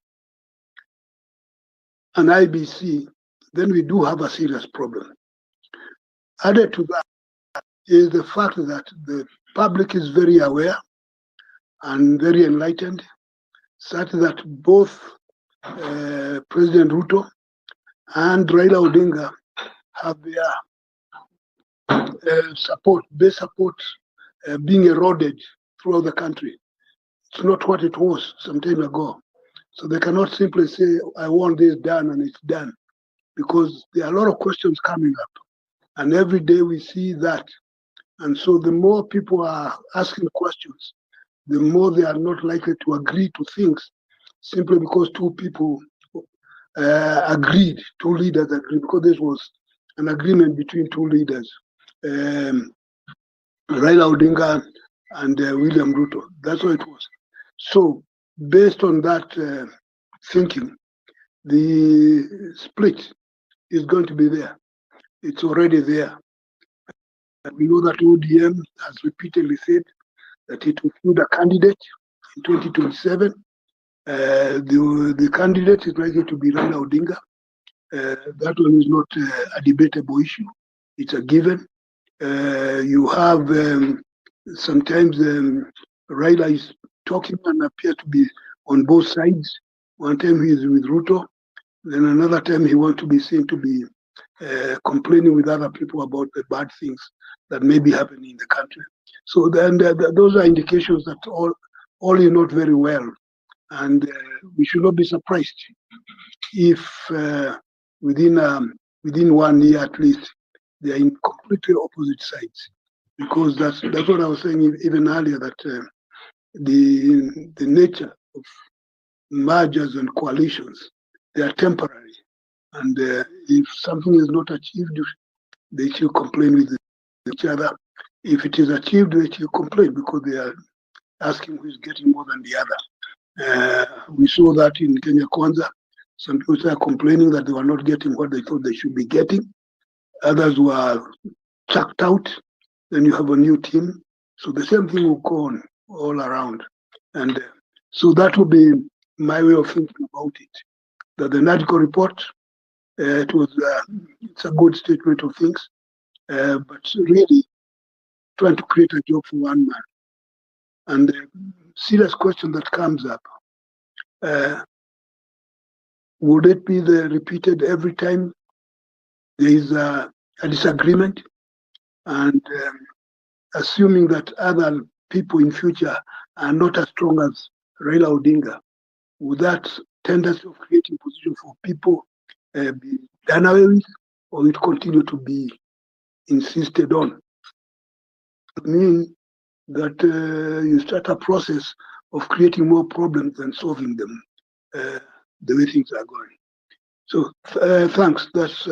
IBC, then we do have a serious problem. Added to that is the fact that the public is very aware and very enlightened, such that both President Ruto and Raila Odinga have their support, base support being eroded throughout the country. It's not what it was some time ago. So they cannot simply say, I want this done and it's done, because there are a lot of questions coming up. And every day we see that. And so the more people are asking questions, the more they are not likely to agree to things simply because two people agreed, two leaders agreed, because this was an agreement between two leaders, Raila Odinga and William Ruto. That's what it was. So, based on that thinking, the split is going to be there. It's already there. We know that ODM has repeatedly said that it will field a candidate in 2027. The candidate is likely to be Raila Odinga. That one is not a debatable issue. It's a given. You have sometimes Raila is talking and appears to be on both sides. One time he is with Ruto, then another time he wants to be seen to be complaining with other people about the bad things that may be happening in the country. So then those are indications that all is not very well, and we should not be surprised if within 1 year at least they are in completely opposite sides, because that's what I was saying even earlier, that the nature of mergers and coalitions, they are temporary, and if something is not achieved, they should complain with each other. If it is achieved, they should complain because they are asking who is getting more than the other. We saw that in Kenya Kwanza. Some people are complaining that they were not getting what they thought they should be getting. Others were chucked out. Then you have a new team. So the same thing will go on all around. And so that will be my way of thinking about it. That the NADCO report, it's a good statement of things, but really trying to create a job for one man. And the serious question that comes up, would it be repeated every time there is a disagreement? And assuming that other people in future are not as strong as Raila Odinga, would that tendency of creating position for people be done away with, or it continue to be insisted on? It means that you start a process of creating more problems than solving them, the way things are going. So thanks. That's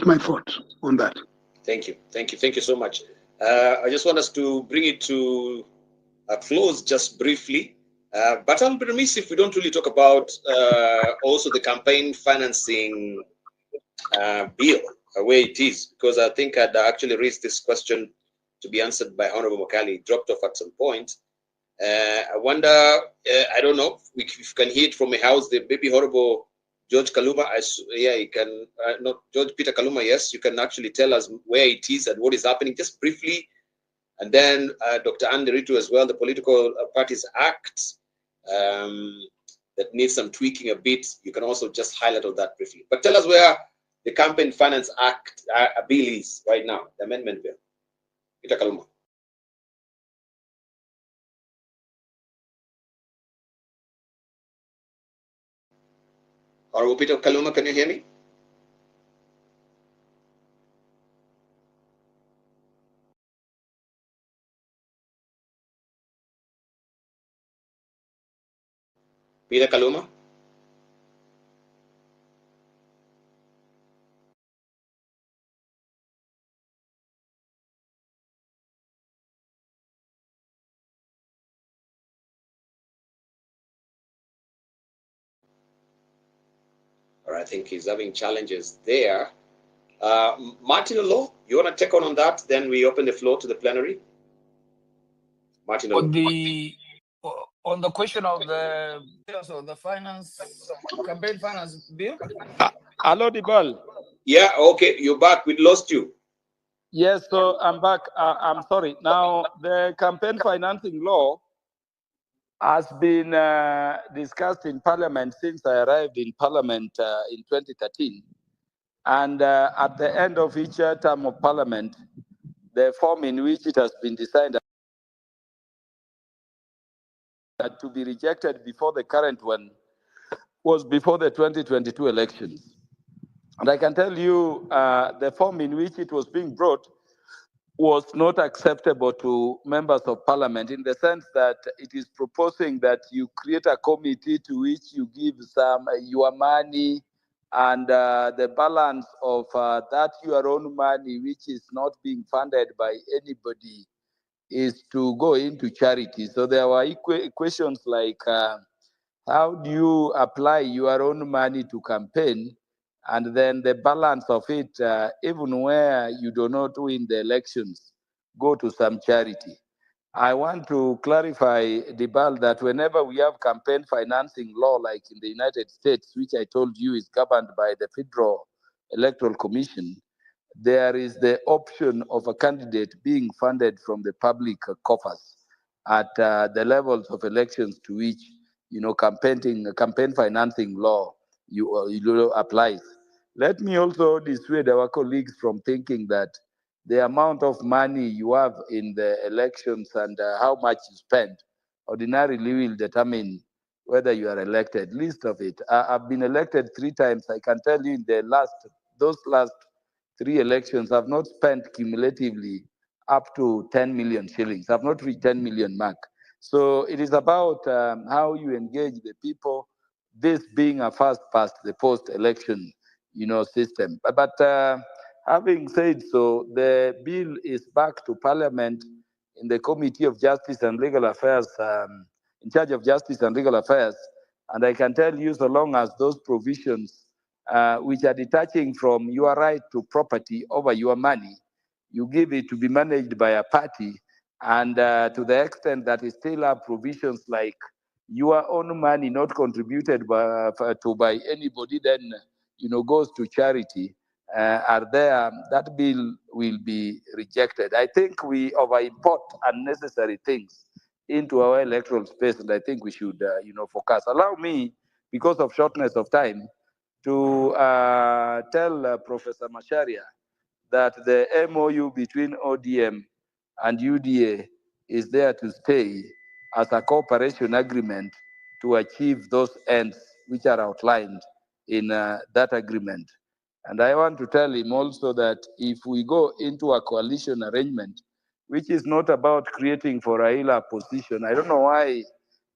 my thought on that. Thank you so much. I just want us to bring it to a close just briefly, but I'll be remiss if we don't really talk about also the campaign financing bill, where it is, because I think I'd actually raised this question to be answered by Honorable Makali. It dropped off at some point. I wonder, I don't know if you can hear it from a house, the baby Honorable George Kaluma. You can, not George Peter Kaluma, yes, you can actually tell us where it is and what is happening, just briefly. And then Dr. Andy Ritu as well, the Political Parties Act that needs some tweaking a bit. You can also just highlight all that briefly. But tell us where the Campaign Finance Act bill is right now, the amendment bill. Peter Kaluma. Honorable Peter Kaluma, can you hear me? Peter Kaluma? Or I think he's having challenges there. Martin Olo, you want to take on that? Then we open the floor to the plenary. Martin Olo. On the question of the campaign finance bill. Hello, Dibal. Yeah, okay, you're back. We lost you. Yes, so I'm back. I'm sorry. Now, the campaign financing law has been discussed in Parliament since I arrived in Parliament in 2013. And at the end of each term of Parliament, the form in which it has been decided to be rejected before the current one was before the 2022 elections. And I can tell you the form in which it was being brought was not acceptable to members of parliament, in the sense that it is proposing that you create a committee to which you give some your money, and the balance of that your own money, which is not being funded by anybody, is to go into charity. So there were questions like, how do you apply your own money to campaign, and then the balance of it, even where you do not win the elections, go to some charity? I want to clarify, Dibal, that whenever we have campaign financing law, like in the United States, which I told you is governed by the Federal Electoral Commission, there is the option of a candidate being funded from the public coffers at the levels of elections to which, campaign financing law applies. Let me also dissuade our colleagues from thinking that the amount of money you have in the elections and how much you spend ordinarily will determine whether you are elected. Least of it. I've been elected 3 times. I can tell you in those last 3 elections, I've not spent cumulatively up to 10 million shillings. I've not reached 10 million mark. So it is about how you engage the people, this being a fast past the post-election, system. But having said so, the bill is back to Parliament in the Committee of Justice and Legal Affairs, in charge of Justice and Legal Affairs. And I can tell you, so long as those provisions, which are detaching from your right to property over your money, you give it to be managed by a party, and to the extent that it still have provisions like your own money not contributed by anybody, then goes to charity, are there, that bill will be rejected. I think we over-import unnecessary things into our electoral space, and I think we should, focus. Allow me, because of shortness of time, to tell Professor Masharia that the MOU between ODM and UDA is there to stay as a cooperation agreement to achieve those ends which are outlined in that agreement. And I want to tell him also that if we go into a coalition arrangement, which is not about creating for Raila a position, I don't know why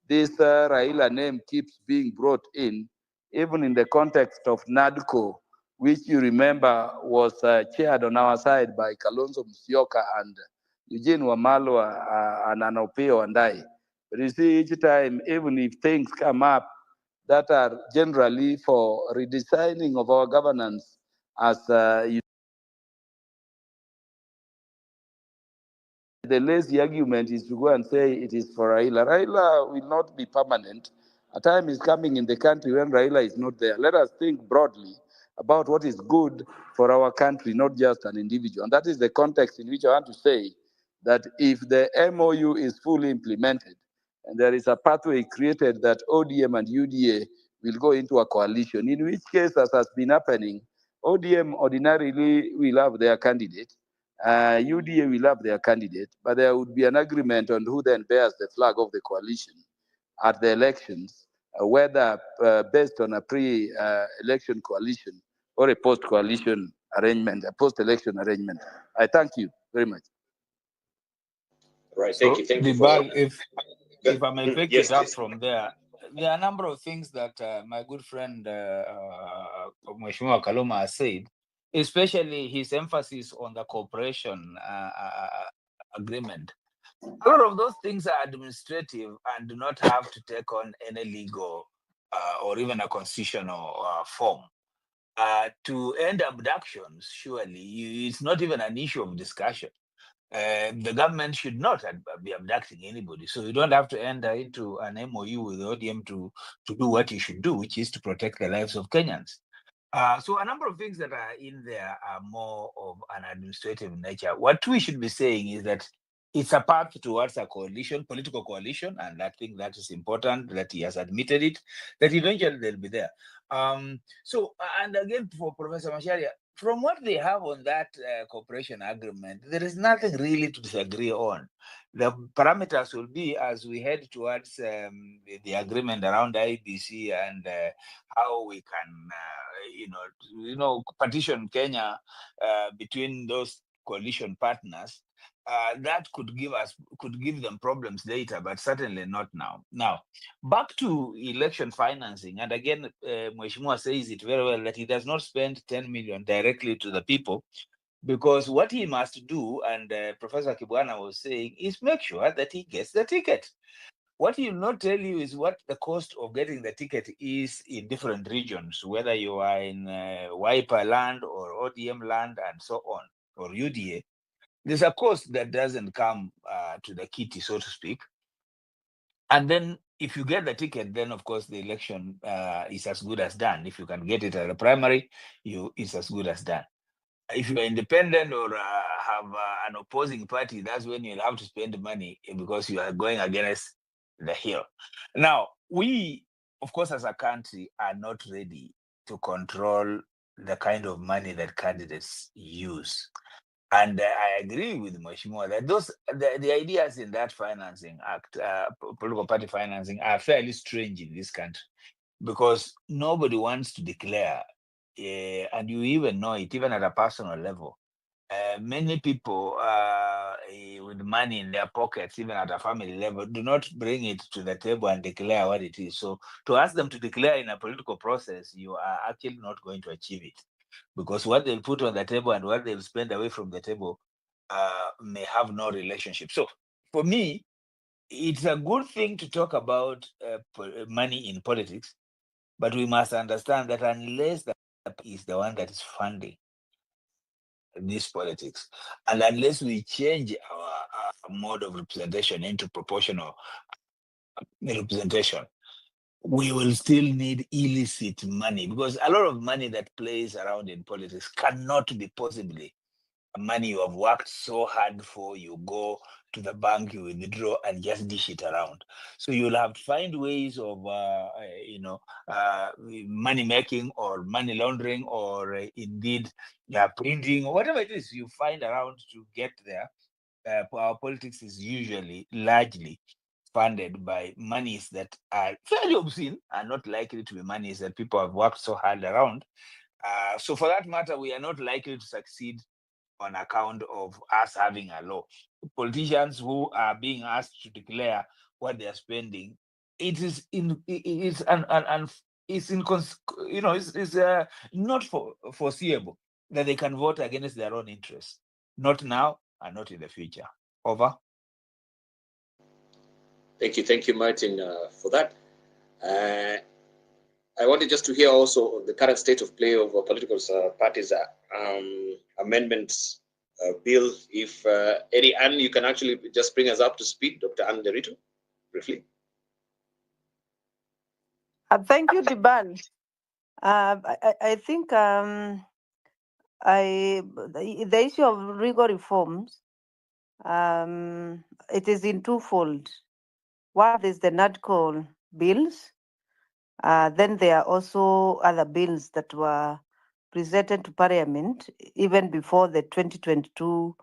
this Raila name keeps being brought in, even in the context of NADCO, which you remember was chaired on our side by Kalonzo Musyoka and Eugene Wamalwa and Anopio and I. But you see, each time, even if things come up that are generally for redesigning of our governance, as the lazy argument is to go and say it is for Raila. Raila will not be permanent. A time is coming in the country when Raila is not there. Let us think broadly about what is good for our country, not just an individual. And that is the context in which I want to say that if the MOU is fully implemented and there is a pathway created that ODM and UDA will go into a coalition, in which case, as has been happening, ODM ordinarily will have their candidate, UDA will have their candidate, but there would be an agreement on who then bears the flag of the coalition at the elections, whether based on a pre-election coalition or a post-coalition arrangement, a post-election arrangement. I thank you very much. Right. Thank So, you. Thank you for Dibal, if I may pick yes, it up please. from there are a number of things that my good friend Mheshimiwa Kaluma has said, especially his emphasis on the cooperation agreement. A lot of those things are administrative and do not have to take on any legal or even a constitutional form. To end abductions, surely, it's not even an issue of discussion. The government should not be abducting anybody. So you don't have to enter into an MOU with ODM to do what you should do, which is to protect the lives of Kenyans. So a number of things that are in there are more of an administrative nature. What we should be saying is that it's a path towards a coalition, political coalition, and I think that is important that he has admitted it, that eventually they'll be there. So, and again, for Professor Masharia, from what they have on that cooperation agreement, there is nothing really to disagree on. The parameters will be as we head towards the agreement around IEBC and how we can, partition Kenya between those coalition partners, that could give them problems later, but certainly not now. Now, back to election financing, and again, Mheshimiwa says it very well that he does not spend 10 million directly to the people, because what he must do, and Professor Kibwana was saying, is make sure that he gets the ticket. What he will not tell you is what the cost of getting the ticket is in different regions, whether you are in Wiper land or ODM land and so on, or UDA. There's a cost that doesn't come to the kitty, so to speak. And then if you get the ticket, then of course the election is as good as done. If you can get it at the primary, it's as good as done. If you're independent or have an opposing party, that's when you'll have to spend money because you are going against the hill. Now, we, of course, as a country, are not ready to control the kind of money that candidates use. And I agree with Mheshimiwa that the ideas in that financing act, political party financing, are fairly strange in this country, because nobody wants to declare, and you even know it, even at a personal level. Many people with money in their pockets, even at a family level, do not bring it to the table and declare what it is. So to ask them to declare in a political process, you are actually not going to achieve it, because what they'll put on the table and what they'll spend away from the table may have no relationship. So for me, it's a good thing to talk about money in politics, but we must understand that unless the is the one that is funding this politics, and unless we change our mode of representation into proportional representation, we will still need illicit money, because a lot of money that plays around in politics cannot be possibly money you have worked so hard for. You go to the bank, you withdraw, and just dish it around. So you'll have to find ways of, money making or money laundering, or indeed printing, or whatever it is you find around to get there. Our politics is usually largely funded by monies that are fairly obscene and not likely to be monies that people have worked so hard around. So for that matter, we are not likely to succeed on account of us having a law. Politicians who are being asked to declare what they are spending, it is not foreseeable that they can vote against their own interests, not now and not in the future. Over. Thank you, Martin, for that. I wanted just to hear also the current state of play of political parties amendments bill. If any, Anne, you can actually just bring us up to speed, Dr. Anne Derito, briefly. Thank you, Diban. I think the issue of legal reforms, it is in twofold. One is the NADCO bills. Then there are also other bills that were presented to Parliament even before the 2022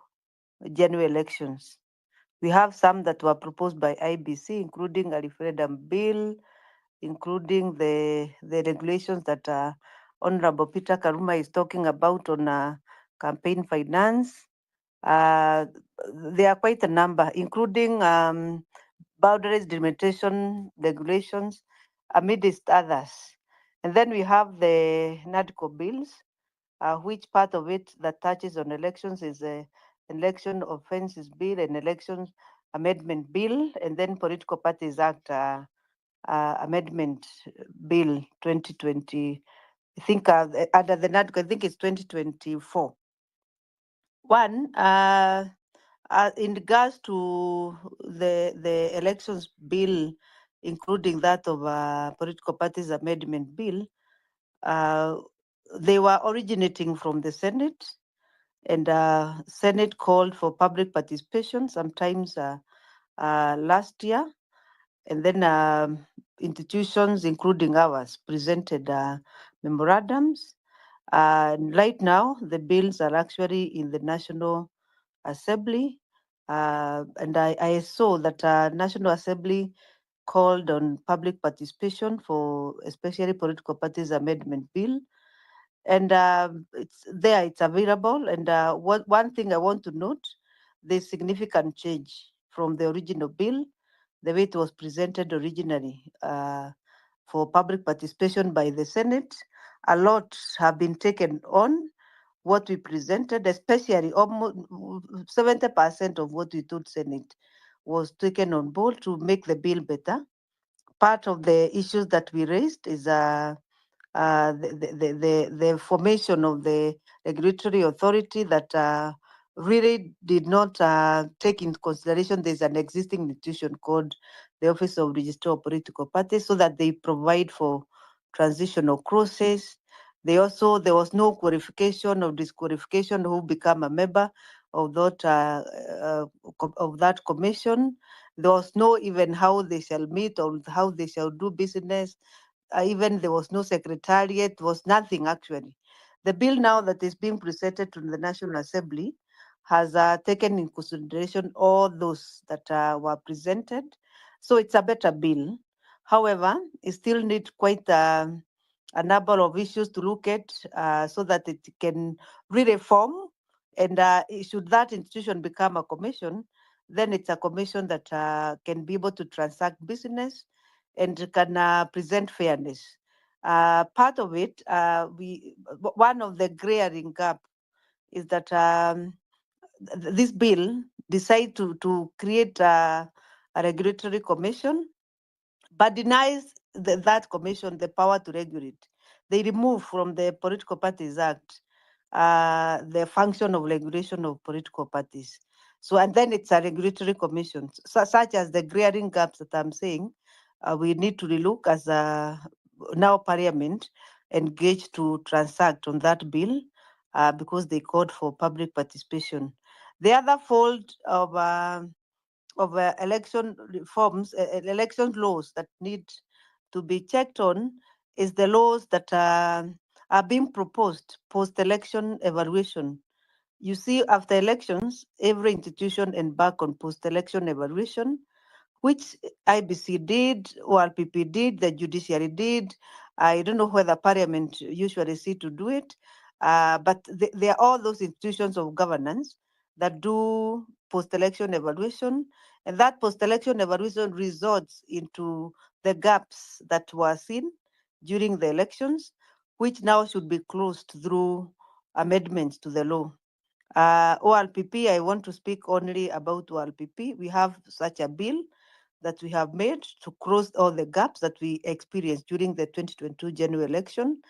general elections. We have some that were proposed by Iebc, including a referendum bill, including the regulations that Honorable Peter Karuma is talking about on campaign finance. There are quite a number, including boundaries delimitation regulations, amidst others. And then we have the NADCO bills, which part of it that touches on elections is the Election Offences Bill and Elections Amendment Bill, and then Political Parties Act Amendment Bill 2020. I think under the NADCO, I think it's 2024. One, in regards to the elections bill, including that of Political Parties Amendment Bill, they were originating from the Senate, and Senate called for public participation sometimes last year, and then institutions, including ours, presented memorandums. Right now, the bills are actually in the National Assembly, and I saw that National Assembly called on public participation for especially Political Parties Amendment Bill. and it's there, it's available. And one thing I want to note, there's significant change from the original bill, the way it was presented originally for public participation by the Senate. A lot have been taken on what we presented, especially almost 70% of what we told Senate was taken on board to make the bill better. Part of the issues that we raised is the formation of the regulatory authority that really did not take into consideration there's an existing institution called the Office of Registrar of Political Parties, so that they provide for transitional process. There was no qualification or disqualification who become a member of that commission. There was no even how they shall meet or how they shall do business. Even there was no secretariat, was nothing actually. The bill now that is being presented to the National Assembly has taken in consideration all those that were presented. So it's a better bill. However, it still needs quite a number of issues to look at so that it can reform. And should that institution become a commission, then it's a commission that can be able to transact business and can present fairness. Part of it, one of the glaring gap is that this bill decided to create a regulatory commission, but denies that commission the power to regulate. They remove from the Political Parties Act the function of regulation of political parties. So, and then it's a regulatory commission, such as the glaring gaps that I'm saying. We need to relook as now Parliament engaged to transact on that bill because they called for public participation. The other fold of election reforms, election laws that need to be checked on is the laws that are being proposed post-election evaluation. You see, after elections, every institution embark on post-election evaluation, which IBC did, ORPP did, the judiciary did. I don't know whether Parliament usually see to do it, but there are all those institutions of governance that do post-election evaluation, and that post-election evaluation results into the gaps that were seen during the elections, which now should be closed through amendments to the law. ORPP, I want to speak only about ORPP. We have such a bill that we have made to close all the gaps that we experienced during the 2022 general election,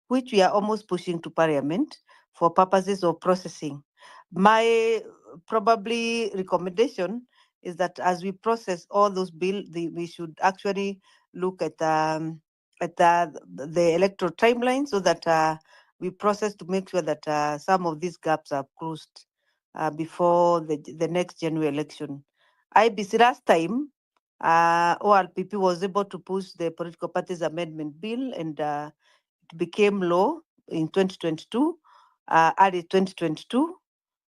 which we are almost pushing to Parliament for purposes of processing. My probably recommendation is that as we process all those bills, we should actually look at the electoral timeline so that we process to make sure that some of these gaps are closed before the next general election. IBC last time, ORPP was able to push the political parties amendment bill, and it became law in 2022, early 2022.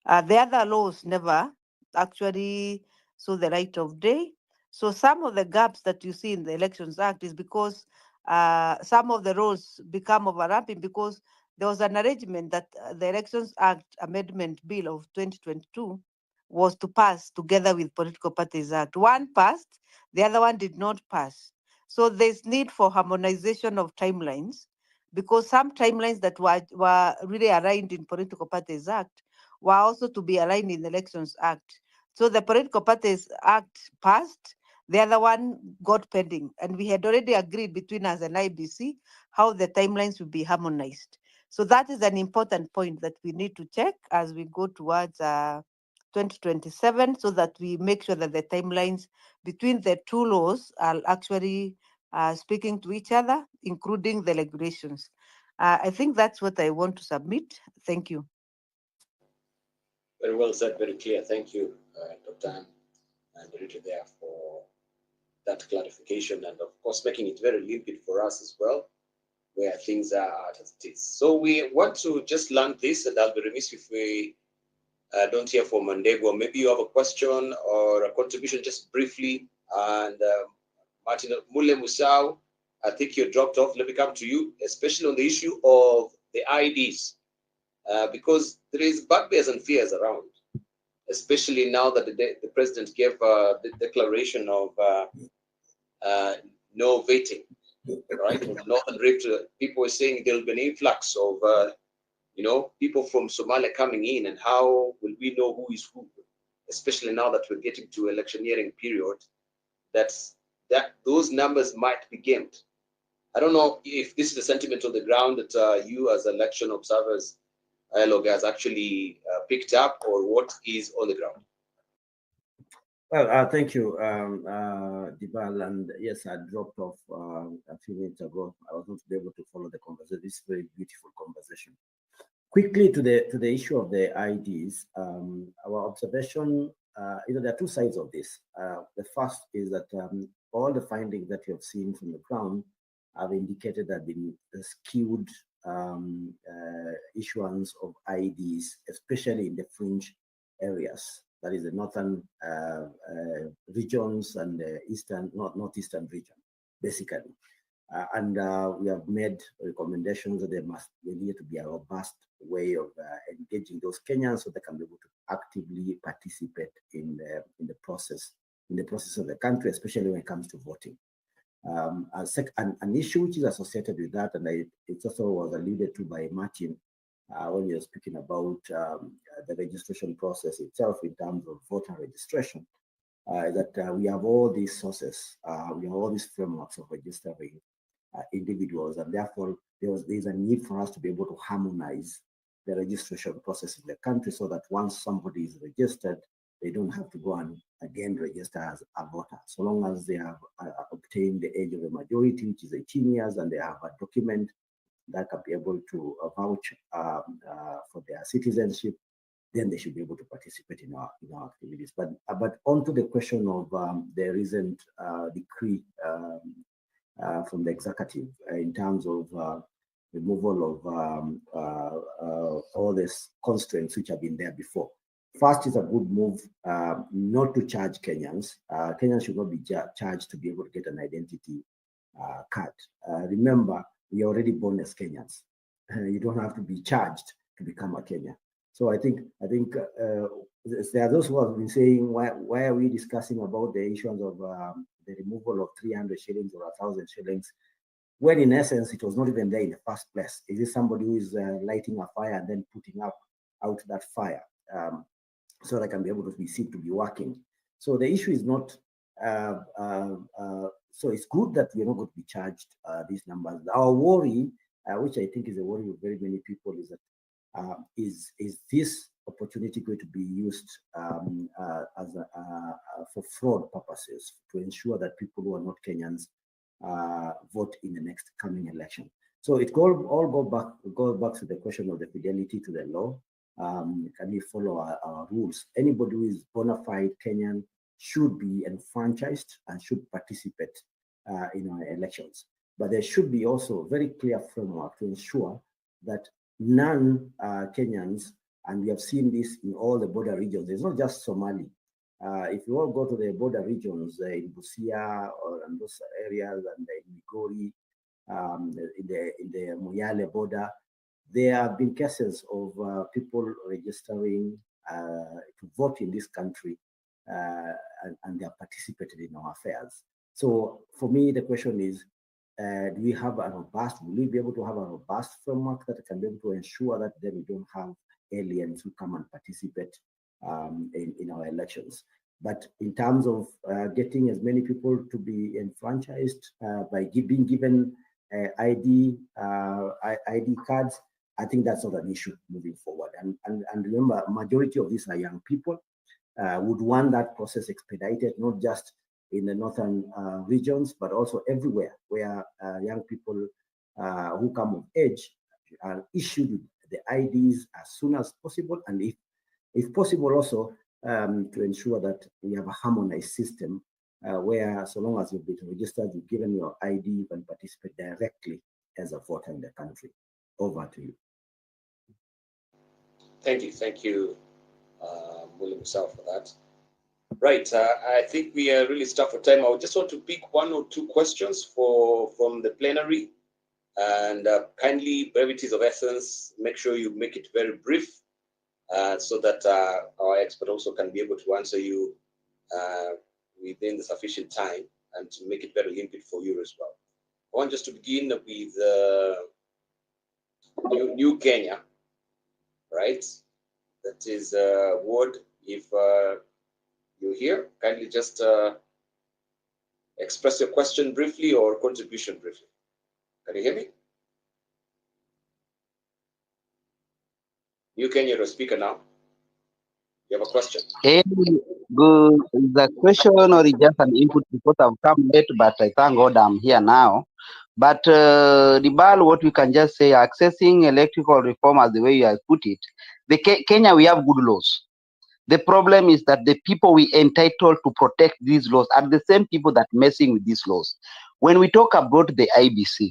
The other laws never actually saw the light of day. So some of the gaps that you see in the Elections Act is because some of the roles become overlapping because there was an arrangement that the Elections Act Amendment Bill of 2022 was to pass together with Political Parties Act. One passed, the other one did not pass. So there's need for harmonization of timelines because some timelines that were really aligned in Political Parties Act were also to be aligned in the Elections Act. So the Political Parties Act passed, the other one got pending, and we had already agreed between us and IBC how the timelines will be harmonized. So that is an important point that we need to check as we go towards 2027, so that we make sure that the timelines between the two laws are actually speaking to each other, including the regulations. I think that's what I want to submit. Thank you. Very well said, very clear. Thank you, Dr. Anne and Rita there for that clarification, and of course making it very limpid for us as well, where things are at it is. So we want to just learn this, and I'll be remiss if we don't hear from Mandego. Maybe you have a question or a contribution just briefly. And Martin Mule Musau, I think you dropped off. Let me come to you, especially on the issue of the IDs, because there is bugbears and fears around, especially now that the president gave the declaration of no vetting, right? On the Northern Rift, people were saying there will be an influx of, people from Somalia coming in, and how will we know who is who? Especially now that we're getting to electioneering period, that those numbers might be gamed. I don't know if this is the sentiment on the ground that you as election observers, ILOG, has actually picked up, or what is on the ground. Well, thank you, Dibal. And yes, I dropped off a few minutes ago. I was not able to follow the conversation. This very beautiful conversation. Quickly to the issue of the IDs, our observation, there are two sides of this. The first is that all the findings that you have seen from the ground have indicated that the skewed issuance of IDs, especially in the fringe areas, that is the northern regions and the northeastern region, basically. And we have made recommendations that there needed to be a robust way of engaging those Kenyans so they can be able to actively participate in the process of the country, especially when it comes to voting. An issue which is associated with that, and it also was alluded to by Martin when he was speaking about the registration process itself in terms of voter registration, that we have all these sources, we have all these frameworks of registering individuals, and therefore there's a need for us to be able to harmonize the registration process in the country so that once somebody is registered, they don't have to go and again register as a voter. So long as they have obtained the age of the majority, which is 18 years, and they have a document that can be able to vouch for their citizenship, then they should be able to participate in our activities. But onto the question of the recent decree from the executive in terms of removal of all these constraints which have been there before. First, is a good move not to charge Kenyans. Kenyans should not be charged to be able to get an identity card. Remember, we are already born as Kenyans. You don't have to be charged to become a Kenyan. So I think there are those who have been saying, why are we discussing about the issuance of the removal of 300 shillings or 1,000 shillings, when in essence it was not even there in the first place? Is this somebody who is lighting a fire and then putting out that fire so that I can be able to be seen to be working? So the issue is not. So it's good that we're not going to be charged these numbers. Our worry, which I think is a worry of very many people, is that is this opportunity going to be used for fraud purposes to ensure that people who are not Kenyans vote in the next coming election? So it all go back to the question of the fidelity to the law. Can we follow our rules? Anybody who is bona fide Kenyan should be enfranchised and should participate in our elections. But there should be also a very clear framework to ensure that non-Kenyans, and we have seen this in all the border regions, it's not just Somali. If you all go to the border regions in Busia or in those areas, and in Migori, in the Moyale border, there have been cases of people registering to vote in this country, and they have participated in our affairs. So for me, the question is, will we be able to have a robust framework that can be able to ensure that then we don't have aliens who come and participate in our elections? But in terms of getting as many people to be enfranchised by being given ID cards, I think that's not an issue moving forward. And remember, majority of these are young people. Would want that process expedited, not just in the northern regions, but also everywhere where young people who come of age are issued the IDs as soon as possible, and if possible also to ensure that we have a harmonized system where, so long as you've been registered, you've given your ID, you can participate directly as a voter in the country. Over to you. Thank you, Mule Musa, for that. Right, I think we are really stuck for time. I just want to pick one or two questions from the plenary. And kindly, brevity is of essence. Make sure you make it very brief so that our expert also can be able to answer you within the sufficient time and to make it very limpid for you as well. I want just to begin with New Kenya, right? That is a word. If you're here, kindly just express your question briefly or contribution briefly. Can you hear me? New Kenya, you're a speaker now. You have a question. Hey, good. Is the question or is just an input because I've come late, but I thank God I'm here now. But Dibal, what we can just say, accessing electrical reform as the way you have put it, Kenya, we have good laws. The problem is that the people we entitled to protect these laws are the same people that messing with these laws. When we talk about the IBC,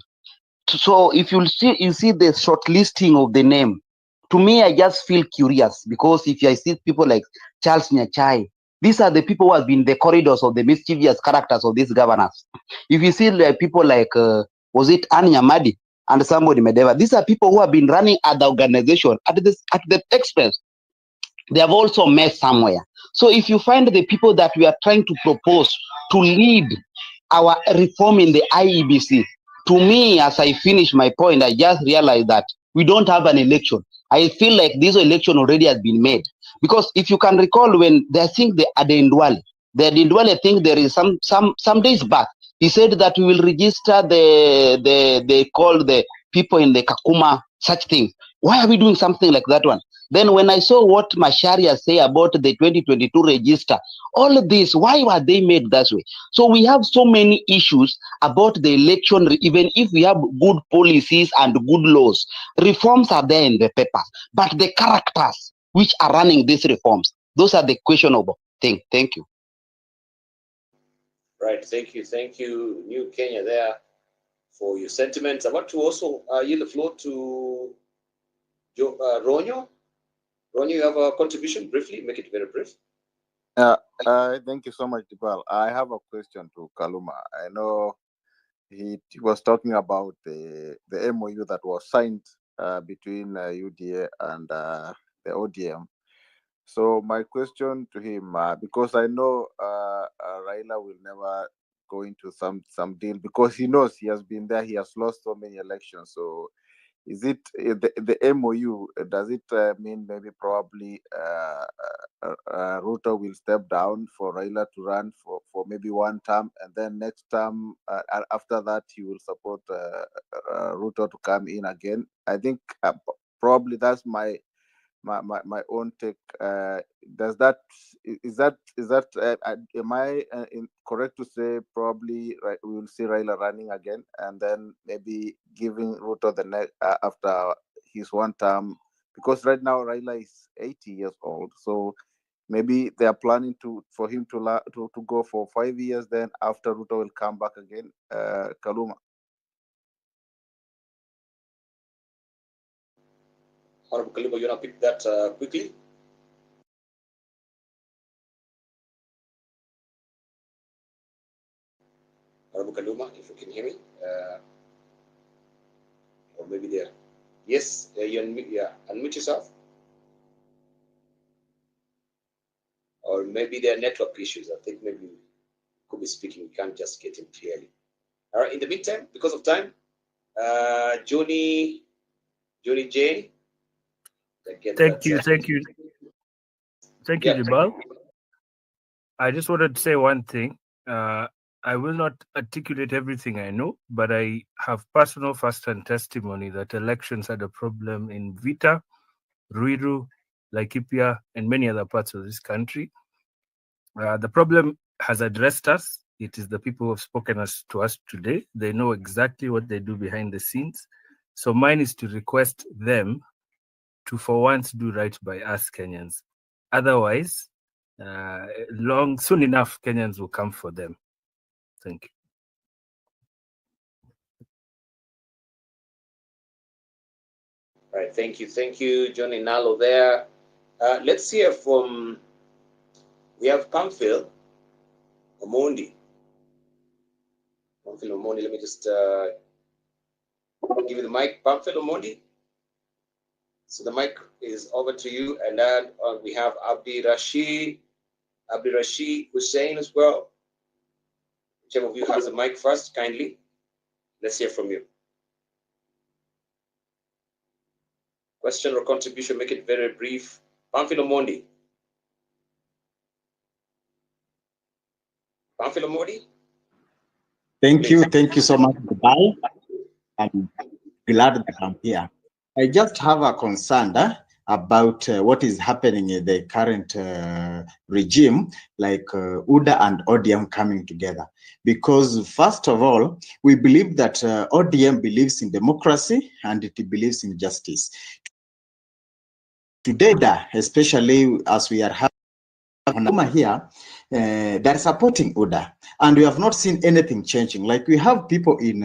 so if you see the short listing of the name, to me I just feel curious because if I see people like Charles Nyachai, these are the people who have been the corridors of the mischievous characters of these governors. If you see people like was it Anne Yamadi and somebody Medeva, these are people who have been running at the organization at the expense. They have also met somewhere. So if you find the people that we are trying to propose to lead our reform in the IEBC, to me, as I finish my point, I just realized that we don't have an election. I feel like this election already has been made. Because if you can recall when they think the Adendwale think there is some days back, he said that we will register they call the people in the Kakuma such things. Why are we doing something like that one? Then when I saw what Masharia say about the 2022 register, all of this, why were they made that way? So we have so many issues about the election, even if we have good policies and good laws. Reforms are there in the papers, but the characters which are running these reforms, those are the questionable thing. Thank you. Right, thank you, New Kenya there for your sentiments. I want to also yield the floor to Ronyo. Ronyo, you have a contribution briefly, make it very brief. Thank you so much, Dibal. I have a question to Kaluma. I know he was talking about the MOU that was signed between UDA and the ODM. So my question to him, because I know Raila will never go into some deal because he knows he has been there, he has lost so many elections. So is it the MOU? Does it mean maybe probably Ruto will step down for Raila to run for maybe one term, and then next term after that he will support Ruto to come in again? I think probably that's my own take. Does that is that am I correct to say probably we will see Raila running again and then maybe giving Ruto the next after his one term, because right now Raila is 80 years old, so maybe they are planning for him to go for 5 years, then after Ruto will come back again. Kaluma. Honorable Kaluma, you want to pick that quickly? Honorable Kaluma, if you can hear me, or maybe there. Yes, you unmute yourself. Or maybe there are network issues. I think maybe we could be speaking. We can't just get him clearly. All right. In the meantime, because of time, Johnny J. Thank you, Jibal. I just wanted to say one thing. I will not articulate everything I know, but I have personal first-hand testimony that elections had a problem in Vita, Ruiru, Laikipia, and many other parts of this country. The problem has addressed us. It is the people who have spoken to us today. They know exactly what they do behind the scenes. So mine is to request them to for once do right by us Kenyans. Otherwise, soon enough, Kenyans will come for them. Thank you. All right, thank you, Johnny Nalo there. Let's hear from, we have Pamphil Omondi. Pamphil Omondi, let me just give you the mic, Pamphilo Mondi. So the mic is over to you. And then we have Abdi Rashid Hussein as well. Whichever of you has the mic first, kindly. Let's hear from you. Question or contribution, make it very brief. Pamphilo Mondi. Pamphilo Mondi? Thank Please. you. Thank you so much, Dubai. I'm glad that I'm here. I just have a concern about what is happening in the current regime, like UDA and ODM coming together. Because first of all, we believe that ODM believes in democracy and it believes in justice. Today, especially as we are having here, they're supporting UDA. And we have not seen anything changing. Like we have people in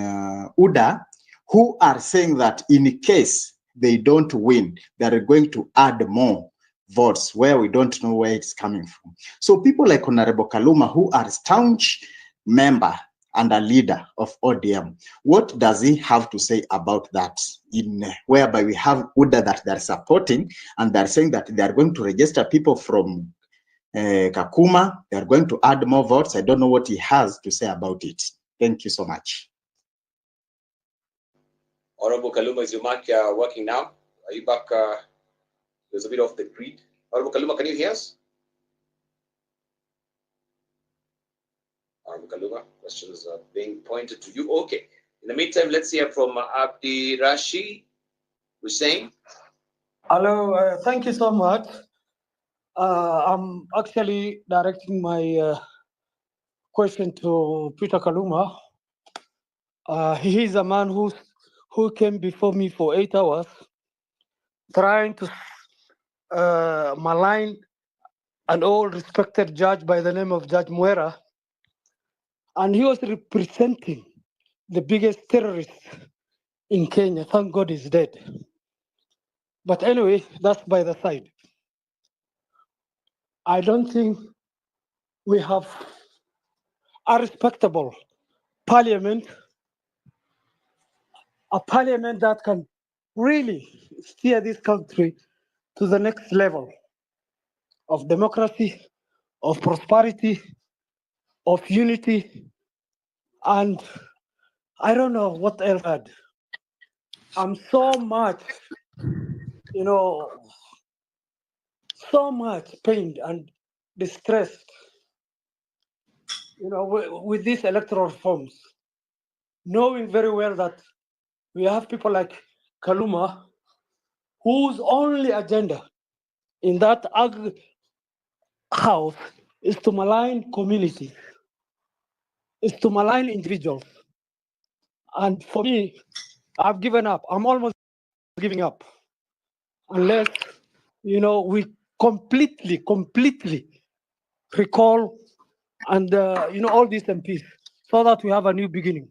UDA who are saying that in case they don't win, they're going to add more votes where we don't know where it's coming from. So people like Honorable Kaluma, who are staunch member and a leader of ODM, what does he have to say about that? In whereby we have UDA that they're supporting and they're saying that they're going to register people from Kakuma, they're going to add more votes. I don't know what he has to say about it. Thank you so much. Honorable Kaluma, is your mic working now? Are you back? There's a bit of the grid. Honorable Kaluma, can you hear us? Honorable Kaluma, questions are being pointed to you. Okay. In the meantime, let's hear from Abdi Rashid Hussein. Hello, thank you so much. I'm actually directing my question to Peter Kaluma. He is a man who came before me for 8 hours trying to malign an old respected judge by the name of Judge Muera. And he was representing the biggest terrorist in Kenya. Thank God he's dead. But anyway, that's by the side. I don't think we have a respectable parliament, a parliament that can really steer this country to the next level of democracy, of prosperity, of unity, and I don't know what else. I'm so much, so much pained and distressed, with these electoral reforms, knowing very well that we have people like Kaluma, whose only agenda in that house is to malign communities, is to malign individuals. And for me, I've given up. I'm almost giving up. Unless, we completely recall and, all these MPs so that we have a new beginning.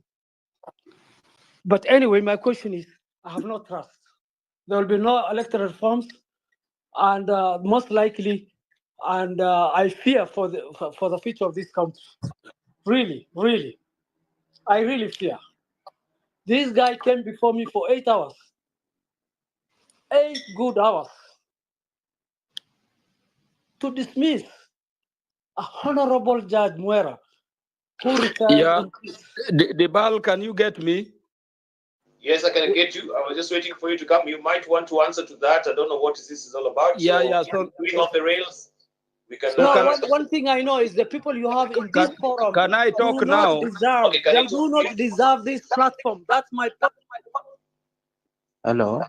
But anyway, my question is, I have no trust. There will be no electoral reforms, and most likely, and I fear for the future of this country. Really, I really fear. This guy came before me for 8 hours, 8 good hours, to dismiss a honorable Judge Muera, who retired Yeah, in peace. Debal, can you get me? Yes, I can get you. I was just waiting for you to come. You might want to answer to that. I don't know what this is all about. Yeah, so yeah. So going off the rails, we can. No, one thing I know is the people you have in this forum Can I talk do not now? deserve. Okay, can They you do not deserve this platform. That's my point. Hello.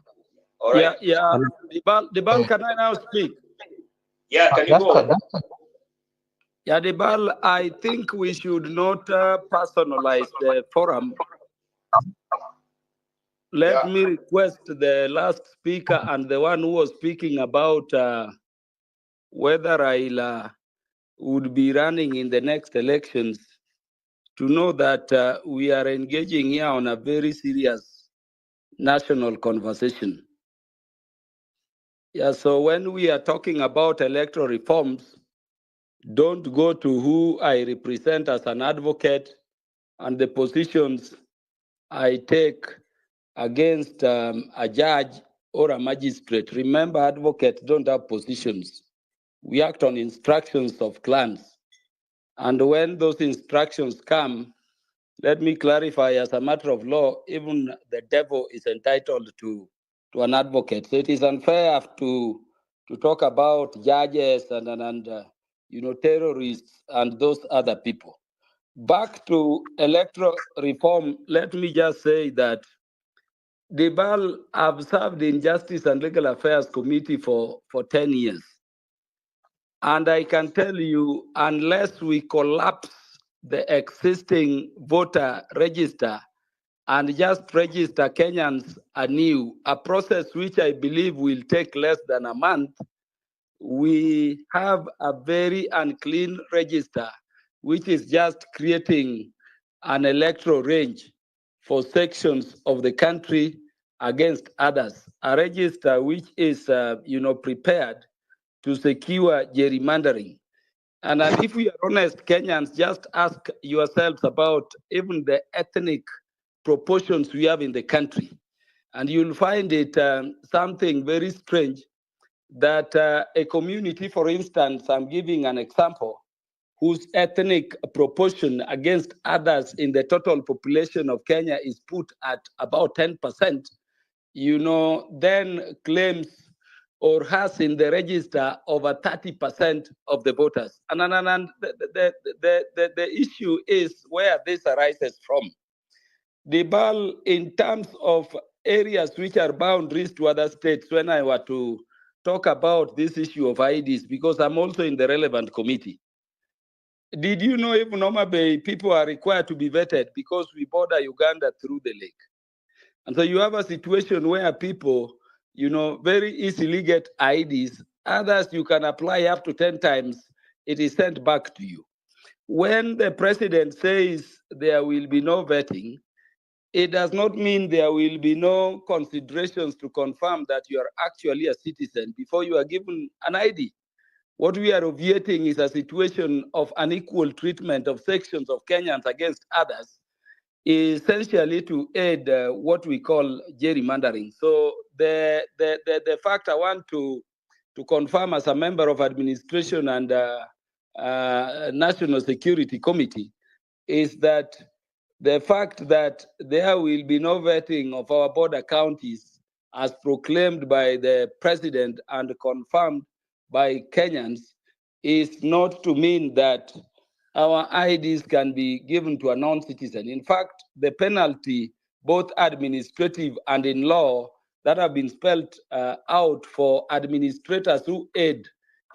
All right. Yeah. Debal, can I now speak? Yeah, can you go? Yeah, Debal, I think we should not personalize the forum. Let me request the last speaker and the one who was speaking about whether Raila would be running in the next elections to know that we are engaging here on a very serious national conversation. Yeah, so when we are talking about electoral reforms, don't go to who I represent as an advocate and the positions I take against a judge or a magistrate. Remember, advocates don't have positions. We act on instructions of clans. And when those instructions come, let me clarify, as a matter of law, even the devil is entitled to an advocate. So it is unfair to talk about judges and terrorists and those other people. Back to electoral reform, let me just say that Debal have served in Justice and Legal Affairs Committee for 10 years. And I can tell you, unless we collapse the existing voter register and just register Kenyans anew, a process which I believe will take less than a month, we have a very unclean register, which is just creating an electoral range for sections of the country against others. A register which is, prepared to secure gerrymandering. And if we are honest, Kenyans, just ask yourselves about even the ethnic proportions we have in the country. And you'll find it something very strange that a community, for instance, I'm giving an example, whose ethnic proportion against others in the total population of Kenya is put at about 10%, then claims or has in the register over 30% of the voters. And the issue is where this arises from. Debal, in terms of areas which are boundaries to other states, when I were to talk about this issue of IDs, because I'm also in the relevant committee. Did you know even Homa Bay people are required to be vetted because we border Uganda through the lake? And so you have a situation where people, very easily get IDs. Others you can apply up to 10 times, it is sent back to you. When the president says there will be no vetting, it does not mean there will be no considerations to confirm that you are actually a citizen before you are given an ID. What we are obviating is a situation of unequal treatment of sections of Kenyans against others, essentially to aid what we call gerrymandering. So the fact I want to confirm as a member of administration and National Security Committee is that the fact that there will be no vetting of our border counties as proclaimed by the president and confirmed by Kenyans is not to mean that our IDs can be given to a non-citizen. In fact, the penalty, both administrative and in law, that have been spelled out for administrators who aid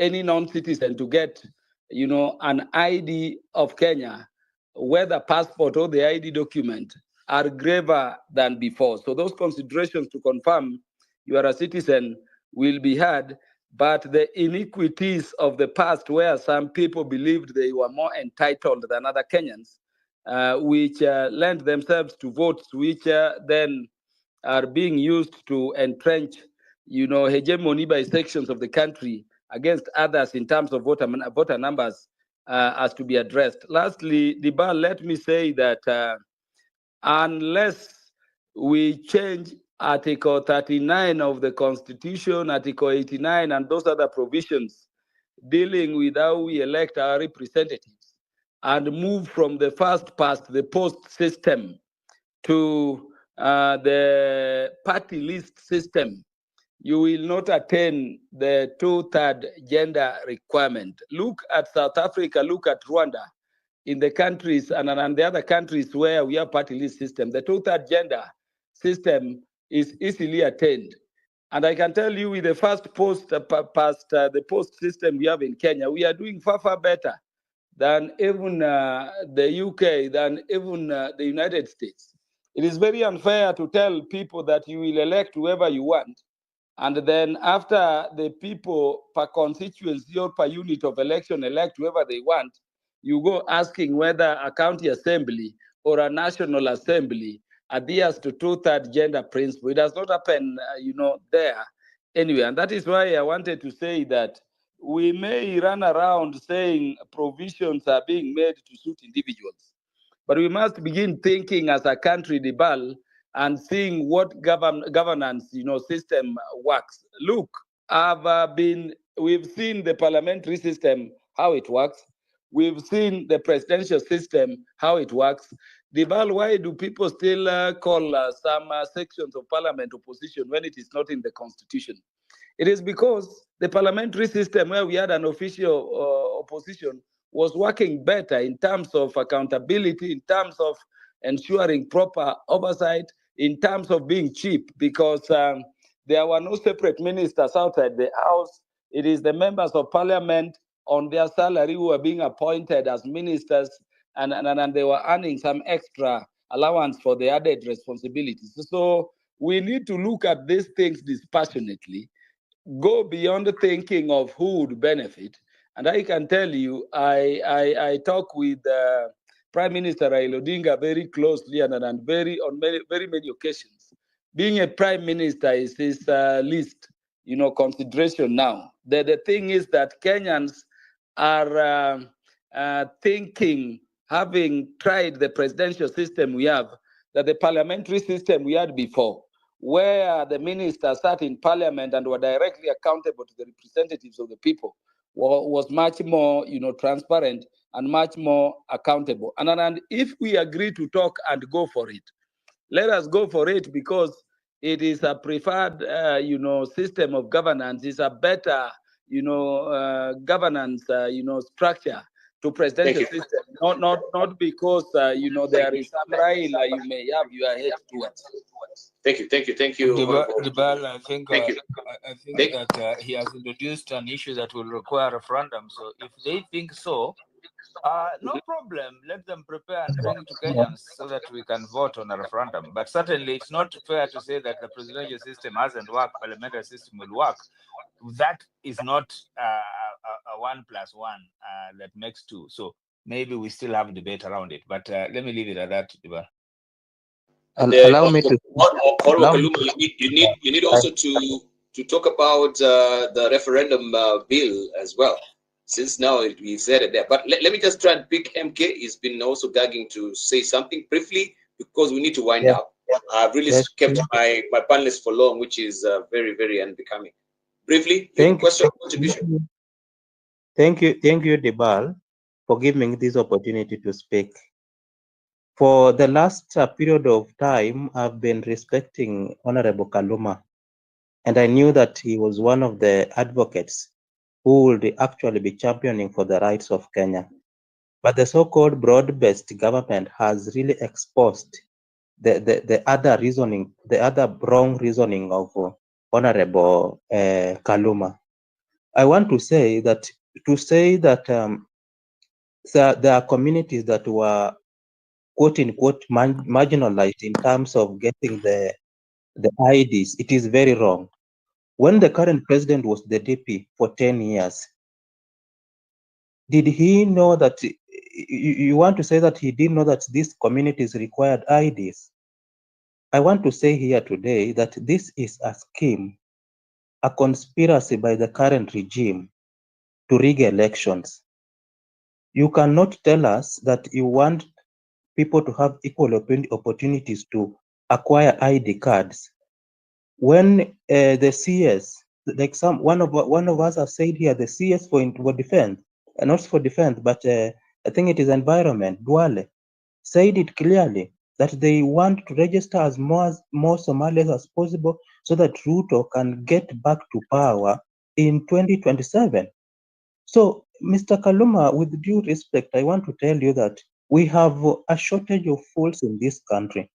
any non-citizen to get, an ID of Kenya, whether passport or the ID document, are graver than before. So those considerations to confirm you are a citizen will be had, but the iniquities of the past where some people believed they were more entitled than other Kenyans, which lend themselves to votes which then are being used to entrench, hegemony by sections of the country against others in terms of voter numbers, as to be addressed. Lastly, Debal, let me say that unless we change Article 39 of the Constitution, Article 89, and those other provisions dealing with how we elect our representatives, and move from the first past the post system to the party list system, you will not attain the 2/3 gender requirement. Look at South Africa, look at Rwanda. In the countries and the other countries where we have party list system, the 2/3 gender system is easily attained. And I can tell you with the first the post system we have in Kenya, we are doing far, far better than even the UK, than even the United States. It is very unfair to tell people that you will elect whoever you want, and then after the people per constituency or per unit of election elect whoever they want, you go asking whether a county assembly or a national assembly adheres to 2/3 gender principle. It does not happen, there anyway. And that is why I wanted to say that we may run around saying provisions are being made to suit individuals, but we must begin thinking as a country, Debal, and seeing what governance, system works. Look, we've seen the parliamentary system, how it works. We've seen the presidential system, how it works. Dibal, why do people still call some sections of parliament opposition when it is not in the constitution? It is because the parliamentary system where we had an official opposition was working better in terms of accountability, in terms of ensuring proper oversight, in terms of being cheap, because there were no separate ministers outside the house. It is the members of parliament on their salary who were being appointed as ministers, and they were earning some extra allowance for the added responsibilities. So we need to look at these things dispassionately, go beyond the thinking of who would benefit. And I can tell you, I talk with Prime Minister Raila Odinga very closely and on very many occasions. Being a prime minister is his least, consideration now. The thing is that Kenyans are thinking, having tried the presidential system we have, that the parliamentary system we had before, where the ministers sat in parliament and were directly accountable to the representatives of the people, was much more, transparent and much more accountable. And if we agree to talk and go for it, let us go for it, because it is a preferred, system of governance. It's a better, governance, structure to presidential system. Not because, there is some Raila you may have your head towards. Thank you. Dibal, I think Thank you. I think that he has introduced an issue that will require a referendum. So if they think so, no problem. Let them prepare and bring it to Kenyans so that we can vote on a referendum. But certainly, it's not fair to say that the presidential system hasn't worked, parliamentary system will work. That is not a 1 + 1 that makes 2. So maybe we still have debate around it. But let me leave it at that, Dibal. Allow me to. You need also to talk about the referendum bill as well, since now we said it there. But let me just try and pick MK. He's been also gagging to say something briefly, because we need to wind up. I've really kept my panelists for long, which is very, very unbecoming. Briefly, your question, contribution. Thank you, Dibal, for giving me this opportunity to speak. For the last period of time, I've been respecting Honorable Kaluma, and I knew that he was one of the advocates who would actually be championing for the rights of Kenya. But the so-called broad-based government has really exposed the other reasoning, the other wrong reasoning of Honorable Kaluma. I want to say that there are communities that were quote-unquote marginalized in terms of getting the IDs. It is very wrong. When the current president was the DP for 10 years, did he know that, you want to say that he didn't know that these communities required IDs? I want to say here today that this is a scheme, a conspiracy by the current regime to rig elections. You cannot tell us that you want people to have equal opportunities to acquire ID cards when the CS, like one of us have said here, the CS for defense, not for defense, but I think it is environment, Duale, said it clearly that they want to register as more Somalis as possible so that Ruto can get back to power in 2027. So, Mr. Kaluma, with due respect, I want to tell you that we have a shortage of fools in this country.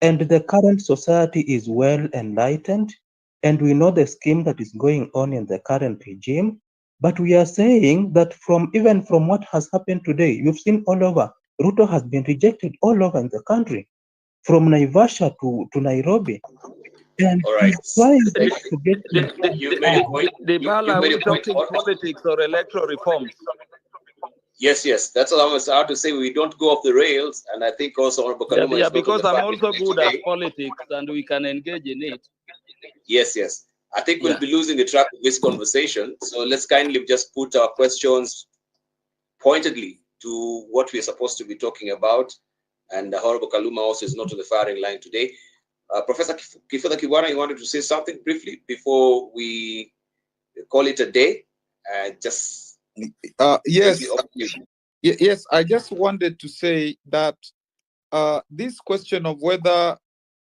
And the current society is well enlightened, and we know the scheme that is going on in the current regime. But we are saying that even from what has happened today, you've seen all over, Ruto has been rejected all over in the country, from Naivasha to Nairobi. And all right, he's trying to get you made a point. Are we talking politics or electoral reforms? Yes, that's what I was about to say. We don't go off the rails, and I think also Honorable Kaluma is because I'm also good at politics, and we can engage in it. Yes. I think we'll be losing the track of this conversation. So let's kindly just put our questions pointedly to what we're supposed to be talking about. And Honorable Kaluma also is not on the firing line today. Professor Kifuna Kiwana, you wanted to say something briefly before we call it a day? Just yes, yes. I just wanted to say that this question of whether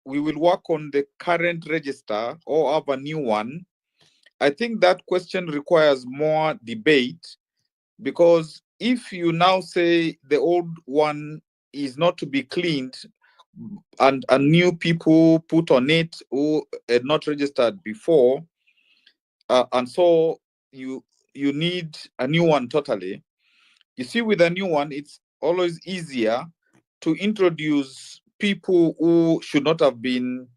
we will work on the current register or have a new one, I think that question requires more debate, because if you now say the old one is not to be cleaned and new people put on it who had not registered before, and so you need a new one totally. You see, with a new one, it's always easier to introduce people who should not have been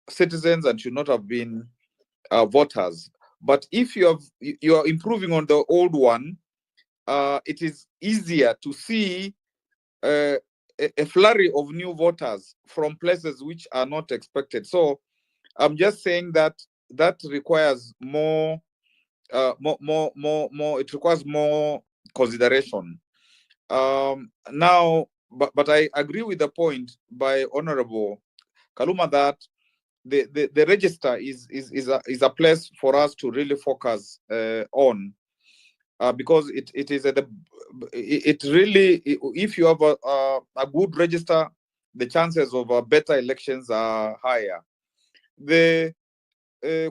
citizens and should not have been voters. But if you are improving on the old one, it is easier to see a flurry of new voters from places which are not expected. So I'm just saying that requires more. It requires more consideration. Now, but I agree with the point by Honorable Kaluma that the register is a place for us to really focus on, because it is it really, if you have a good register, the chances of better elections are higher. The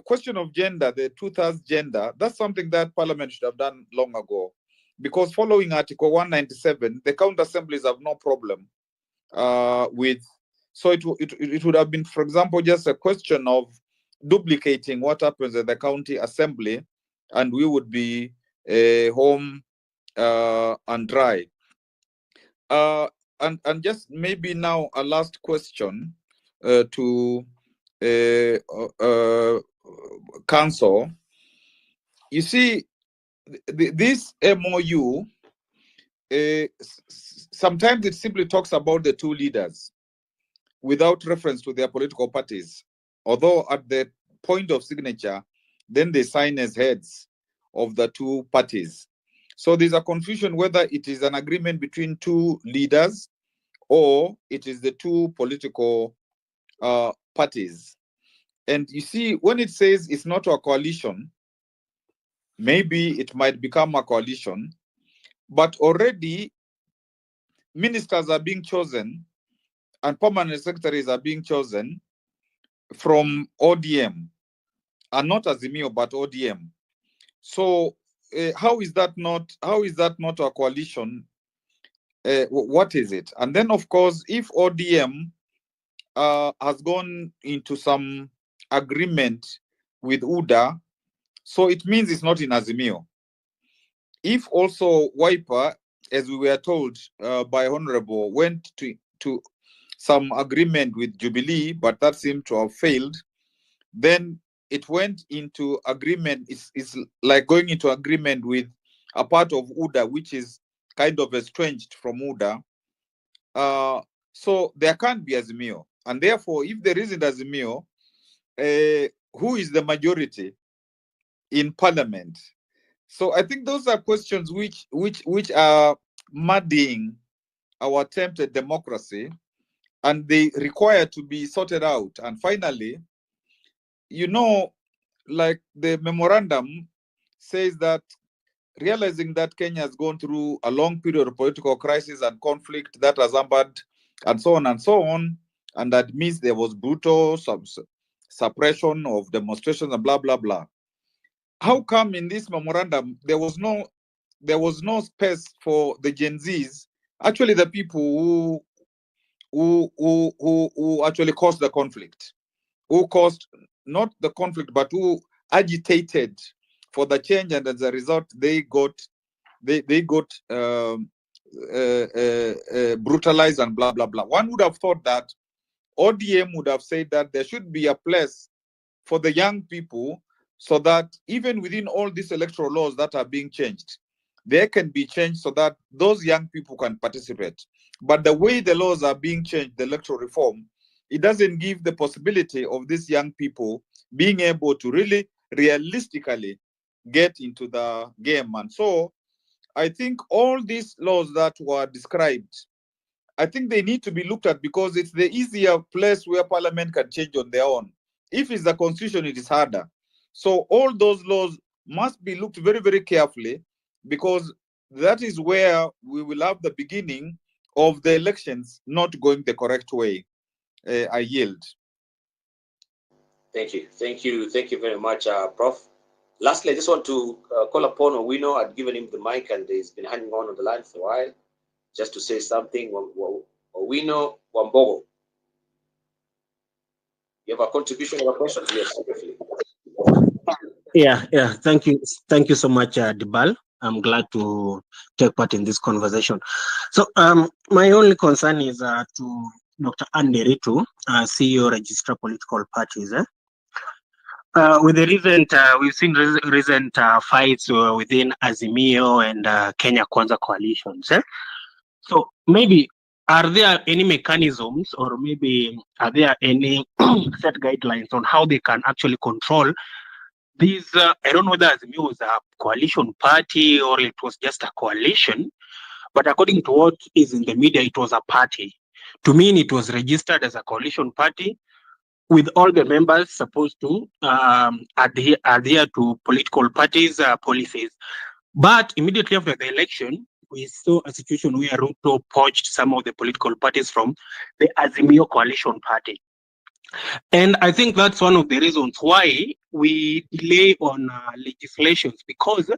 question of gender, the 2/3 gender, that's something that Parliament should have done long ago, because following Article 197, the county assemblies have no problem with. So it would have been, for example, just a question of duplicating what happens at the county assembly, and we would be home and dry. And just maybe now a last question to council. You see, this MOU, sometimes it simply talks about the two leaders without reference to their political parties. Although at the point of signature, then they sign as heads of the two parties. So there's a confusion whether it is an agreement between two leaders or it is the two political parties. And you see, when it says it's not a coalition, maybe it might become a coalition, but already ministers are being chosen and permanent secretaries are being chosen from ODM, and not Azimio, but ODM. So how is that not a coalition? What is it? And then, of course, if ODM has gone into some agreement with UDA, so it means it's not in Azimio. If also Wiper, as we were told by Honorable, went to some agreement with Jubilee, but that seemed to have failed, then it went into agreement. It's like going into agreement with a part of UDA, which is kind of estranged from UDA. So there can't be Azimio. And therefore, if there isn't Azimio, who is the majority in parliament? So I think those are questions which are muddying our attempt at democracy, and they require to be sorted out. And finally, you know, like the memorandum says that realizing that Kenya has gone through a long period of political crisis and conflict that has hampered and so on, and admits there was brutal suppression of demonstrations and blah, blah, blah. How come in this memorandum there was no space for the Gen Zs, actually the people who actually caused the conflict, who caused not the conflict, but who agitated for the change, and as a result, they got brutalized and blah blah blah. One would have thought that ODM would have said that there should be a place for the young people, so that even within all these electoral laws that are being changed, they can be changed so that those young people can participate. But the way the laws are being changed, the electoral reform, it doesn't give the possibility of these young people being able to really realistically get into the game. And so I think all these laws that were described I think they need to be looked at because it's the easier place where parliament can change on their own. If it's the constitution, it is harder. So all those laws must be looked very, very carefully because that is where we will have the beginning of the elections not going the correct way. I yield. Thank you very much, Prof. Lastly, I just want to call upon Owino. I'd given him the mic and he's been hanging on the line for a while, just to say something. Owino Wambogo, you have a contribution or a question? Yes, briefly. Yeah. Thank you so much, Dibal. I'm glad to take part in this conversation. So, my only concern is to Dr. Anderitu, CEO, Register Political Parties. With the recent, we've seen recent fights within Azimio and Kenya Kwanza coalitions. So maybe are there any mechanisms or maybe are there any set guidelines on how they can actually control these? I don't know whether Azimio was a coalition party or it was just a coalition, but according to what is in the media, it was a party. To me, it was registered as a coalition party with all the members supposed to adhere to political parties' policies. But immediately after the election, we saw a situation where Ruto poached some of the political parties from the Azimio coalition party. And I think that's one of the reasons why we delay on legislations, because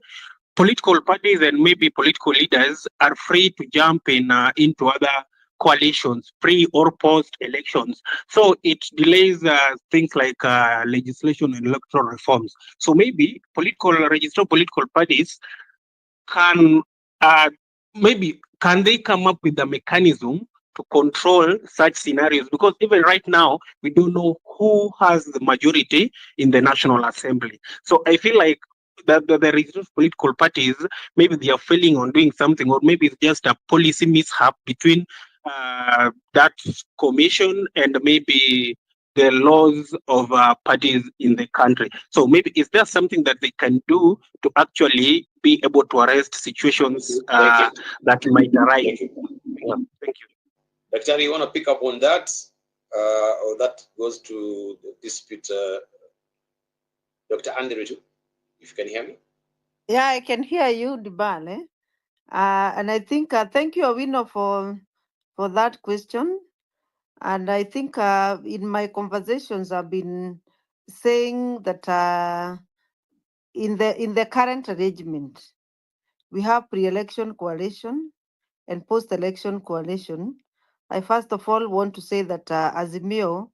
political parties and maybe political leaders are free to jump into other coalitions pre or post elections. So it delays things like legislation and electoral reforms. So maybe registered political parties can they come up with a mechanism to control such scenarios? Because even right now, we don't know who has the majority in the National Assembly. So I feel like that the registered political parties, maybe they are failing on doing something, or maybe it's just a policy mishap between that commission and maybe the laws of parties in the country. So maybe is there something that they can do to actually be able to arrest situations that might arise? Thank you. Dr. You want to pick up on that, or that goes to the dispute? Dr. Andrew, if you can hear me. Yeah, I can hear you, Dibale. And I think thank you, Awino, for that question. And I think in my conversations, I've been saying that in the current arrangement, we have pre-election coalition and post-election coalition. I first of all want to say that Azimio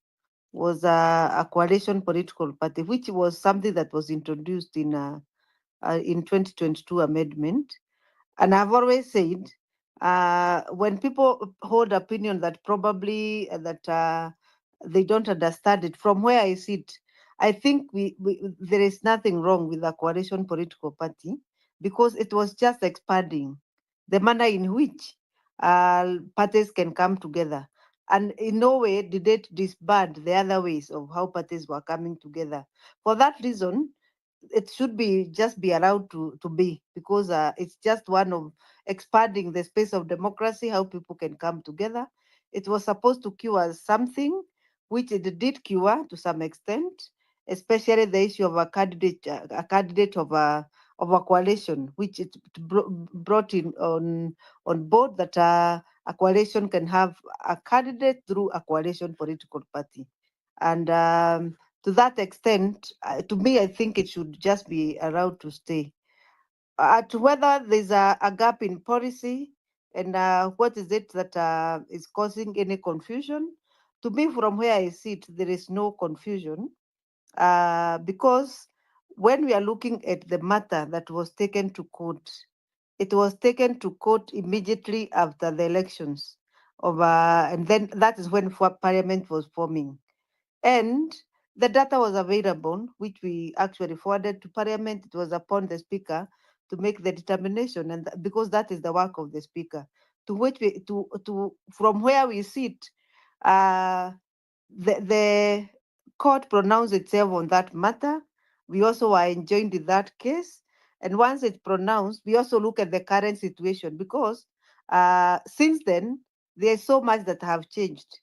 was a coalition political party, which was something that was introduced in 2022 amendment. And I've always said, when people hold opinion that probably that they don't understand it, from where I sit, I think there is nothing wrong with the coalition political party, because it was just expanding the manner in which parties can come together. And in no way did it disband the other ways of how parties were coming together. For that reason, it should just be allowed to be, because it's just one of expanding the space of democracy, how people can come together. It was supposed to cure something, which it did cure to some extent, especially the issue of a candidate of a coalition, which it brought in on board, that a coalition can have a candidate through a coalition political party. And to that extent, to me, I think it should just be allowed to stay. To whether there's a gap in policy and what is it that is causing any confusion, to me, from where I sit, there is no confusion, because when we are looking at the matter that was taken to court, it was taken to court immediately after the elections and then that is when Parliament was forming. And the data was available, which we actually forwarded to Parliament. It was upon the Speaker to make the determination, and because that is the work of the Speaker, to which from where we sit, the court pronounced itself on that matter. We also were enjoined in that case, and once it's pronounced, we also look at the current situation, because since then There's so much that have changed.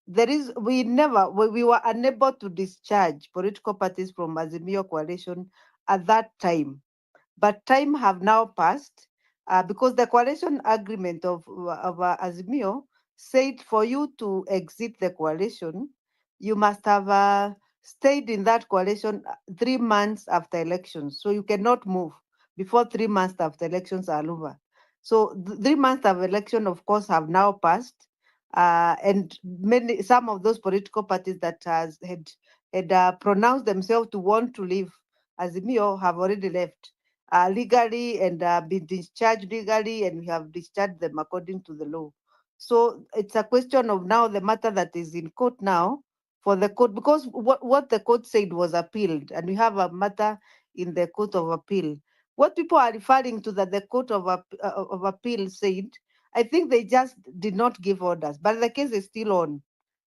We were unable to discharge political parties from Azimio coalition at that time. But time have now passed because the coalition agreement of Azimio said for you to exit the coalition, you must have stayed in that coalition 3 months after elections. So you cannot move before 3 months after elections are over. So 3 months of election, of course, have now passed. And some of those political parties that had pronounced themselves to want to leave Azimio have already left legally and been discharged legally, and we have discharged them according to the law. So it's a question of now the matter that is in court now for the court, because what the court said was appealed, and we have a matter in the Court of Appeal. What people are referring to that the Court of Appeal said, I think they just did not give orders, but the case is still on.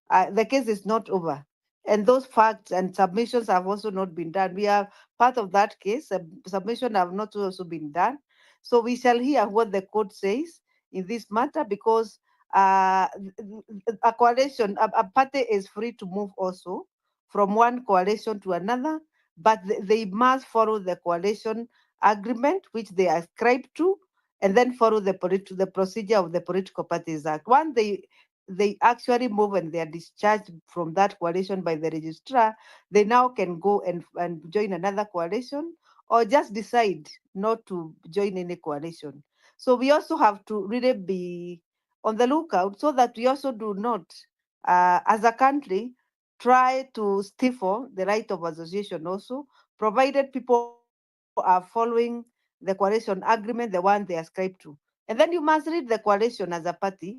The case is not over. And those facts and submissions have also not been done. We are part of that case. Submission have not also been done. So we shall hear what the court says in this matter, because a coalition, a party is free to move also from one coalition to another, but they must follow the coalition agreement, which they ascribe to, and then follow the procedure of the Political Parties Act. Once they actually move and they are discharged from that coalition by the registrar, they now can go and join another coalition or just decide not to join any coalition. So we also have to really be on the lookout so that we also do not, as a country, try to stifle the right of association also, provided people are following the coalition agreement, the one they ascribe to. And then you must read the coalition as a party.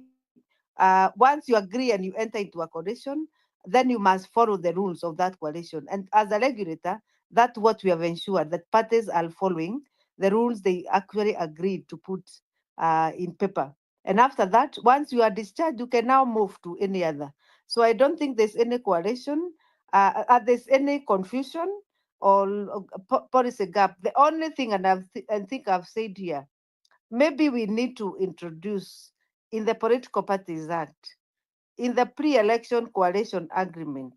Once you agree and you enter into a coalition, then you must follow the rules of that coalition. And as a regulator, that's what we have ensured, that parties are following the rules they actually agreed to put in paper. And after that, once you are discharged, you can now move to any other. So I don't think there's any coalition, there's any confusion or policy gap. The only thing, and I think I've said here, maybe we need to introduce in the Political Parties Act, in the pre-election coalition agreement,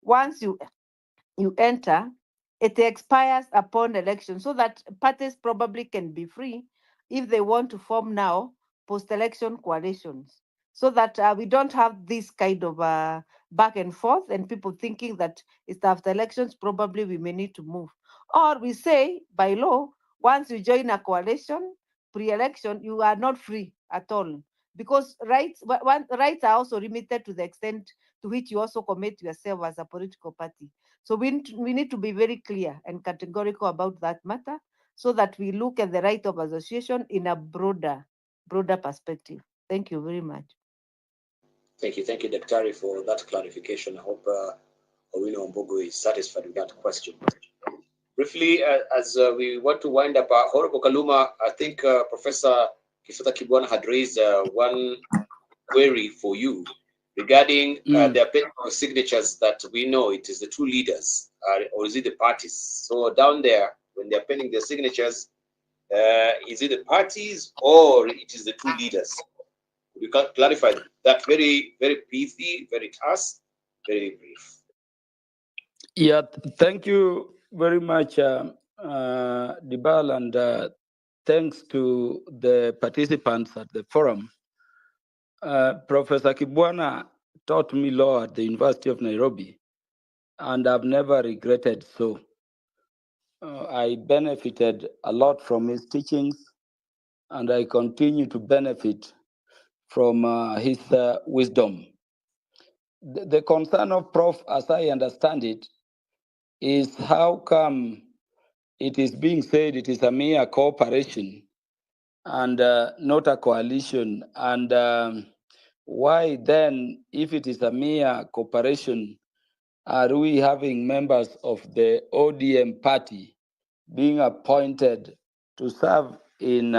once you enter, it expires upon election, so that parties probably can be free if they want to form now post-election coalitions, so that we don't have this kind of back and forth and people thinking that it's after elections, probably we may need to move. Or we say by law, once you join a coalition pre-election, you are not free at all, because rights are also limited to the extent to which you also commit yourself as a political party. So we need to be very clear and categorical about that matter, so that we look at the right of association in a broader perspective. Thank you very much. Thank you, Daktari, for that clarification. I hope Owino Mbogo is satisfied with that question. Briefly, as we want to wind up, Honorable Kaluma, I think Professor Kifota Kibwana had raised one query for you regarding the appending signatures that we know it is the two leaders, or is it the parties? So down there, when they're penning their signatures, is it the parties or it is the two leaders? You can clarify that. Very, very pithy, very terse, very brief. Yeah, thank you very much, Dibal, and thanks to the participants at the forum. Professor Kibwana taught me law at the University of Nairobi, and I've never regretted so. I benefited a lot from his teachings, and I continue to benefit from his wisdom. The concern of Prof, as I understand it, is how come it is being said it is a mere cooperation and not a coalition, and why then, if it is a mere cooperation, are we having members of the ODM party being appointed to serve in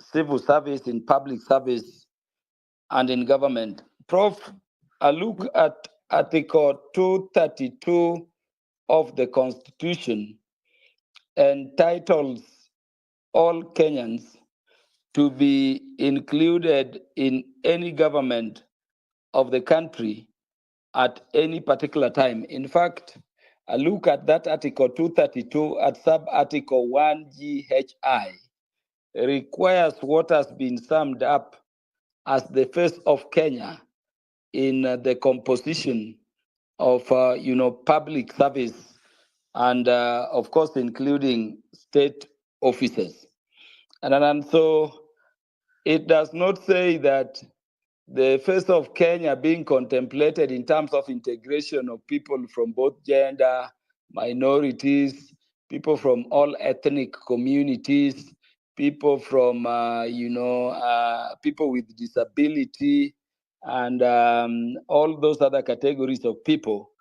civil service, in public service, and in government? Prof, I look at Article 232 of the Constitution entitles all Kenyans to be included in any government of the country at any particular time. In fact, I look at that Article 232 at sub-article 1GHI requires what has been summed up as the face of Kenya in the composition of public service and of course including state offices. And so it does not say that the face of Kenya being contemplated in terms of integration of people from both gender, minorities, people from all ethnic communities, people from, people with disability, and all those other categories of people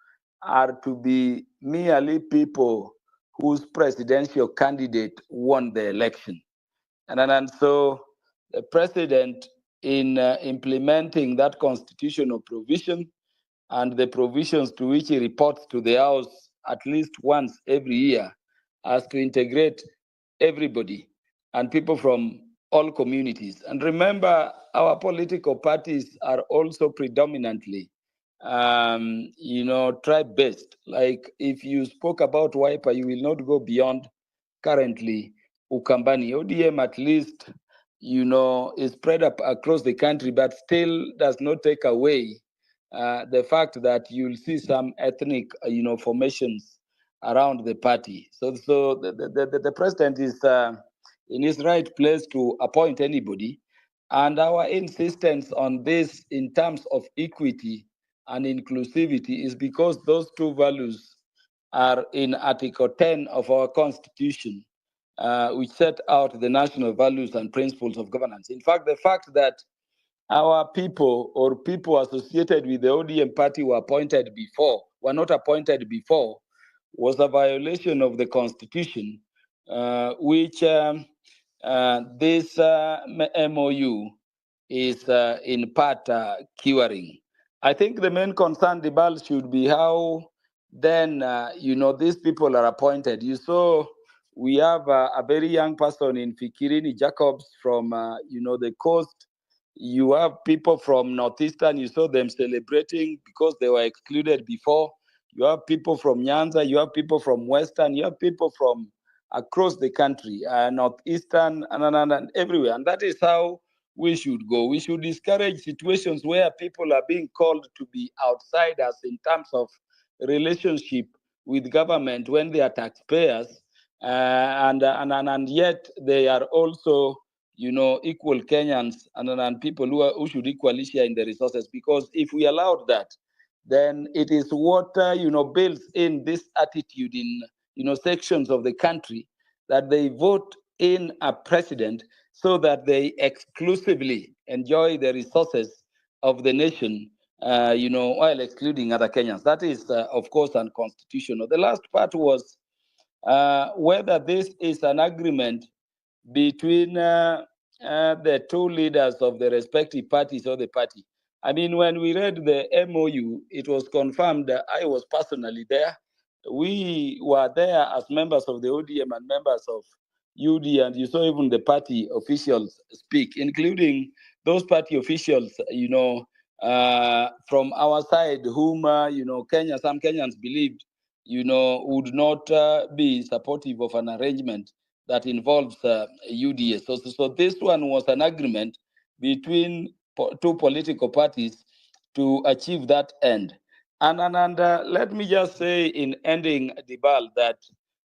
are to be merely people whose presidential candidate won the election. And so the president, in implementing that constitutional provision and the provisions to which he reports to the House at least once every year, has to integrate everybody and people from all communities. And remember, our political parties are also predominantly, tribe-based. Like if you spoke about Wiper, you will not go beyond currently Ukambani. ODM at least, is spread up across the country, but still does not take away the fact that you'll see some ethnic, formations around the party. So the president is in his right place to appoint anybody. And our insistence on this in terms of equity and inclusivity is because those two values are in Article 10 of our Constitution, which set out the national values and principles of governance. In fact, the fact that our people or people associated with the ODM party were not appointed before, was a violation of the Constitution, which this MOU is in part curing. I think the main concern, Dibal, should be how then, these people are appointed. You saw we have a very young person in Fikirini Jacobs from, the coast. You have people from Northeastern, you saw them celebrating because they were excluded before. You have people from Nyanza, you have people from Western, you have people from across the country, Northeastern, and everywhere. And that is how we should go. We should discourage situations where people are being called to be outsiders in terms of relationship with government when they are taxpayers, and yet they are also, equal Kenyans and people who should equally share in the resources. Because if we allowed that, then it is what builds in this attitude in sections of the country that they vote in a president so that they exclusively enjoy the resources of the nation, while excluding other Kenyans. That is, of course, unconstitutional. The last part was whether this is an agreement between the two leaders of the respective parties or the party. I mean, when we read the MOU, it was confirmed that I was personally there. We were there as members of the ODM and members of UD, and you saw even the party officials speak, including those party officials, from our side, whom, some Kenyans believed, would not be supportive of an arrangement that involves UDA. So this one was an agreement between two political parties to achieve that end. And let me just say in ending, Dibal, that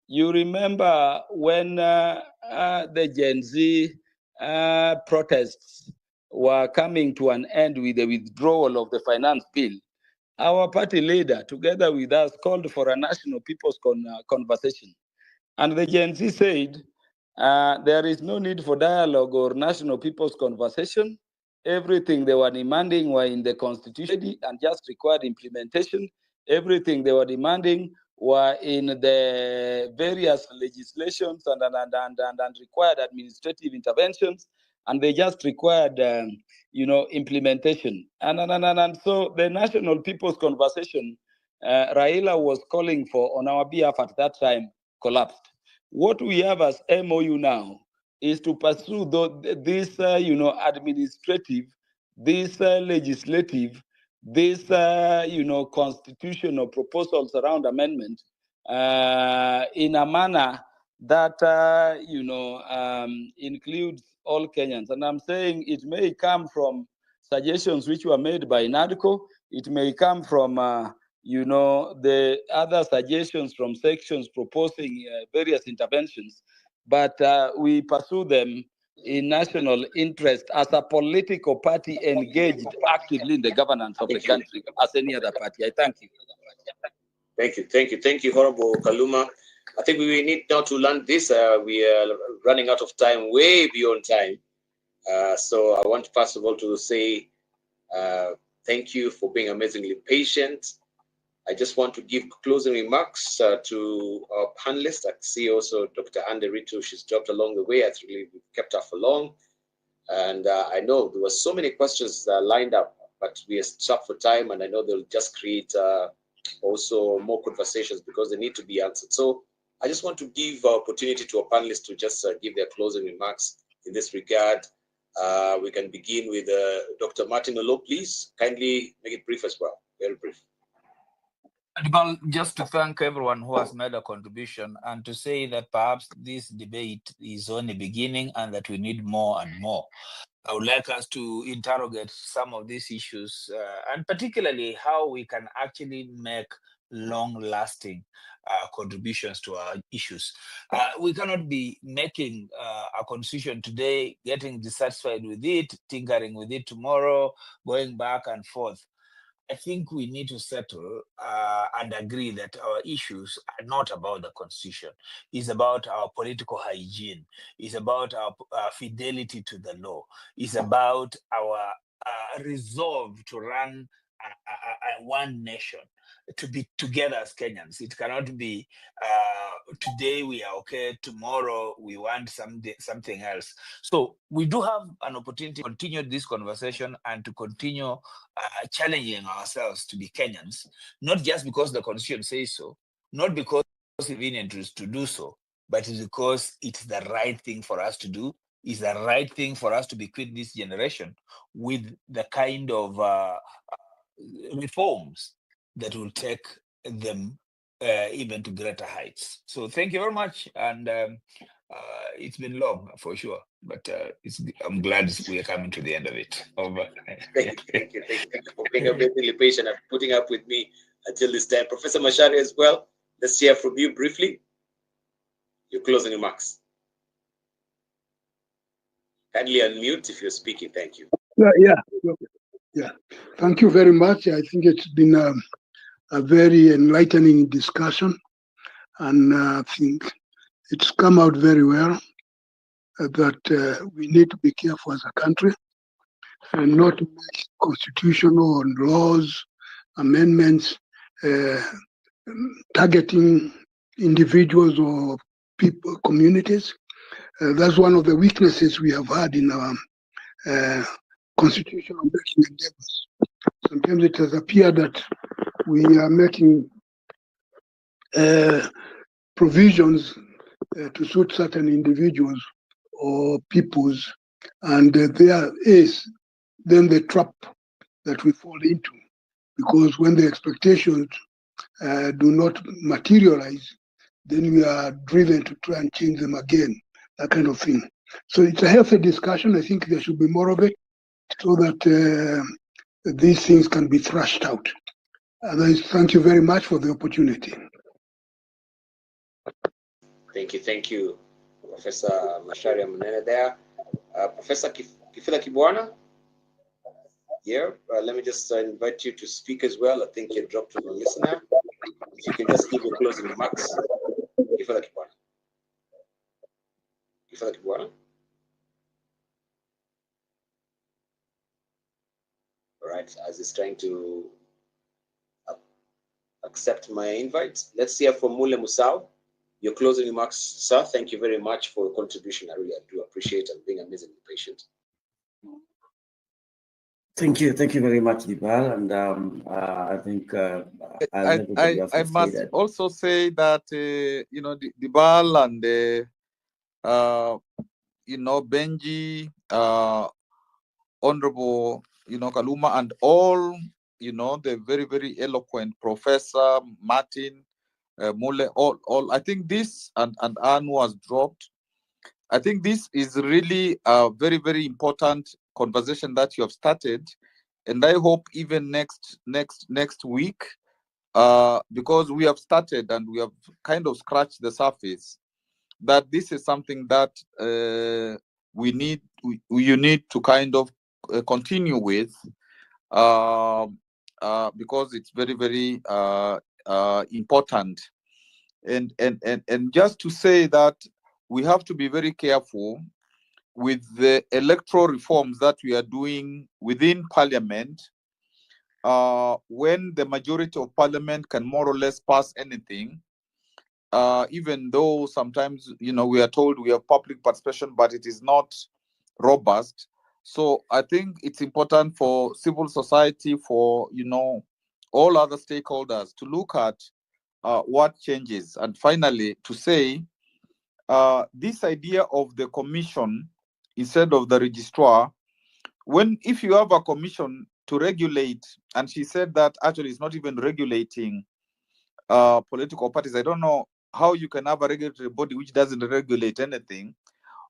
you remember when the Gen Z protests were coming to an end with the withdrawal of the finance bill, our party leader, together with us, called for a national people's conversation. And the Gen Z said, there is no need for dialogue or national people's conversation. Everything they were demanding were in the Constitution and just required implementation. Everything they were demanding were in the various legislations and required administrative interventions, and they just required, implementation. And so the national people's conversation Raila was calling for on our behalf at that time collapsed. What we have as MOU now is to pursue this, administrative, this legislative, this, constitutional proposals around amendment in a manner that, includes all Kenyans. And I'm saying it may come from suggestions which were made by NADCO. It may come from, the other suggestions from sections proposing various interventions, but we pursue them in national interest as a political party engaged actively in the governance of the country as any other party. I thank you. Thank you, Honorable Kaluma. I think we need now to land this. We are running out of time, way beyond time. So I want first of all to say thank you for being amazingly patient. I just want to give closing remarks to our panelists. I see also Dr. Andy Ritu, she's dropped along the way. I think we've kept her for long. And I know there were so many questions lined up, but we are strapped for time, and I know they'll just create also more conversations because they need to be answered. So I just want to give opportunity to our panelists to just give their closing remarks in this regard. We can begin with Dr. Martin Olo, please. Kindly make it brief as well, very brief. Well, just to thank everyone who has made a contribution and to say that perhaps this debate is only beginning and that we need more and more. I would like us to interrogate some of these issues and particularly how we can actually make long-lasting contributions to our issues. We cannot be making a constitution today, getting dissatisfied with it, tinkering with it tomorrow, going back and forth. I think we need to settle and agree that our issues are not about the constitution. It's about our political hygiene. It's about our fidelity to the law. It's about our resolve to run one nation, to be together as Kenyans. It cannot be today we are okay, tomorrow we want something else. So we do have an opportunity to continue this conversation and to continue challenging ourselves to be Kenyans, not just because the constitution says so, not because it's convenient to do so, but it's because it's the right thing for us to do. It's the right thing for us to bequeath this generation with the kind of reforms that will take them even to greater heights. So thank you very much. And it's been long for sure, but I'm glad we are coming to the end of it. Over. Thank you for being amazingly patient and putting up with me until this time. Professor Macharia as well, let's hear from you briefly. Your closing remarks. Kindly unmute if you're speaking. Thank you. Yeah. Thank you very much. I think it's been a very enlightening discussion, and I think it's come out very well that we need to be careful as a country and not make constitutional and laws amendments targeting individuals or people, communities. That's one of the weaknesses we have had in our constitutional making endeavors. Sometimes it has appeared that we are making provisions to suit certain individuals or peoples, and there is then the trap that we fall into, because when the expectations do not materialize, then we are driven to try and change them again, that kind of thing. So it's a healthy discussion. I think there should be more of it so that these things can be thrashed out. Otherwise, thank you very much for the opportunity. Thank you, Professor Macharia Munene there. Professor Kifila Kibwana, here, let me just invite you to speak as well. I think you dropped to the listener. If you can just give your closing remarks. Kifila Kibwana. Kifila Kibwana. All right, as he's trying to accept my invite, let's hear from Mule Musau. Your closing remarks, sir. Thank you very much for your contribution. I really do appreciate and being amazingly patient. Thank you very much, Dibal. And I think I must also say that Dibal and Benji, Honorable, Kaluma, and all, the very, very eloquent Professor Martin, Mule, all. I think this and Anne was dropped. I think this is really a very, very important conversation that you have started, and I hope even next week, because we have started and we have kind of scratched the surface, that this is something that you need to kind of continue with, because it's very, very important. And just to say that we have to be very careful with the electoral reforms that we are doing within Parliament. When the majority of Parliament can more or less pass anything, even though sometimes we are told we have public participation, but it is not robust. So I think it's important for civil society, for all other stakeholders to look at what changes, and finally to say this idea of the commission instead of the registrar. If you have a commission to regulate, and she said that actually it's not even regulating political parties. I don't know how you can have a regulatory body which doesn't regulate anything.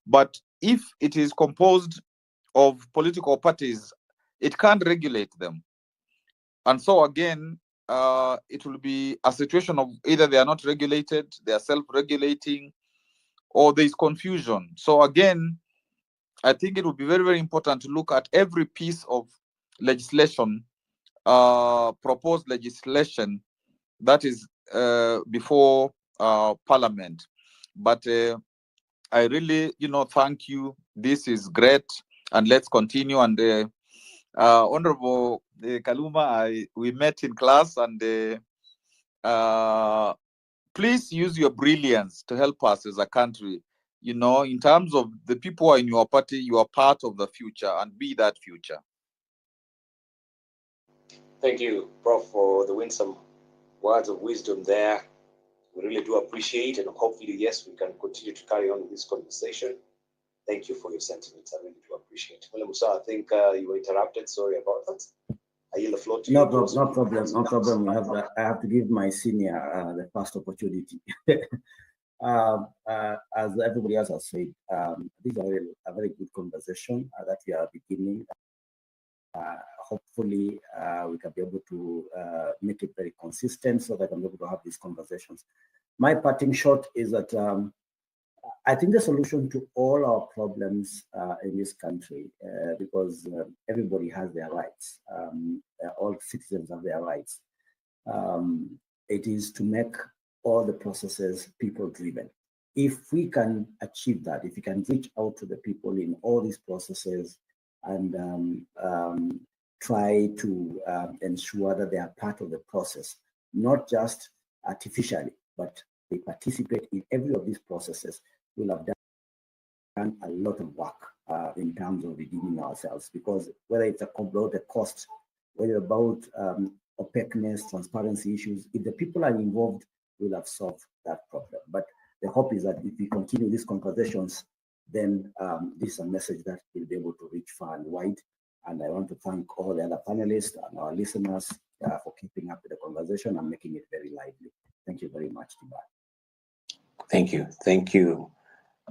But if it is composed of political parties, it can't regulate them. And so again, it will be a situation of either they are not regulated, they are self-regulating, or there is confusion. So again, I think it would be very, very important to look at every piece of legislation, proposed legislation that is before Parliament. But I really, thank you. This is great, and let's continue. And Honorable Kaluma, we met in class, and please use your brilliance to help us as a country. In terms of the people who are in your party, you are part of the future, and be that future. Thank you, Prof, for the winsome words of wisdom there. We really do appreciate, and hopefully, yes, we can continue to carry on with this conversation. Thank you for your sentiments. I really do appreciate it. Mule Musa, I think you were interrupted. Sorry about that. I yield the floor to you. No problem. I have to give my senior the first opportunity. As everybody else has said, this is a very good conversation that we are beginning. Hopefully, we can be able to make it very consistent so that I can be able to have these conversations. My parting shot is that I think the solution to all our problems in this country, because everybody has their rights, all citizens have their rights, it is to make all the processes people-driven. If we can achieve that, if we can reach out to the people in all these processes and try to ensure that they are part of the process, not just artificially, but they participate in every of these processes, we'll have done a lot of work in terms of redeeming ourselves, because whether it's about the cost, whether about opaqueness, transparency issues, if the people are involved, we'll have solved that problem. But the hope is that if we continue these conversations, then this is a message that will be able to reach far and wide. And I want to thank all the other panelists and our listeners for keeping up with the conversation and making it very lively. Thank you very much, Tiba. Thank you. Thank you,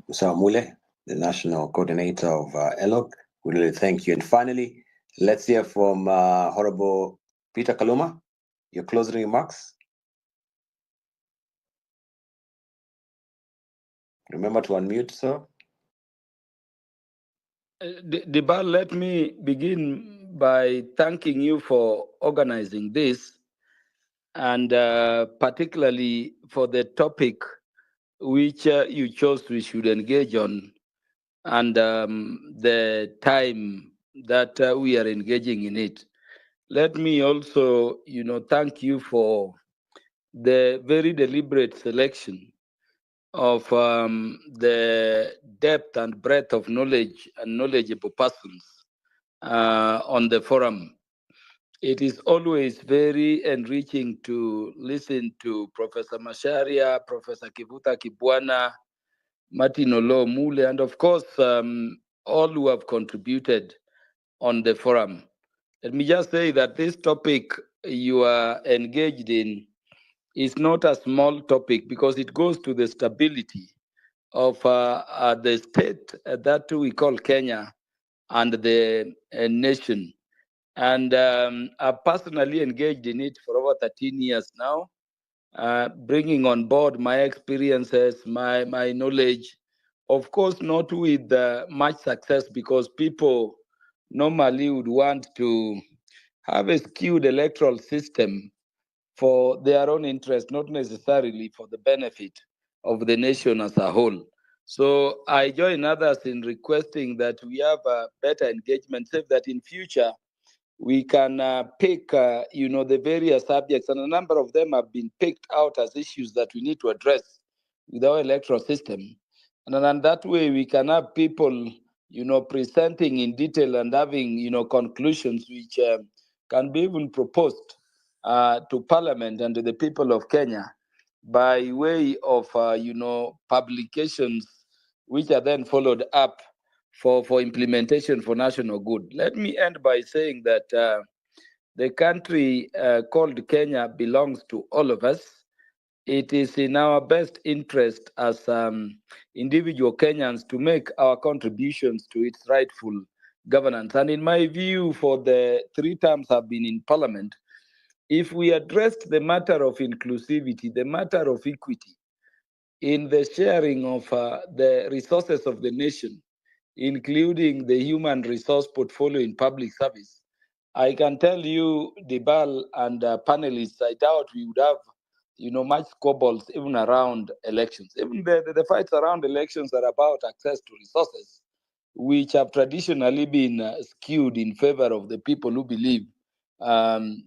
Musa Mule, the National Coordinator of Iebc. We really thank you. And finally, let's hear from Honorable Peter Kaluma. Your closing remarks. Remember to unmute, sir. Debal, let me begin by thanking you for organizing this, and particularly for the topic which you chose we should engage on, and the time that we are engaging in it. Let me also, thank you for the very deliberate selection of the depth and breadth of knowledge and knowledgeable persons on the forum. It is always very enriching to listen to Professor Masharia, Professor Kivuta Kibwana, Martin Olo, Mule, and of course, all who have contributed on the forum. Let me just say that this topic you are engaged in is not a small topic because it goes to the stability of the state that we call Kenya and the nation. And I've personally engaged in it for over 13 years now, bringing on board my experiences, my knowledge. Of course, not with much success because people normally would want to have a skewed electoral system for their own interest, not necessarily for the benefit of the nation as a whole. So I join others in requesting that we have a better engagement, so that in future we can pick, the various subjects, and a number of them have been picked out as issues that we need to address with our electoral system. And then that way we can have people, presenting in detail and having, conclusions which can be even proposed to Parliament and to the people of Kenya by way of, publications which are then followed up for implementation for national good. Let me end by saying that the country called Kenya belongs to all of us. It is in our best interest as individual Kenyans to make our contributions to its rightful governance. And in my view, for the 3 terms I've been in Parliament, if we addressed the matter of inclusivity, the matter of equity in the sharing of the resources of the nation, including the human resource portfolio in public service, I can tell you, Dibal and panelists, I doubt we would have, much squabbles even around elections. Even the fights around elections are about access to resources, which have traditionally been skewed in favor of the people who believe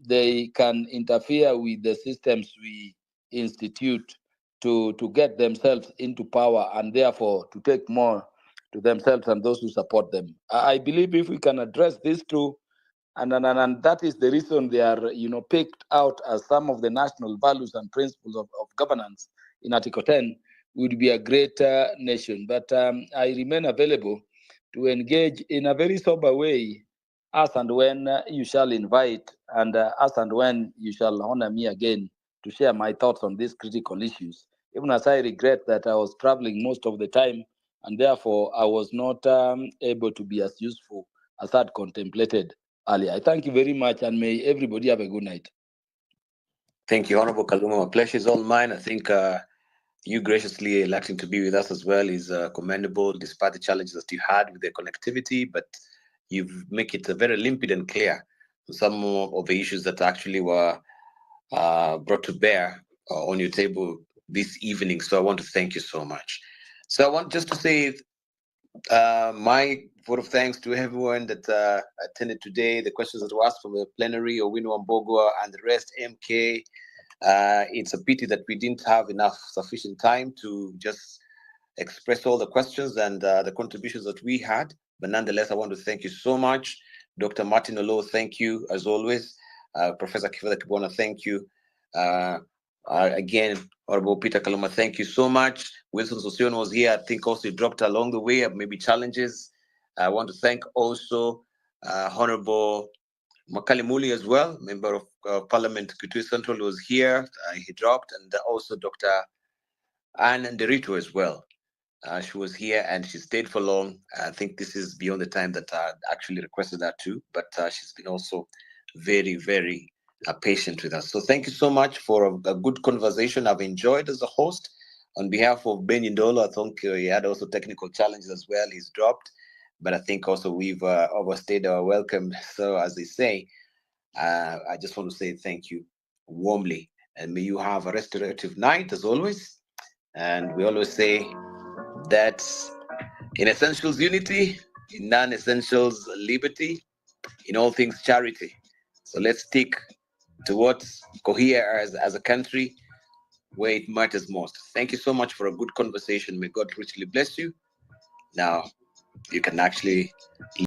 they can interfere with the systems we institute to get themselves into power and therefore to take more to themselves and those who support them. I believe if we can address these two, and that is the reason they are, picked out as some of the national values and principles of governance in Article 10, would be a greater nation. But I remain available to engage in a very sober way as and when you shall invite, and as and when you shall honor me again to share my thoughts on these critical issues. Even as I regret that I was traveling most of the time, and therefore I was not able to be as useful as I'd contemplated earlier. I thank you very much, and may everybody have a good night. Thank you, Honorable Kaluma. My pleasure is all mine. I think you graciously electing to be with us as well is commendable, despite the challenges that you had with the connectivity, but you make it very limpid and clear some of the issues that actually were brought to bear on your table this evening. So I want to thank you so much. So I want just to say my vote of thanks to everyone that attended today, the questions that were asked from the plenary, Owino Ambogwa and the rest, MK. It's a pity that we didn't have enough sufficient time to just express all the questions and the contributions that we had. But nonetheless, I want to thank you so much. Dr. Martin Olo, thank you as always. Professor Kifeda Kibona, thank you. Again, Honorable Peter Kaluma, thank you so much. Wilson Sosion was here. I think also he dropped along the way, maybe challenges. I want to thank also Honorable Makali Muli as well, Member of Parliament, Kitui Central was here. He dropped, and also Dr. Anne Nderito as well. She was here and she stayed for long. I think this is beyond the time that I actually requested that too, but she's been also very, very patient with us. So thank you so much for a good conversation. I've enjoyed as a host. On behalf of Ben Indolo, I think he had also technical challenges as well. He's dropped, but I think also we've overstayed our welcome. So as they say, I just want to say thank you warmly, and may you have a restorative night as always. And we always say that in essentials unity, in non-essentials liberty, in all things charity. So let's stick to what's cohere as a country where it matters most. Thank you so much for a good conversation. May God richly bless you. Now you can actually